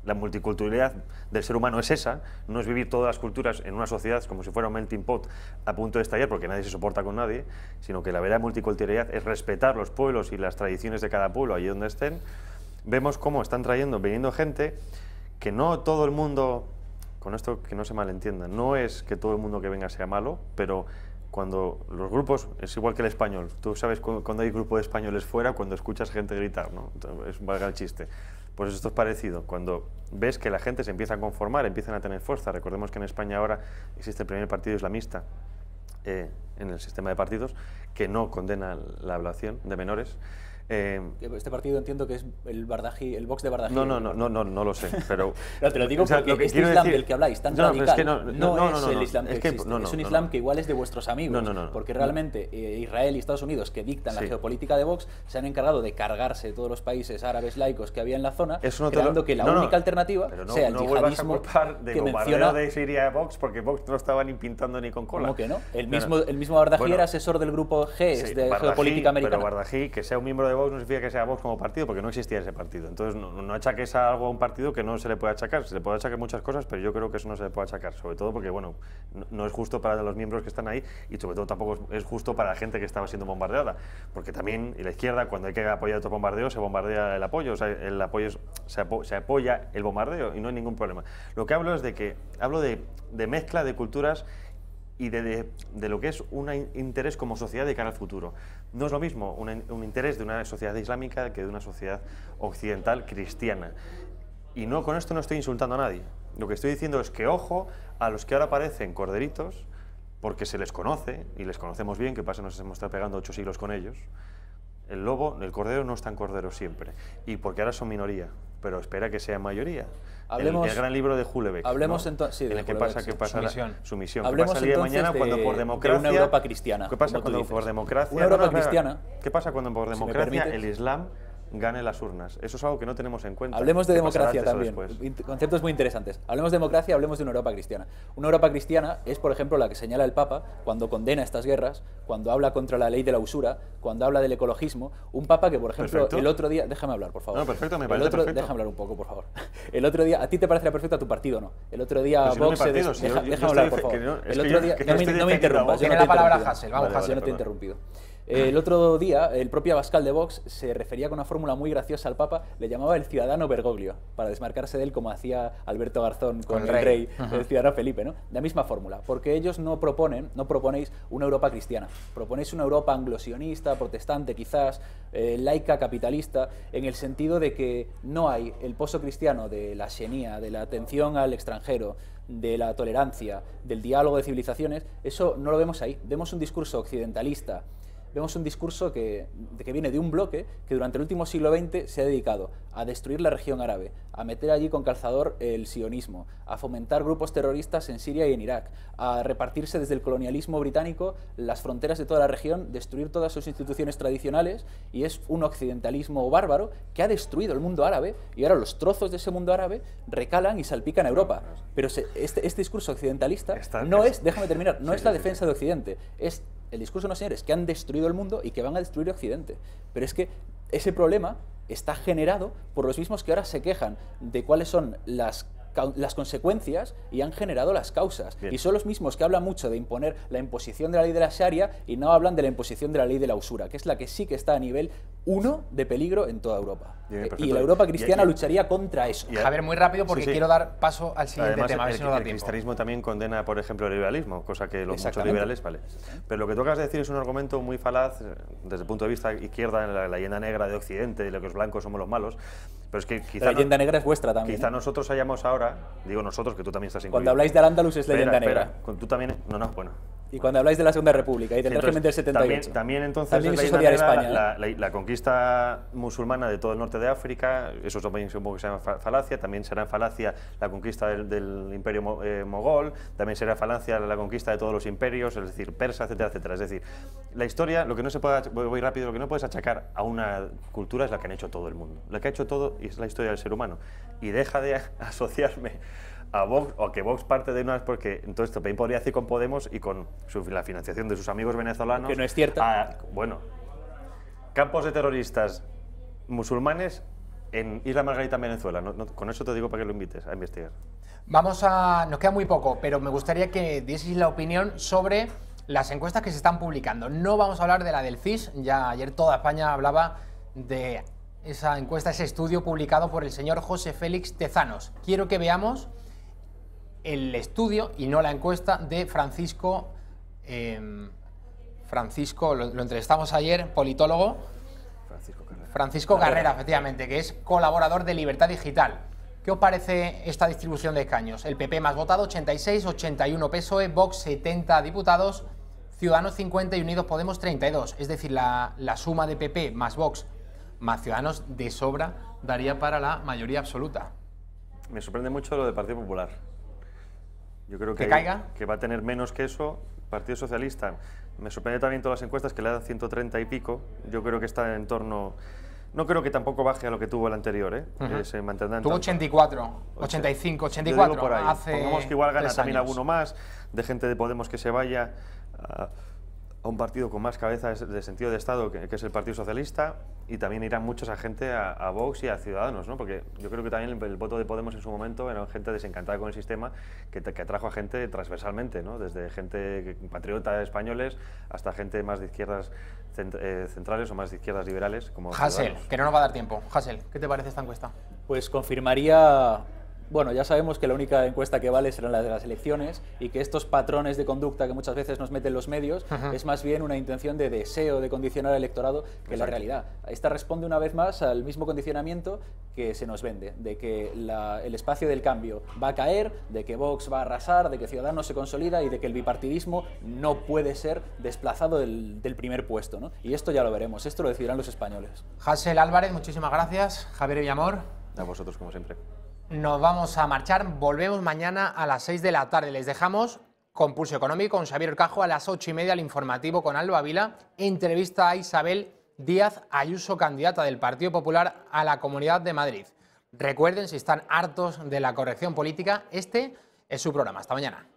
la multiculturalidad del ser humano, es esa, no es vivir todas las culturas en una sociedad como si fuera un melting pot a punto de estallar porque nadie se soporta con nadie, sino que la verdadera multiculturalidad es respetar los pueblos y las tradiciones de cada pueblo allí donde estén. Vemos cómo están viniendo gente que no todo el mundo, con esto que no se malentienda, no es que todo el mundo que venga sea malo, pero cuando los grupos, es igual que el español, tú sabes cuando hay grupo de españoles fuera, cuando escuchas gente gritar, ¿no? Es valga el chiste. Pues esto es parecido, cuando ves que la gente se empieza a conformar, empiezan a tener fuerza. Recordemos que en España ahora existe el primer partido islamista en el sistema de partidos que no condena la ablación de menores. Este partido entiendo que es el Vox de Bardají. No lo sé, pero... No, te lo digo porque este Islam del que habláis, tan radical, no es el Islam que existe. Es un Islam que igual es de vuestros amigos, porque realmente Israel y Estados Unidos, que dictan la geopolítica de Vox, se han encargado de cargarse todos los países árabes laicos que había en la zona, creando que la única alternativa sea el yihadismo que menciona... de Siria a Vox, porque Vox no estaba ni pintando ni con cola. ¿Cómo que no? El mismo Bardají era asesor del grupo G de geopolítica americana. Pero Bardají, que sea un miembro de Vox no significa que sea Vox como partido, porque no existía ese partido. Entonces no achaques algo a un partido que no se le puede achacar. Se le puede achacar muchas cosas, pero yo creo que eso no se le puede achacar, sobre todo porque, bueno, no es justo para los miembros que están ahí y sobre todo tampoco es justo para la gente que estaba siendo bombardeada, porque también y la izquierda, cuando hay que apoyar otro bombardeo, se bombardea el apoyo, o sea, el apoyo se apoya el bombardeo y no hay ningún problema. Lo que hablo es de mezcla de culturas y de lo que es un interés como sociedad de cara al futuro. No es lo mismo un interés de una sociedad islámica que de una sociedad occidental cristiana. Y no, con esto no estoy insultando a nadie. Lo que estoy diciendo es que ojo a los que ahora parecen corderitos, porque se les conoce, y les conocemos bien, que pasa, nos hemos estado pegando 8 siglos con ellos. El cordero no es tan cordero siempre, y porque ahora son minoría, pero espera que sea mayoría. El gran libro de Hulebeck, hablemos ¿no? entonces, sí, en el que pasa su misión. Hablemos entonces mañana cuando por democracia, de una Europa cristiana. ¿Qué pasa cuando por democracia? Una Europa cristiana. ¿Qué pasa cuando por democracia el Islam gane las urnas? Eso es algo que no tenemos en cuenta. Hablemos de democracia también, conceptos muy interesantes. Hablemos de democracia, hablemos de una Europa cristiana. Una Europa cristiana es, por ejemplo, la que señala el Papa cuando condena estas guerras, cuando habla contra la ley de la usura, cuando habla del ecologismo. Un Papa que, por ejemplo, el otro día... Déjame hablar, por favor. No, perfecto, me parece perfecto. Déjame hablar un poco, por favor. El otro día... ¿A ti te parecerá perfecto, a tu partido no? El otro día Vox... Déjame hablar, por favor. El otro día... No me interrumpas. Tiene la palabra Hasél, vamos. Yo no te he interrumpido. El otro día, el propio Abascal de Vox se refería con una fórmula muy graciosa al Papa, le llamaba el ciudadano Bergoglio, para desmarcarse de él como hacía Alberto Garzón con el rey, el ciudadano Felipe, ¿no? La misma fórmula, porque ellos no proponéis una Europa cristiana, proponéis una Europa anglosionista, protestante quizás, laica, capitalista, en el sentido de que no hay el pozo cristiano de la xenía, de la atención al extranjero, de la tolerancia, del diálogo de civilizaciones. Eso no lo vemos ahí, vemos un discurso occidentalista. Vemos un discurso que viene de un bloque que durante el último siglo XX se ha dedicado a destruir la región árabe, a meter allí con calzador el sionismo, a fomentar grupos terroristas en Siria y en Irak, a repartirse desde el colonialismo británico las fronteras de toda la región, destruir todas sus instituciones tradicionales, y es un occidentalismo bárbaro que ha destruido el mundo árabe, y ahora los trozos de ese mundo árabe recalan y salpican a Europa. Pero este discurso occidentalista no es, déjame terminar, no es la defensa de Occidente, es... El discurso, no señores, que han destruido el mundo y que van a destruir Occidente. Pero es que ese problema está generado por los mismos que ahora se quejan de cuáles son las consecuencias y han generado las causas. Bien. Y son los mismos que hablan mucho de imponer la imposición de la ley de la Sharia y no hablan de la imposición de la ley de la usura, que es la que sí que está a nivel 1 de peligro en toda Europa. Bien, y la Europa cristiana lucharía contra eso. A ver, muy rápido porque quiero dar paso al siguiente tema. El cristianismo también condena, por ejemplo, el liberalismo, cosa que los muchos liberales... Vale. Pero lo que tú acabas de decir es un argumento muy falaz desde el punto de vista izquierda, en la leyenda negra de Occidente, de lo que los blancos somos los malos. Pero es que quizá la leyenda negra es vuestra también. Quizá nosotros hayamos ahora, digo nosotros, que tú también estás incluido. Cuando habláis de Al-Ándalus es leyenda negra. Tú también, bueno. Y cuando habláis de la Segunda República y del régimen del 78. También entonces también es odiar España, la conquista musulmana de todo el norte de África, eso también supongo que se llama falacia, también será falacia la conquista del imperio mogol, también será falacia la conquista de todos los imperios, es decir, persa, etcétera, etcétera. Es decir, la historia, lo que no se puede, voy rápido, lo que no puedes achacar a una cultura es la que han hecho todo el mundo. La que ha hecho todo es la historia del ser humano. Y deja de asociarme a Vox, o que Vox parte de unas, porque entonces también podría decir con Podemos y con la financiación de sus amigos venezolanos. Que no es cierta. Bueno, campos de terroristas musulmanes en Isla Margarita, en Venezuela. Con eso te digo para que lo invites a investigar. Nos queda muy poco, pero me gustaría que dieseis la opinión sobre las encuestas que se están publicando. No vamos a hablar de la del CIS, ya ayer toda España hablaba de esa encuesta, ese estudio publicado por el señor José Félix Tezanos. Quiero que veamos el estudio y no la encuesta de Francisco, lo entrevistamos ayer, politólogo, Francisco Carrera, efectivamente, que es colaborador de Libertad Digital. ¿Qué os parece esta distribución de escaños? El PP más votado, 86, 81 PSOE, Vox 70 diputados, Ciudadanos 50 y Unidos Podemos 32. Es decir, la suma de PP más Vox más Ciudadanos de sobra daría para la mayoría absoluta. Me sorprende mucho lo del Partido Popular. Yo creo que va a tener menos que eso. Partido Socialista, me sorprende también todas las encuestas que le dan 130 y pico. Yo creo que está en torno... No creo que tampoco baje a lo que tuvo el anterior, ¿eh? Se mantendrá en tuvo 84, 85, 84. Por ahí. Pongamos que igual gana también años. Alguno más, de gente de Podemos que se vaya a un partido con más cabeza de sentido de Estado, que es el Partido Socialista, y también irán muchos a gente a Vox y a Ciudadanos, ¿no? Porque yo creo que también el voto de Podemos en su momento era gente desencantada con el sistema que atrajo a gente transversalmente, ¿no? Desde gente patriota españoles hasta gente más de izquierdas centrales o más de izquierdas liberales como Hasél, Ciudadanos. que no nos va a dar tiempo. Hasél, ¿qué te parece esta encuesta? Pues confirmaría... Bueno, ya sabemos que la única encuesta que vale serán las de las elecciones y que estos patrones de conducta que muchas veces nos meten los medios es más bien una intención de deseo de condicionar al electorado que la realidad. Esta responde una vez más al mismo condicionamiento que se nos vende, de que el espacio del cambio va a caer, de que Vox va a arrasar, de que Ciudadanos se consolida y de que el bipartidismo no puede ser desplazado del primer puesto, ¿no? Y esto ya lo veremos, esto lo decidirán los españoles. Hasél Álvarez, muchísimas gracias. Javier Villamor. A vosotros, como siempre. Nos vamos a marchar, volvemos mañana a las 6 de la tarde. Les dejamos con Pulso Económico, con Xavier Orcajo, a las 8:30 el informativo con Alba Vila. Entrevista a Isabel Díaz Ayuso, candidata del Partido Popular a la Comunidad de Madrid. Recuerden, si están hartos de la corrección política, este es su programa. Hasta mañana.